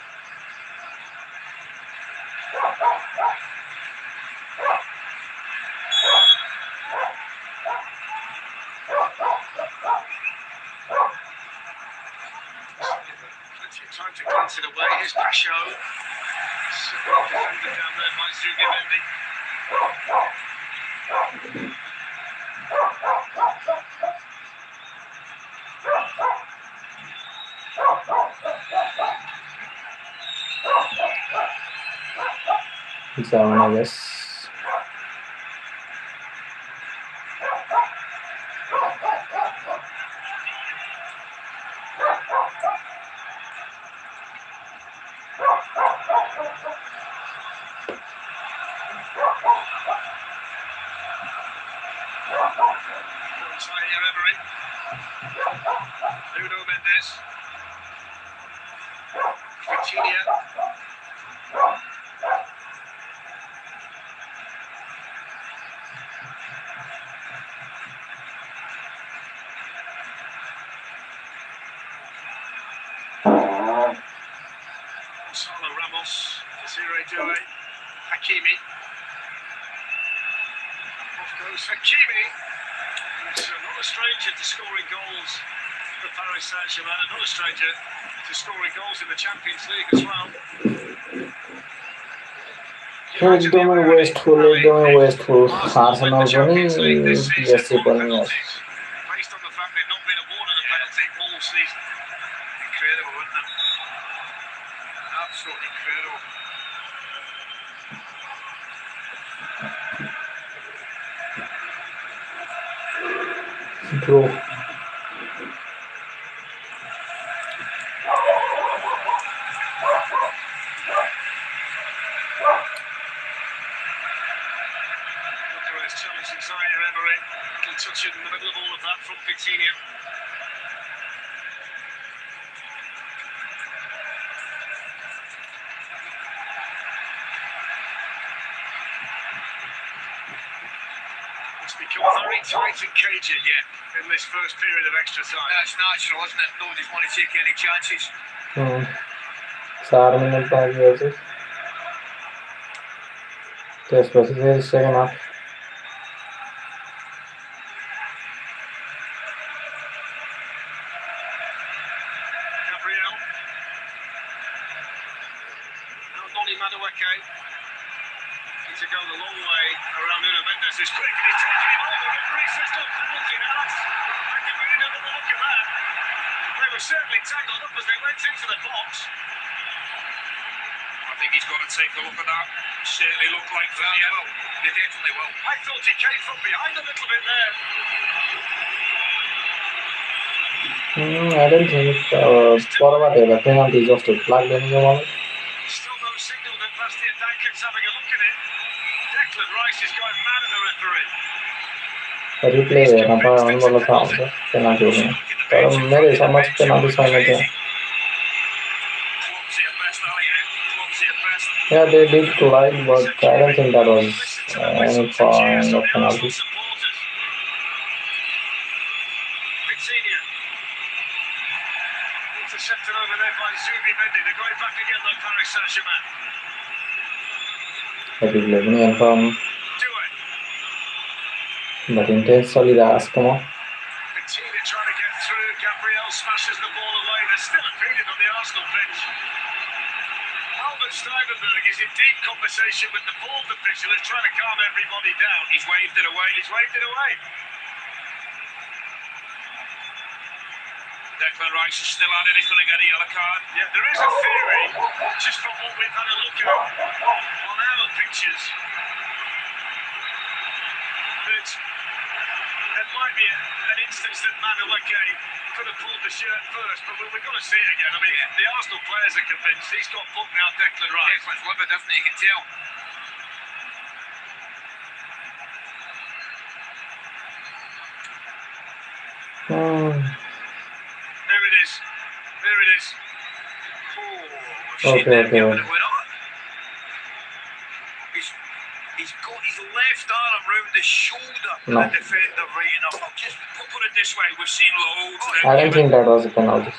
Plenty of time to glance it away. Here's Pashot. Defended down there by Zubimendi. Seven, I guess. Nuno Mendes. Coutinho. Gonzalo Ramos. Desiree Doué. Hakimi. Off goes Hakimi. He's not a stranger to scoring goals for Paris Saint-Germain, and not a stranger to scoring goals in the Champions League as well. एकदमै wasteful Arsenal पनि PSG पनि Based on the fact they've not been awarded a penalty all season. Incredible, isn't it? Absolutely incredible. Bro. Challenging Zaire Emery. Little touch in the middle of all of that from Coutinho. It's become very tight and cagey in this first period of extra time. That's natural, isn't it? Nobody's want to take any chances. 4 minutes बाद गए त्यसपछि फेरि second half To go the long way around Nuno Mendes is quick and he's taking him over. Referee says no penalty. Now I think we didn't have a look at that. They were certainly tangled up as they went into the box. I think he's got to take a look at that. Certainly looked like that. Yeah, well, they definitely will. I thought he came from behind a little bit there. I don't think what about the penalty just to plug in the moment. Still no signal that Bastien Danker's having a look at it. Declan Rice is going mad at the referee. Replay हेर्न पायो भने बल्ल थाहा हुन्छ penalty हुने तर मेरो हिसाबमा चाहिँ पेनल्टी छैन त्यहाँ Yeah, they did collide, but I don't think that was any kind of penalty. Intercepted over there by Zubimendi. They're going back again like Paris Saint-Germain. But intensely that's come on. Coutinho trying to get through. Gabriel smashes the ball away. There's still a period on the Arsenal bench. Albert Stuyvenberg is in deep conversation with the ball official who's trying to calm everybody down. He's waved it away. He's waved it away. Declan Rice is still at it. He's going to get a yellow card. Yeah, there is a theory, just from what we've had a look at on our pictures, that there might be an instance that Madueke could have pulled the shirt first, but we've got to see it again. I mean, the Arsenal players are convinced he's got booked now, Declan Rice. Declan's livid, isn't he? You can tell. There it is. There it is. Oh, Okay. He's got his left arm round the shoulder No. the defender right enough. I'll just Put it this way, we've seen loads of them I don't think that was a penalty.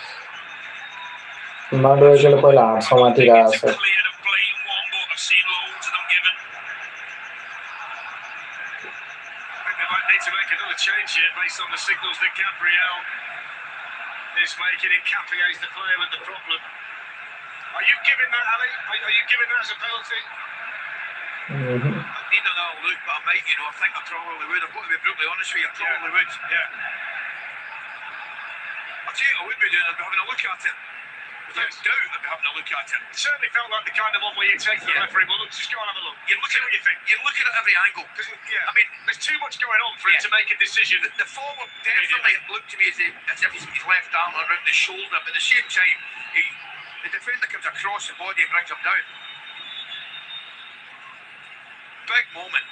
Madueke पहिला हात समातिरहेको छ. clear and blatant one, but I've seen loads of them given. I think they might need to make another change here based on the signals that Gabriel is making. Nkapie is the player with the problem. Are you giving that, Ali? Are you giving that as a penalty? I need another look, but I might, I think I probably would. I've got to be brutally honest with you, I probably would. Yeah. I'll tell you what I would be doing, I'd be having a look at it. Without doubt, I'd be having a look at it. It certainly felt like the kind of one where you take the referee, well, look, just go and have a look. You're looking at what you think. You're looking at every angle. I mean, there's too much going on for him to make a decision. The forward definitely looked to me as if his left arm around the shoulder, but at the same time, the defender comes across the body and brings him down. Big moment.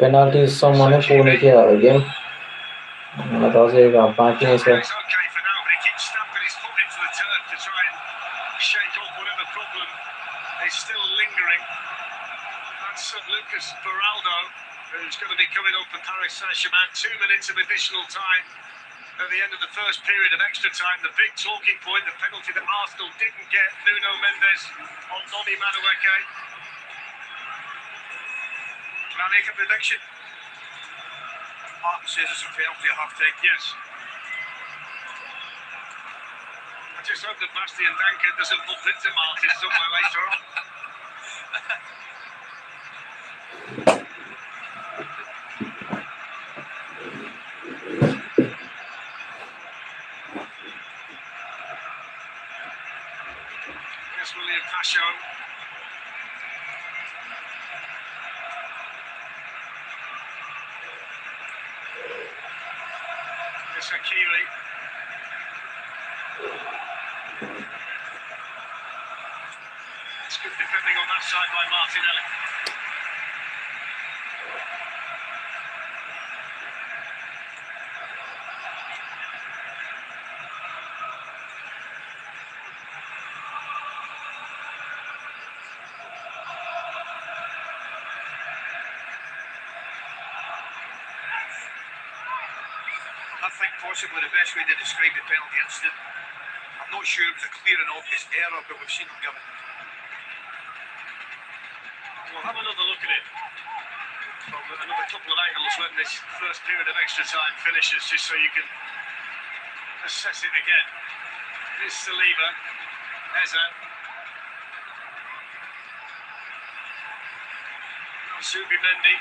Penalty someone पूर्ण किया है game. मतलब से एक बाकी है sir. It's okay for now, but he keeps stamping his foot into the turf to try and shake off whatever problem is still lingering. That's Lucas Beraldo, who's going to be coming up for Paris Saint-Germain. 2 minutes of additional time at the end of the first period of extra time. The big talking point, the penalty that Arsenal didn't get. Nuno Mendes on Noni Madueke. Can I make a prediction? Martin says it's a penalty at half-time. Yes. I just hope that Bastian Danker doesn't bump into Martin somewhere later on. Here's William Pacho. It's Hakiri. It's good defending on that side by Martinelli. I think possibly the best way to describe the penalty incident. I'm not sure it was a clear and obvious error, but we've seen him give it. We'll have another look at it from another couple of angles when this first period of extra time finishes, just so you can assess it again. Here's Saliba, Eza, Zubimendi.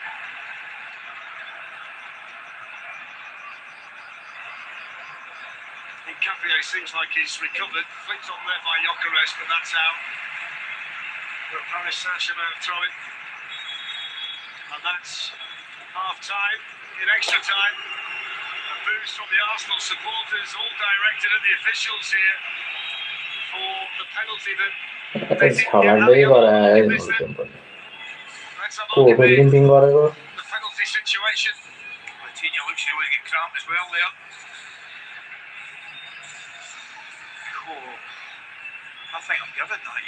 Nkapie seems like he's recovered. Flicked on there by Gyökeres, but that's out. But Paris Saint-Germain throw it. And that's half-time. In extra time, a boost from the Arsenal supporters, all directed at the officials here for the penalty that they didn't get. Let's have a look at the penalty situation. Coutinho looks like he get cramped as well there. I think I'm given that,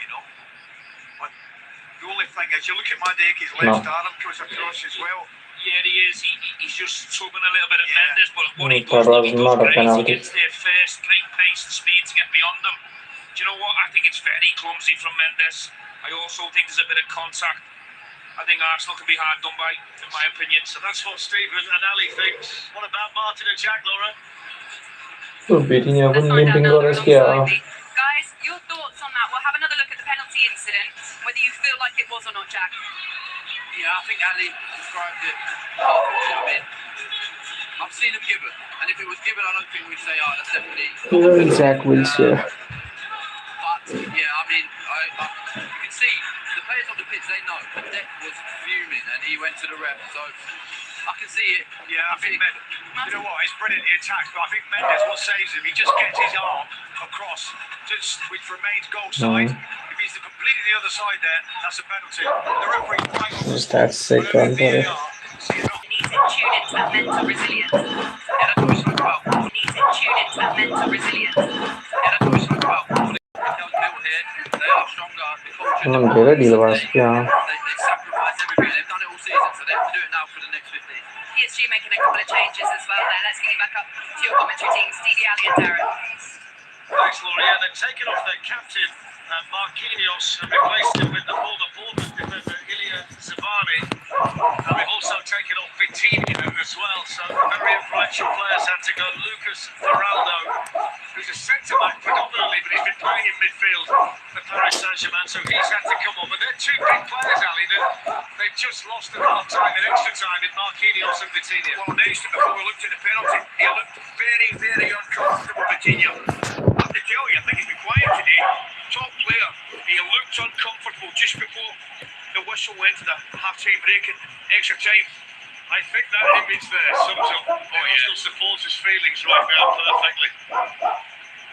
But the only thing is, you look at Madueke's left arm comes across as well. Yeah, he is. He's just tugging a little bit at Mendes, but what he That does, was he does not a great. He penalty. gets there first, great pace and speed to get beyond them. Do you know what? I think it's very clumsy from Mendes. I also think there's a bit of contact. I think Arsenal can be hard done by, in my opinion. So that's what Stephen and Ali thinks. What about Martin and Jack, Laura? Beating up Let's on find out limping now. or Guys, your thoughts on that? We'll have another look at the penalty incident, whether you feel like it was or not, Jack. Yeah, I think Ali described it perfectly. I've seen him give it, and if it was given, I don't think we'd say, that's definitely. Zach Wills here. But yeah, you can see the players on the pitch. They know the deck was fuming, and he went to the ref. So I can see it. Yeah, I think you know what? It's brilliant he attacks, but I think Mendes, what saves him, he just gets his arm cross, which remains goal side. If he's completely the other side there, that's a penalty. The referee's right on the spot. That's sick one for it. You need to tune into that mental resilience. Yeah, that's what we spoke about. You need to tune into that mental resilience. Yeah, that's what we spoke about. Built here, they are stronger. The culture, I'm very deal was yeah. they sacrifice everything. They've done it all season, so they have to do it now for the next 15. PSG making a couple of changes as well there. Let's get you back up to your commentary team, Stevie Ali and Darren. Thanks, Laurie. Yeah, they've taken off their captain, Marquinhos, and replaced him with the former Bournemouth defender, Ilya Zabani. And they've also taken off Vitinha as well, so very influential players had to go. Lucas Ferraldo, who's a centre-back predominantly, but he's been playing in midfield for Paris Saint-Germain, so he's had to come on. But they're two big players, Ali, they've just lost at half-time in extra time in Marquinhos and Vitinha. Well, next before we looked at the penalty, he looked very, very uncomfortable, Vitinha. I have to tell you, I think he's been quiet today. Top player, he looked uncomfortable just before the whistle went to the half-time break and extra time. I think that image there sums up Arsenal supporters' feelings right now perfectly.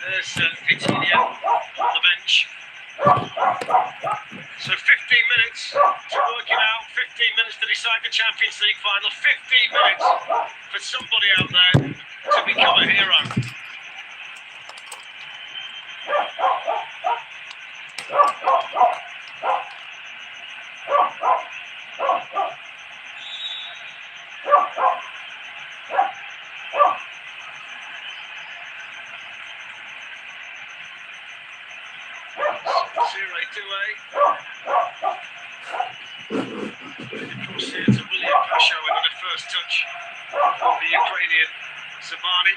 There's Vitinha on the bench. So 15 minutes to work it out, 15 minutes to decide the Champions League final, 15 minutes for somebody out there to become a hero. Across here to William Pasho with the first touch of the Ukrainian Zabani.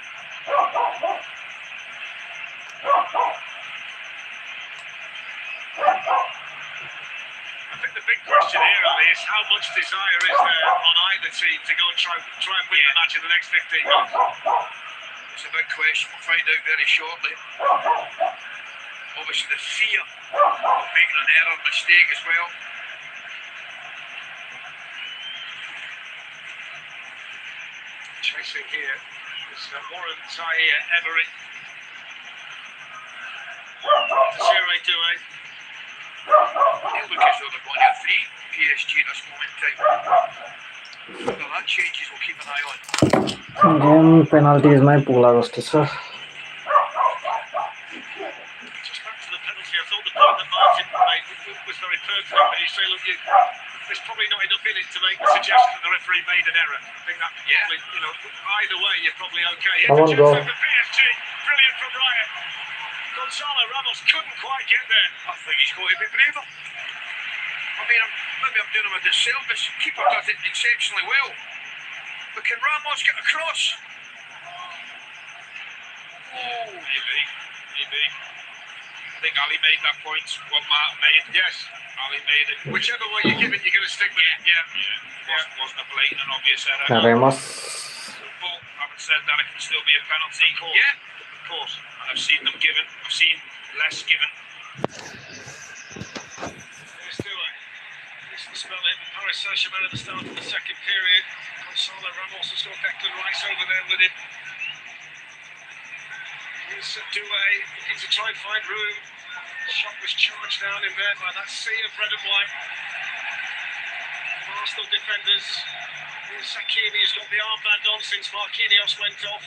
I think the big question here, Ali, is how much desire is there on either team to go and try and win the match in the next 15 minutes? It's a big question. We'll find out very shortly. Obviously, the fear of making an error, mistake as well. Chasing here is Warren Zaire Emery. Desiree Doué. They'll look as though they're going to 3 PSG at this moment in time. Well, that changes, we'll keep an eye on. Game penalty is my pool sir. Just back to the penalty, I thought the point that Martin made was very pertinent, but you say, look, there's probably not enough in it to make the suggestion that the referee made an error. I think that, either way, you're probably okay. I want to go. For PSG, brilliant from Ryan. Gonzalo Ramos couldn't quite get there. I think he's got to be braver. I mean, maybe I'm doing him a disservice. Keeper does it exceptionally well. But can Ramos get across? Oh, maybe. I think Ali made that point. What Martin made. Yes. Ali made it. Whichever way you give it, you're going to stick with it. Yeah. Wasn't a blatant and obvious error. Ramos. But having said that, it can still be a penalty. Yeah. Of course. And I've seen them given. I've seen less given. There's Doué. This is the spell in Paris Saint-Germain at the start of the second period. Gonzalo Ramos has got Declan Rice over there with him. Here's Doué looking to try and find room. The shot was charged down in there by that sea of red and white. Arsenal defenders. Here's Sakimi, who's got the armband on since Marquinhos went off.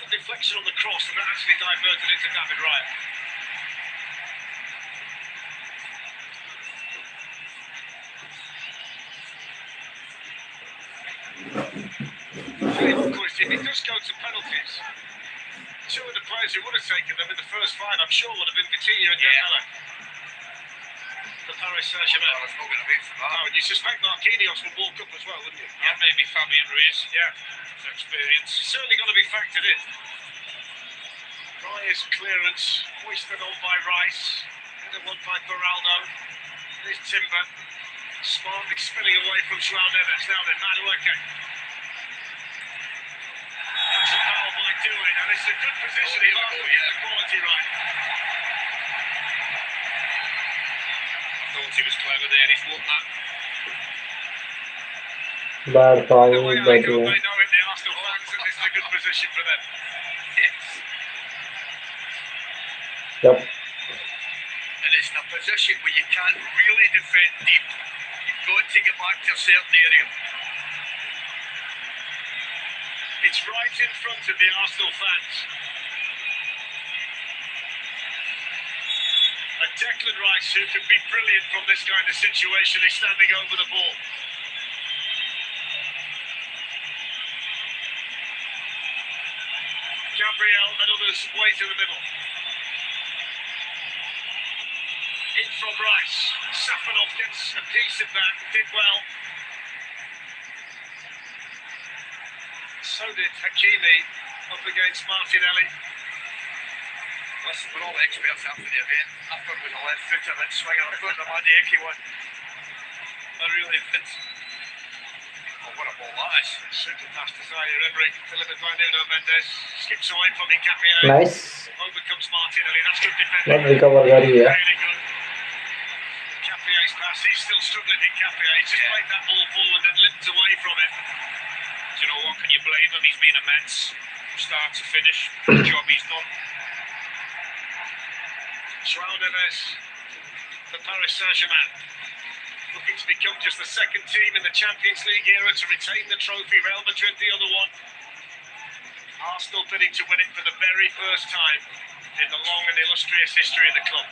The deflection on the cross, and that actually diverted into David Raya. If it does go to penalties, two of the players who would have taken them in the first five, I'm sure, would have been Vitinha and Dembele. The Paris Saint-Germain. It's not going to be for that. Oh, and you suspect Marquinhos will walk up as well, wouldn't you? And maybe Fabian Ruiz. Yeah. His experience. It's certainly going to be factored in. Raya's clearance, hoisted on by Rice, headed one by Beraldo. There's Timber, smartly spinning away from João Neves. Now then, Madueke. That's a foul by Doué, and it's a good position. He lost to get the quality right. Thought he was clever there. He's won that. Bad foul, The way I but go, they know it, the Arsenal fans, and this is a good position for them. Yep. And it's in a position where you can't really defend deep. You've got to get back to a certain area. It's right in front of the Arsenal fans. And Declan Rice, who could be brilliant from this kind of situation, is standing over the ball. Gabriel and others way to the middle. In from Rice. Safanov gets a piece of that, did well. So did Hakimi up against Martinelli. Listen, we're all experts after the event. I thought it was a left footer that swinger. I thought the Manieki one. I really did. Oh, what a ball that is. Super pass to Zaire Emery, delivered by Nuno Mendes. Skips away from Hincapie. Nice. Over comes Martinelli. That's good defending. Not recover gari hai. Really good. Hincapie's pass. He's still struggling. Hincapie. He's just played that ball forward and limped away from it. Do you know what? Can you blame him? He's been immense from start to finish. The job he's done. João Neves for Paris Saint-Germain. Looking to become just the second team in the Champions League era to retain the trophy. Real Madrid the other one. Arsenal bidding to win it for the very first time in the long and illustrious history of the club.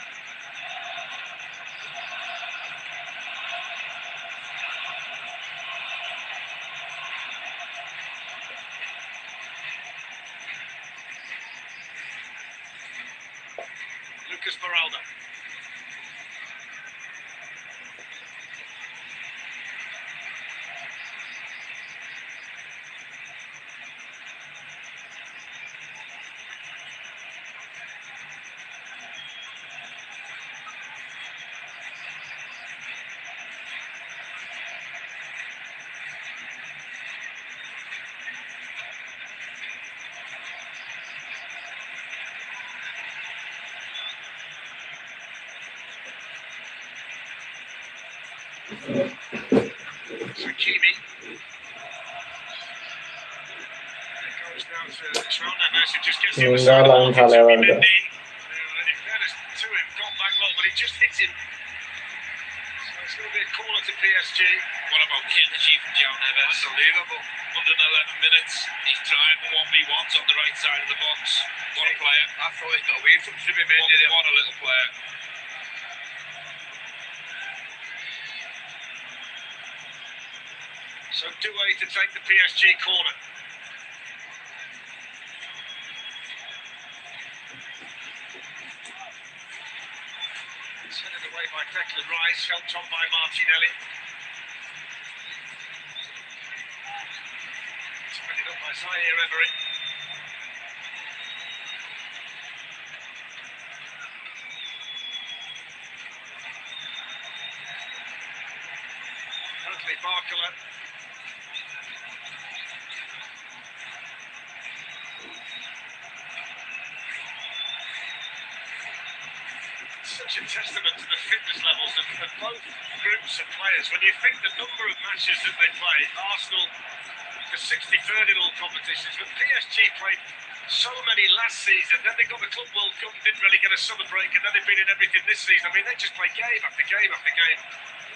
Lucas Moura. Hakimi. It goes down to João Neves, who just gets the other side of the ball. Mendy, who, in fairness to him, got back well, but he just hit him. So it's going to be a corner to PSG. What about Kennedy from João Neves? Unbelievable. 111 minutes. He's driving 1v1s on the right side of the box. What a player. I thought he got away from Mendy there. What a little player. So Doué to take the PSG corner. It's headed away by Declan Rice, helped on by Martinelli. It's headed up by Zaire Emery. Anthony Barcola. Such a testament to the fitness levels of both groups of players. When you think the number of matches that they play, Arsenal are 63rd in all competitions, but PSG played so many last season, then they got the Club World Cup, didn't really get a summer break, and then they've been in everything this season. I mean, they just play game after game after game,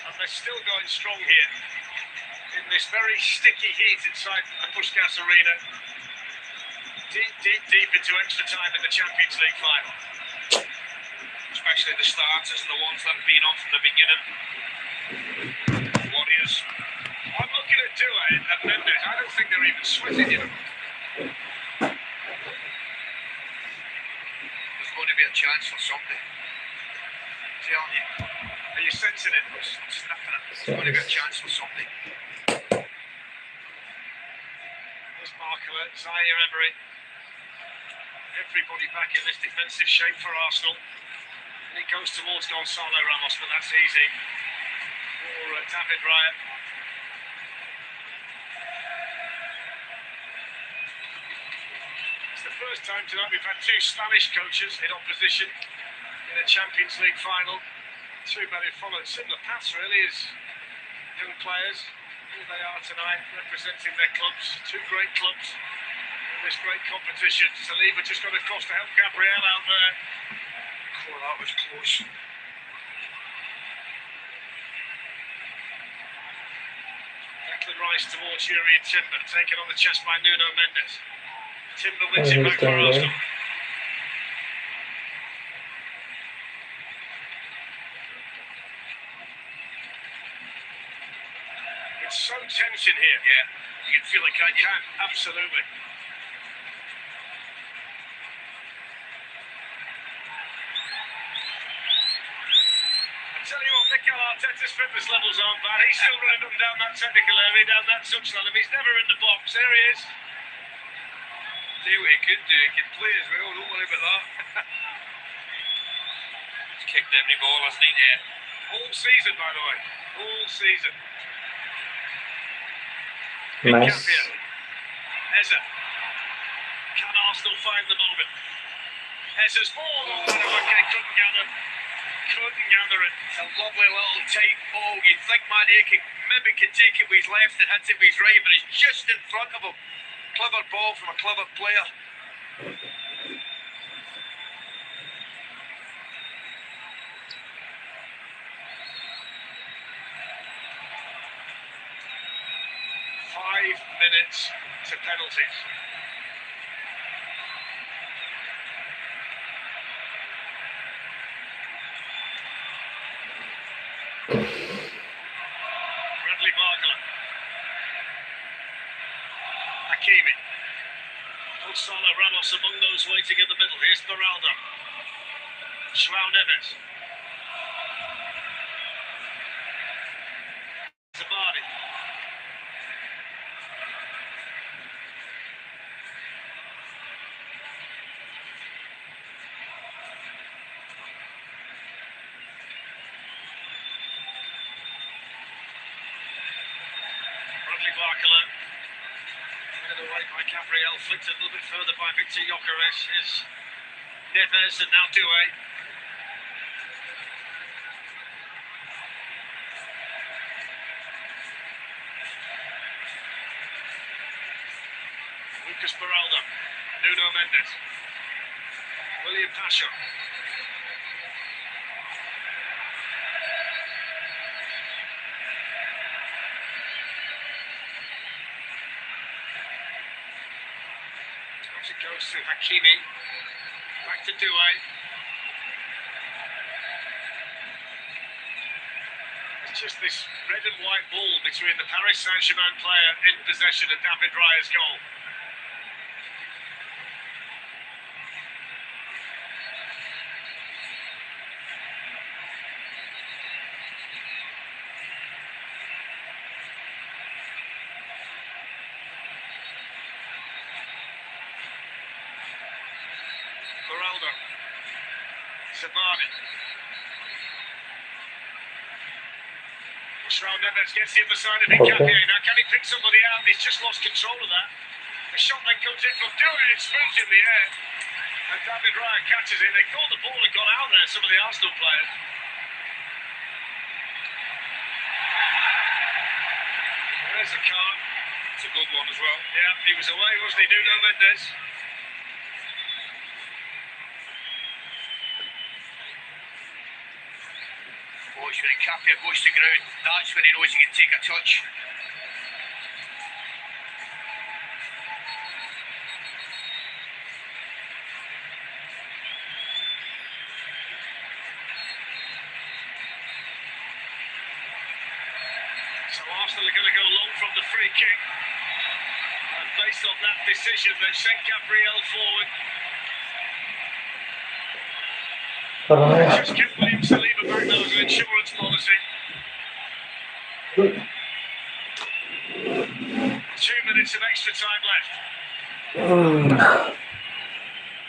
and they're still going strong here in this very sticky heat inside the Puskás Arena. Deep into extra time in the Champions League final. Especially the starters and the ones that have been on from the beginning. Warriors. I'm looking at Doué and Mendes. I don't think they're even sweating, you know. There's going to be a chance for something. Telling you. Are you sensing it? Sniffing it. There's going to be a chance for something. There's Barcola, Zaire Emery. Everybody back in this defensive shape for Arsenal. And it goes towards Gonzalo Ramos, but that's easy for David Raya. It's the first time tonight we've had two Spanish coaches in opposition in a Champions League final. Two men who followed similar paths really as young players. Here they are tonight representing their clubs, two great clubs in this great competition. Saliba just got across to help Gabriel out there. Oh, that was close. Declan Rice towards Yuri and Timber, taken on the chest by Nuno Mendes. Timber wins it back for Arsenal. It's so tense in here. Yeah, you can feel it, can't you? Absolutely. I tell you what, Mikel Arteta's fitness levels aren't bad. He's still running up and down that technical area, down that touchline. He's never in the box. There he is. See what he could do. He could play as well. Don't worry about that. He's kicked every ball, hasn't he? Yeah. All season, by the way. All season. Nice. Eza. Can Arsenal find the moment? Eza's ball. Oh, okay, couldn't gather it. It's a lovely little tight ball. You'd think Mane maybe could take it with his left and hit it with his right, but it's just in front of him. Clever ball from a clever player. Five minutes to penalties. Bradley Barcola. Hakimi. Gonzalo Ramos among those waiting in the middle. Here's Beraldo. João Neves. Zabani. Bradley Barcola. Headed away by Gabriel, flicked a little bit further by Victor Gyökeres. Is Neves and now Doué. Lucas Beraldo. Nuno Mendes. William Pasha. It goes to Hakimi, back to Doué. It's just this red and white ball between the Paris Saint-Germain player in possession and David Raya's goal. Beraldo. Zabani. João Neves gets the other side of Nketiah. Now can he pick somebody out? He's just lost control of that. The shot then comes in from Doué. It spins in the air. And David Raya catches it. They thought the ball had gone out there, some of the Arsenal players. There's a card. It's a good one as well. Yeah, he was away, wasn't he? Nuno Mendes. Watch when Nketiah goes to ground. That's when he knows he can take a touch. So Arsenal are going to go long from the free kick. And based on that decision, they've sent Gabriel forward. Just kept William Saliba back. That was an insurance policy. 2 minutes of extra time left.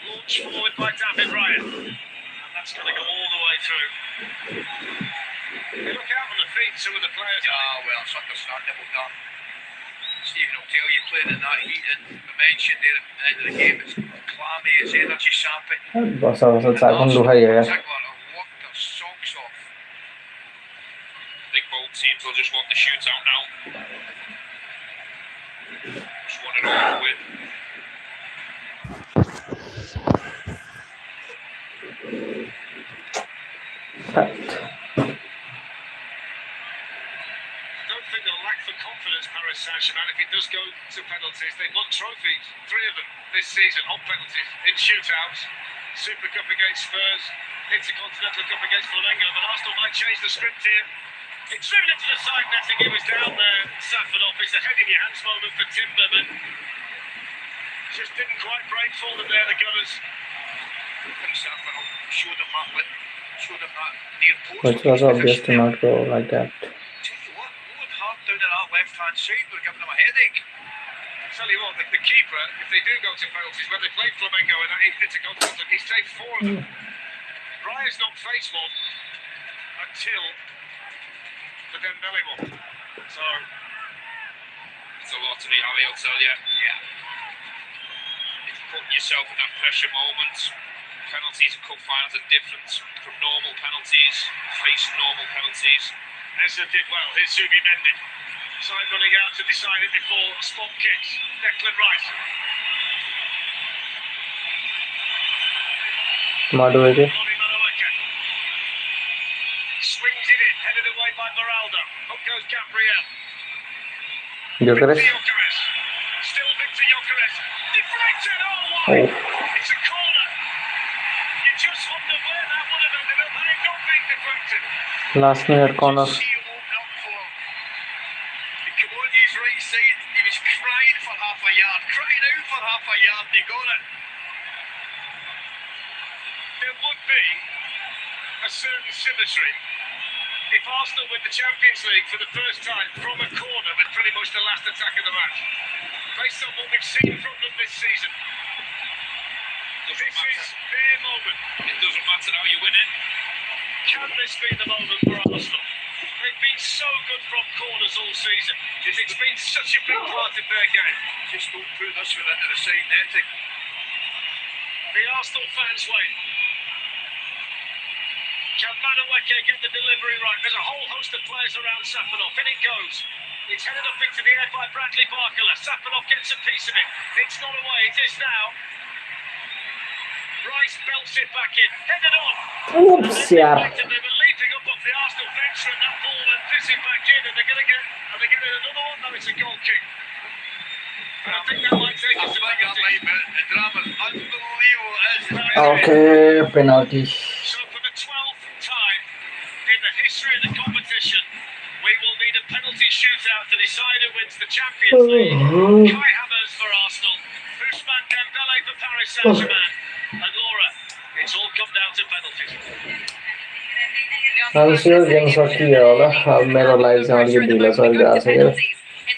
Launched forward by David Raya. And that's going to go all the way through. They look out on the feet, some of the players. Well, it's understandable that. Stephen will tell you, playing in that heat, and we mentioned there at the end of the game, it's clammy, it's energy sapping. बस चाकून दुखाइए यार. Worked their socks off. I think both teams will just want the shootout now. Just want it over with. don't think they'll lack for confidence, Paris Saint-Germain. If it does go to penalties, they've won trophies, 3 of them this season on penalties, in shootouts. Super Cup against Spurs, Intercontinental Cup against Flamengo, but Arsenal might change the script here. It's driven into the side netting, he was down there, Safanov. It's a head in your hands moment for Timber, but just didn't quite break for them there, the Gunners. Safanov showed them that near post. Which was obvious to not go like that. Tell you what, going hard down in that left-hand side, we're giving them a headache. Tell you what, the keeper, if they do go to penalties, when they played Flamengo and Intercontinental, he's saved 4 of them. Raya's not faced one until the Dembele one. So It's a lot to be Ali, I'll tell you. Yeah. It's putting yourself in that pressure moment. Penalties and cup finals are different from normal penalties, facing normal penalties. Ezra did well. Here's Zubi Mendy. Side running out to decide it before spot kicks. Declan Rice. Madueke. Swings it in, headed away by Beraldo. Up goes Gabriel. Gyökeres. Gyökeres. Still Victor Gyökeres. Deflected. Oh, why? It's a corner. You just wonder where that would have ended up had it not been deflected. Last minute corner. See him open up for him. He came on his right side. He was crying for half a yard. Crying out for half a yard. They got it. There would be a certain symmetry if Arsenal win the Champions League for the first time from a corner with pretty much the last attack of the match. Based on what we've seen from them this season. This is their moment. It doesn't matter how you win it. Can this be the moment for Arsenal? They've been so good from corners all season. It's been such a big part of their game. Just don't put this one into the side netting. The Arsenal fans wait. Can Madueke get the delivery right? There's a whole host of players around Safanov. In it goes. It's headed up into the air by Bradley Barcola. Safanov gets a piece of it. It's not away. It is now. Rice belts it back in. Headed on. Oops, yeah. They were leaping up off the Arsenal bench from that ball and fizzing it back in. And they're going to get... Are they getting another one? No, it's a goal kick. And I think that might take us to penalty. The drama's unbelievable. Okay, penalty. So for the 12th time in the history of the competition, we will need a penalty shootout to decide who wins the Champions League. Kai Havertz for Arsenal, Ousmane Dembele for Paris Saint-Germain, and Laura, it's all come down to penalties. I'm sure game सकियो होला अब मेरो live चाहिँ अलिकति ढिलो चलिरहेको छ के in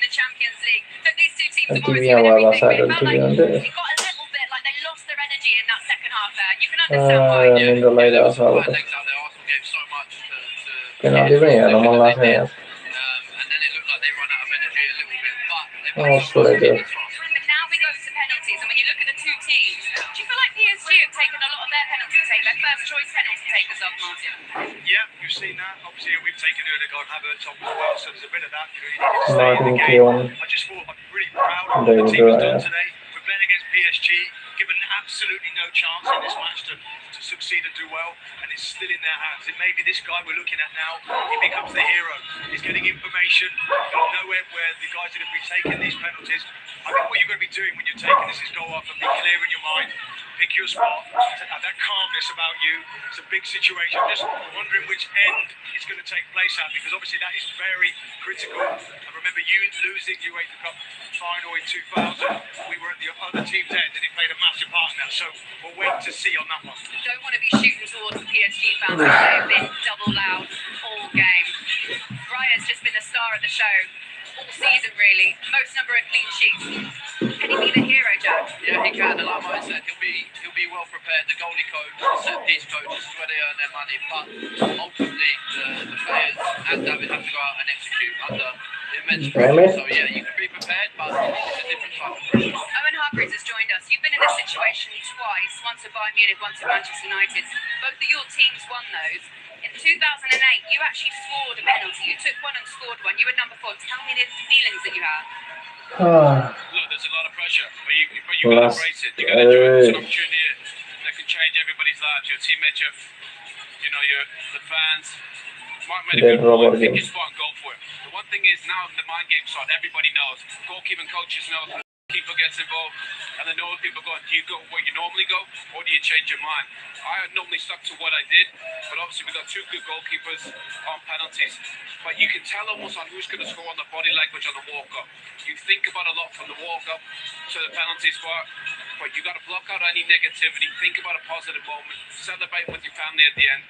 the Champions League. So these two teams have TV obviously आवाज been आएर everything. TV It भन्दै got a little bit like they lost their energy in that second half there. You can understand why. निन्द्रा लागिरहेको छ अब त Legs out there. Arsenal gave so much to penalty पनि हेर्न मन लाग्छ यार and then it looked like they run out of energy a little bit, but they Oh, played so sorry, well dear. in this one. But now we go to penalties, and when you look at the two teams, do you feel like PSG have taken a lot of their penalty take, their first choice penalty takers off, Martin? Yeah, you've seen that. Obviously, we've taken Ødegaard, Havertz off as well, so there's a bit of that. You know, you need to stay in Martin the Keown. game. I just thought I'm really proud of what David the team has done Raya. today. We're playing against PSG, given absolutely no chance in this match to succeed and do well, and it's still in their hands. It may be this guy we're looking at now, he becomes the hero. He's getting information, you'll know where the guys are going to be taking these penalties. I think what you're going to be doing when you're taking this is go off and be clear in your mind, pick your spot, have that calmness about you. It's a big situation, just wondering which end it's going to take place at, because obviously that is very critical. I remember you losing the UEFA Cup final in 2000. We were at the other team's end and it played a massive part in that, so we'll wait to see on that one. Don't want to be shooting towards the PSG fans. They've been double loud all game. Raya's just been the star of the show all season, really. Most number of clean sheets. Can he be the hero, Jack? Yeah, he can, and like Mike said, he'll be well prepared. The goalie coach, the set piece coach, this is where they earn their money. But ultimately, the players and David have to go out and execute under immense pressure. So yeah, you can be prepared, but it's a different type of pressure. Owen Hargreaves has joined us. You've been in this situation twice, once at Bayern Munich, once at Manchester United. Both of your teams won those. In 2008, you actually scored a penalty. You took one and scored one. You were number 4. Tell me the feelings that you had. Look, there's a lot of pressure, but you got to embrace it. You got to do it. It's an opportunity that can change everybody's lives. Your teammates have You know, the fans might make They're a good point, rubber pick game. your spot and go for it. The one thing is now the mind game side, everybody knows. Goalkeeping coaches know. The keeper gets involved, and they know people going, do you go where you normally go, or do you change your mind? I had normally stuck to what I did, but obviously we've got two good goalkeepers on penalties. But you can tell almost on who's going to score on the body language on the walk-up. You think about a lot from the walk-up to the penalty spot, but you got to block out any negativity. Think about a positive moment, celebrate with your family at the end,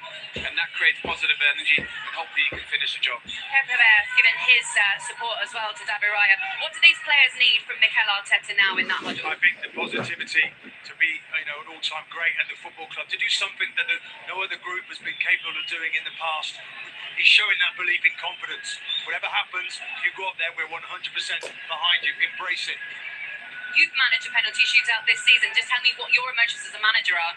and that creates positive energy, and hopefully you can finish the job. Pep given his support as well to David Raya. What do these players need from Mikel Arteta now in that huddle? I think the positivity to be, an all-time great at the football club, to do something that no other group has been capable of doing in the past. He's showing that belief in confidence. Whatever happens, you go up there, we're 100% behind you. Embrace it. You've managed a penalty shootout this season. Just tell me what your emotions as a manager are.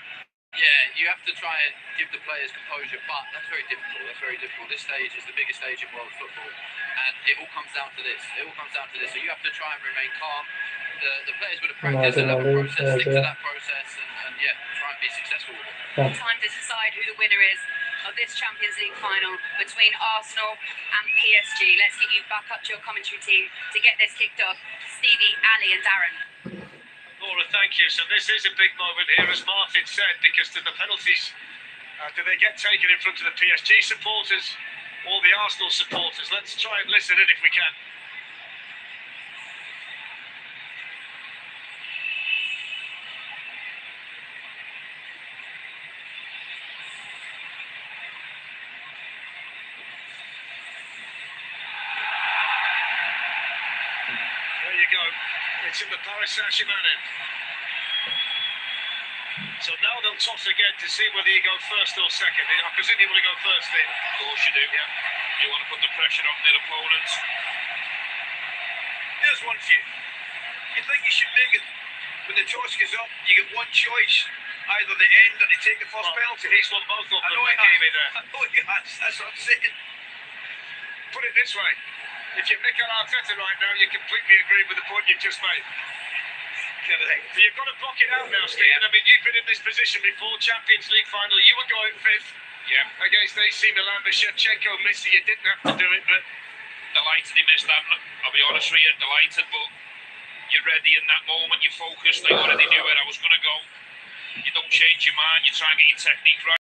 Yeah, you have to try and give the players composure, but that's very difficult. That's very difficult. This stage is the biggest stage in world football, and it all comes down to this. It all comes down to this. So you have to try and remain calm. The players would have practiced and have a process, stick to that process, and yeah, try and be successful with it. Time to decide who the winner is of this Champions League final between Arsenal and PSG. Let's get you back up to your commentary team to get this kicked off. Stevie, Ali, and Darren. Laura, thank you. So this is a big moment here, as Martin said, because the penalties, do they get taken in front of the PSG supporters or the Arsenal supporters? Let's try and listen in if we can. There you go. It's in the Paris Saint-Germain end. So now they'll toss again to see whether you go first or second. I presume you want to go first then. Of course you do. Yeah. You want to put the pressure on their opponents. There's one for you. You think you should make it, when the toss goes up, you get one choice. Either the end or they take the first penalty. He's won both of them. I know he has. I know he has. That's what I'm saying. Put it this way. If you're Mikel Arteta right now, you completely agree with the point you've just made. So you've got to block it out now, Steve. I mean, you've been in this position before, Champions League final. You were going fifth against AC Milan, but Shevchenko missed it. You didn't have to do it, but... Delighted he missed that. I'll be honest with you, delighted, but you're ready in that moment, you're focused. I already knew where I was going to go. You don't change your mind, you try and get your technique right.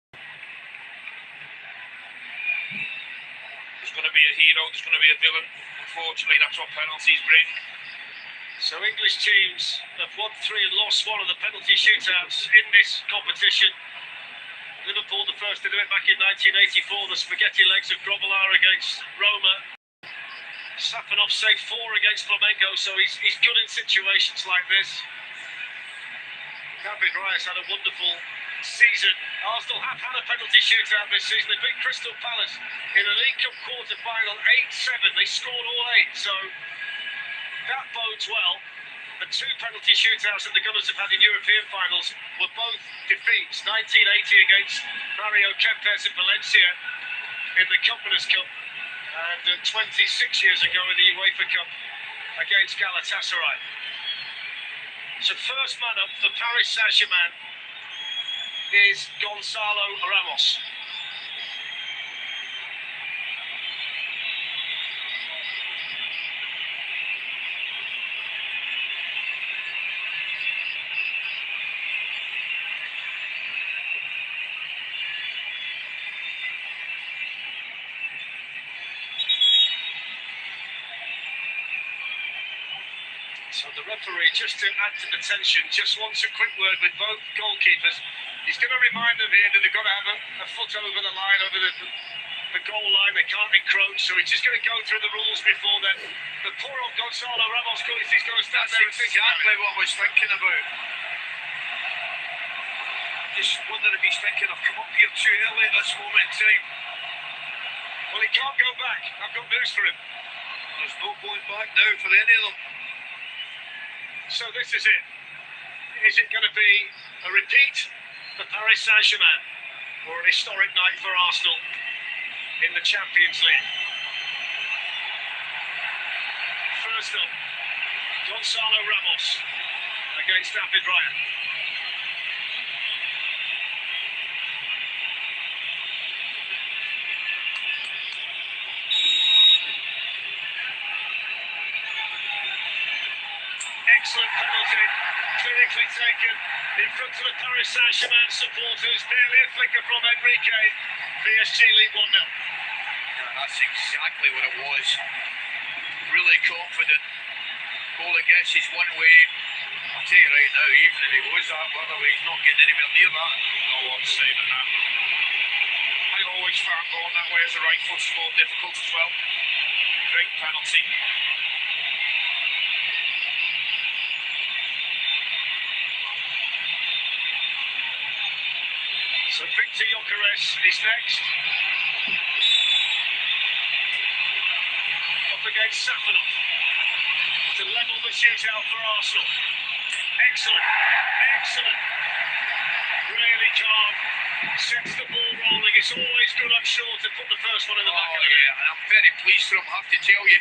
There's going to be a hero, there's going to be a villain. Unfortunately, that's what penalties bring. So English teams have won 3 and lost 1 of the penalty shootouts in this competition. Liverpool the first to do it back in 1984, the spaghetti legs of Grobbelaar against Roma. Safanov saved 4 against Flamengo, so he's good in situations like this. David Raya's had a wonderful season. Arsenal have had a penalty shootout this season. They beat Crystal Palace in a League Cup quarter-final 8-7. They scored all 8, so that bodes well. The 2 penalty shootouts that the Gunners have had in European finals were both defeats. 1980 against Mario Kempes in Valencia in the Confederations Cup, and 26 years ago in the UEFA Cup against Galatasaray. So first man up for Paris Saint-Germain is Gonzalo Ramos. So the referee, just to add to the tension, just wants a quick word with both goalkeepers. He's going to remind them here that they've got to have a foot over the line, over the goal line. They can't encroach, so he's just going to go through the rules before then. The poor old Gonzalo Ramos, he's going to stand there and think exactly what I was thinking about. Just wondering if he's thinking, I've come up here too early at this moment in time. Well, he can't go back. I've got news for him. There's no going back now for any of them. So this is it. Is it going to be a repeat for Paris Saint-Germain, or an historic night for Arsenal in the Champions League? First up, Gonzalo Ramos against David Raya. excellent penalty, clinically taken in front of the Paris Saint-Germain supporters. Barely a flicker from Enrique. PSG lead 1-0. Yeah, that's exactly what it was. Really confident. Goal against is one way. I'll tell you right now, even if he goes that other way, he's not getting anywhere near that. No one's saving that. I always found going that way as a right foot's more difficult as well. Great penalty. So Victor Gyökeres is next. Up against Safanov. To level the shootout for Arsenal. Excellent. Excellent. Really calm. Sets the ball rolling. It's always good, I'm sure, to put the first one in the back of the net. And I'm very pleased for him, I have to tell you.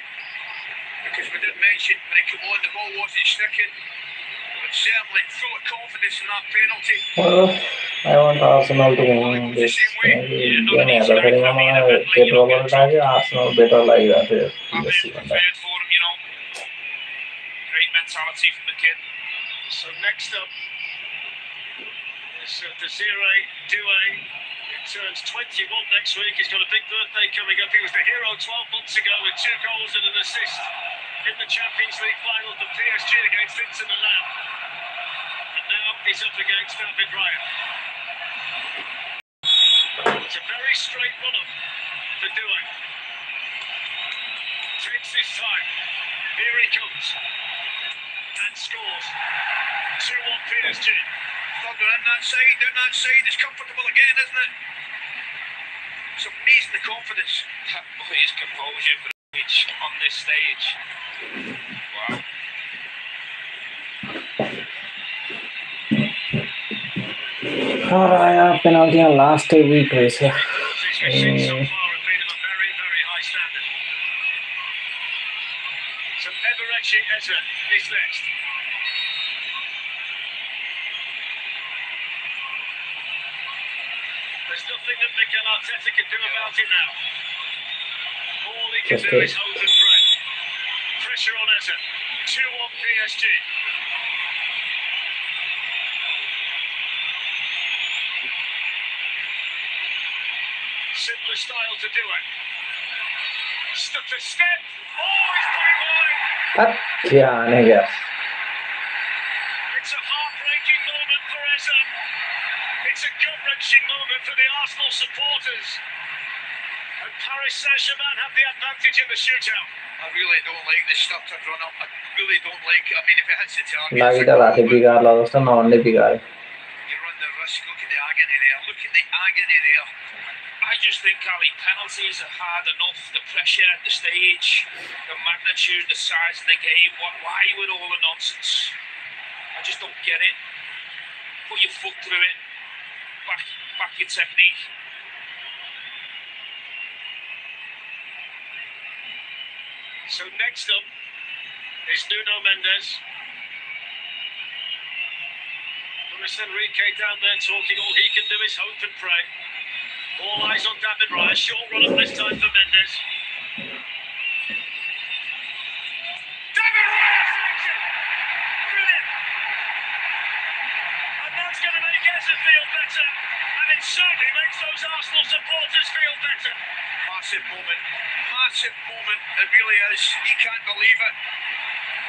Because we did mention when he came on, the ball wasn't sticking. But certainly full of confidence in that penalty. Well, I want Arsenal to win this game. Arsenal better like that. I'm prepared for him, you know. Great mentality from the kid. So next up is Desiree Doué. He turns 21 next week. He's got a big birthday coming up. He was the hero 12 months ago with 2 goals and an assist in the Champions League final for PSG against Inter Milan. And now he's up against David Raya. It's a very straight run-up for Doué. Takes his time. Here he comes. And scores. 2-1 PSG. Third one in that side, down that side. It's comfortable again, isn't it? It's amazing the confidence. That boy's composure for the pitch on this stage. Wow. Raya penalty on last week race. The penalties we've seen so far have been of a very, very high standard. So Eberechi Eze is next. There's nothing that Mikel Arteta can do about it now. All he can do is hold and pray. Pressure on Eze. 2-1 PSG. Simpler style to do it. Stuck to step. Oh, he's putting wide. It's a heartbreaking moment for Eze. It's a gut-wrenching moment for the Arsenal supporters. And Paris Saint-Germain have the advantage in the shootout. I really don't like the stuttered run-up. I really don't like it. I mean, if it hits the target, Now it is bigar lagos na only bigar. you run the risk. Look at the agony there. Look at the agony there. I just think, Ali, penalties are hard enough. The pressure, the stage, the magnitude, the size of the game. Why with all the nonsense? I just don't get it. Put your foot through it. Back your technique. So next up is Nuno Mendes. Luis Enrique down there talking. All he can do is hope and pray. All eyes on David Raya. Short run up this time for Mendes. David Raya takes it! Brilliant! And that's going to make Eze feel better. And it certainly makes those Arsenal supporters feel better. Massive moment. Massive moment. It really is. He can't believe it.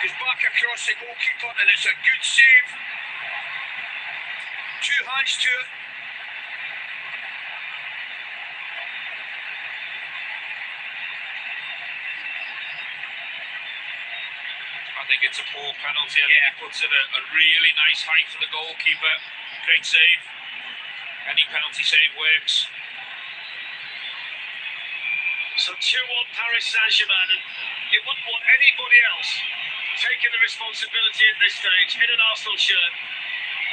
Goes back across the goalkeeper and it's a good save. 2 hands to it. I think it's a poor penalty. I think he puts it at a really nice height for the goalkeeper. Great save. Any penalty save works. So 2-1 Paris Saint-Germain, and you wouldn't want anybody else taking the responsibility at this stage in an Arsenal shirt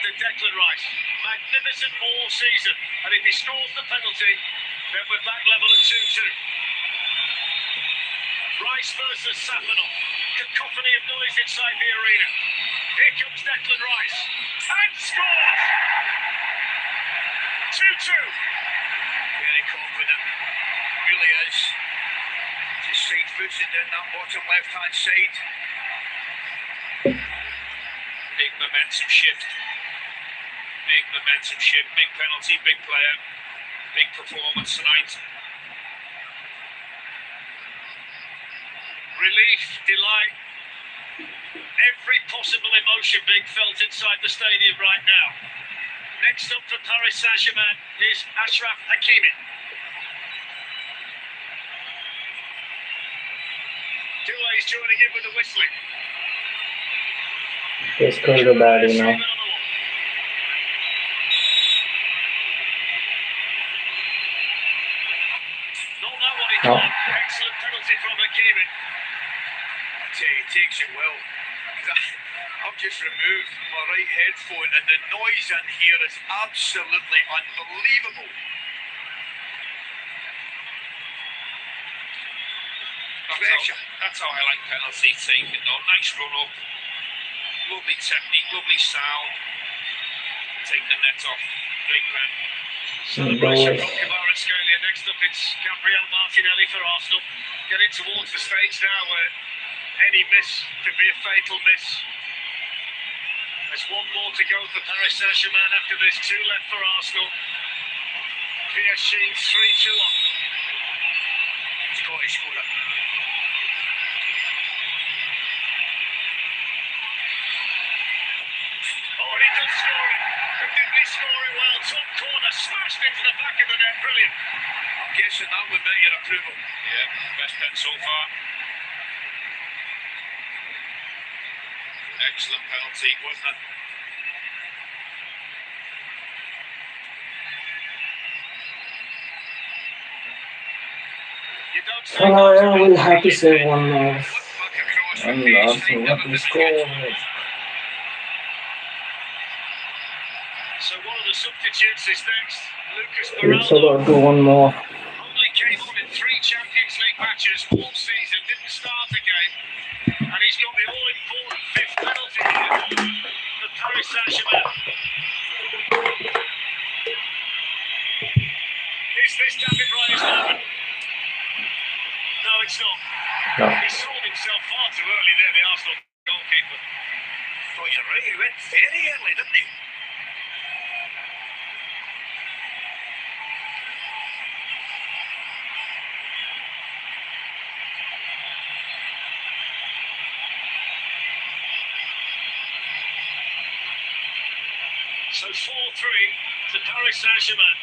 than Declan Rice. Magnificent all season, and if he scores the penalty, then we're back level at 2-2. Rice versus Safanov. Cacophony of noise inside the arena. Here comes Declan Rice. And scores! 2-2. Very confident. Really is. Just side foots it down that bottom left hand side. momentum shift. Big momentum shift, big penalty, big player, big performance tonight. Relief, delight, every possible emotion being felt inside the stadium right now. Next up for Paris Saint-Germain is Achraf Hakimi. Doué's joining in with the whistling. Just go to the bad, you know. No. Excellent penalty from Hakimi. I tell you, he takes it well. I've just removed my right headphone and the noise in here is absolutely unbelievable. That's how I like penalty taking though. Nice run up. Lovely technique, lovely sound. Take the net off. Great pen. Celebration from Kvaratskhelia. Next up it's Gabriel Martinelli for Arsenal. Getting towards the stage now where any miss could be a fatal miss. There's one more to go for Paris Saint-Germain after this. Two left for Arsenal. PSG 3-2 up. Scottish scorer. Oh, he does score it. Who didn't he score it well? Top corner, smashed into the back of the net. Brilliant. I'm guessing that would make your approval. Yeah, best pen so far. Excellent penalty, wasn't it? I will have to say one more. And Arsenal have to score. So one of the substitutes is next. Lucas It's Moura. about to one more. Only came on in 3 Champions League matches all season. Didn't start the game. And he's got the all-important 5th penalty here for Paris Saint-Germain. Is this David Raya's moment? No, it's not. No. He sold himself far too early there, the Arsenal goalkeeper. Oh, you're right, he went very early, didn't he? So 4-3 to Paris Saint-Germain.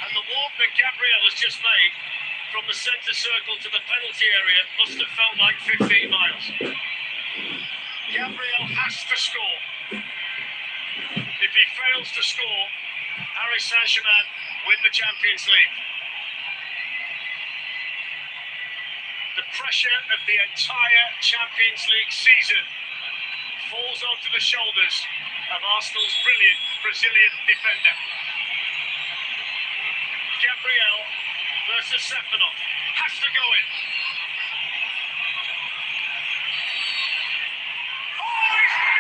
And the walk that Gabriel has just made from the centre circle to the penalty area must have felt like 15 miles. Gabriel has to score. If he fails to score, Paris Saint-Germain win the Champions League. The pressure of the entire Champions League season falls onto the shoulders of Arsenal's brilliant Brazilian defender. Gabriel versus Stefanov has to go in.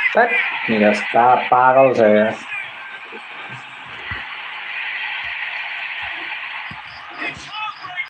Tất, ya está, paga, o sea.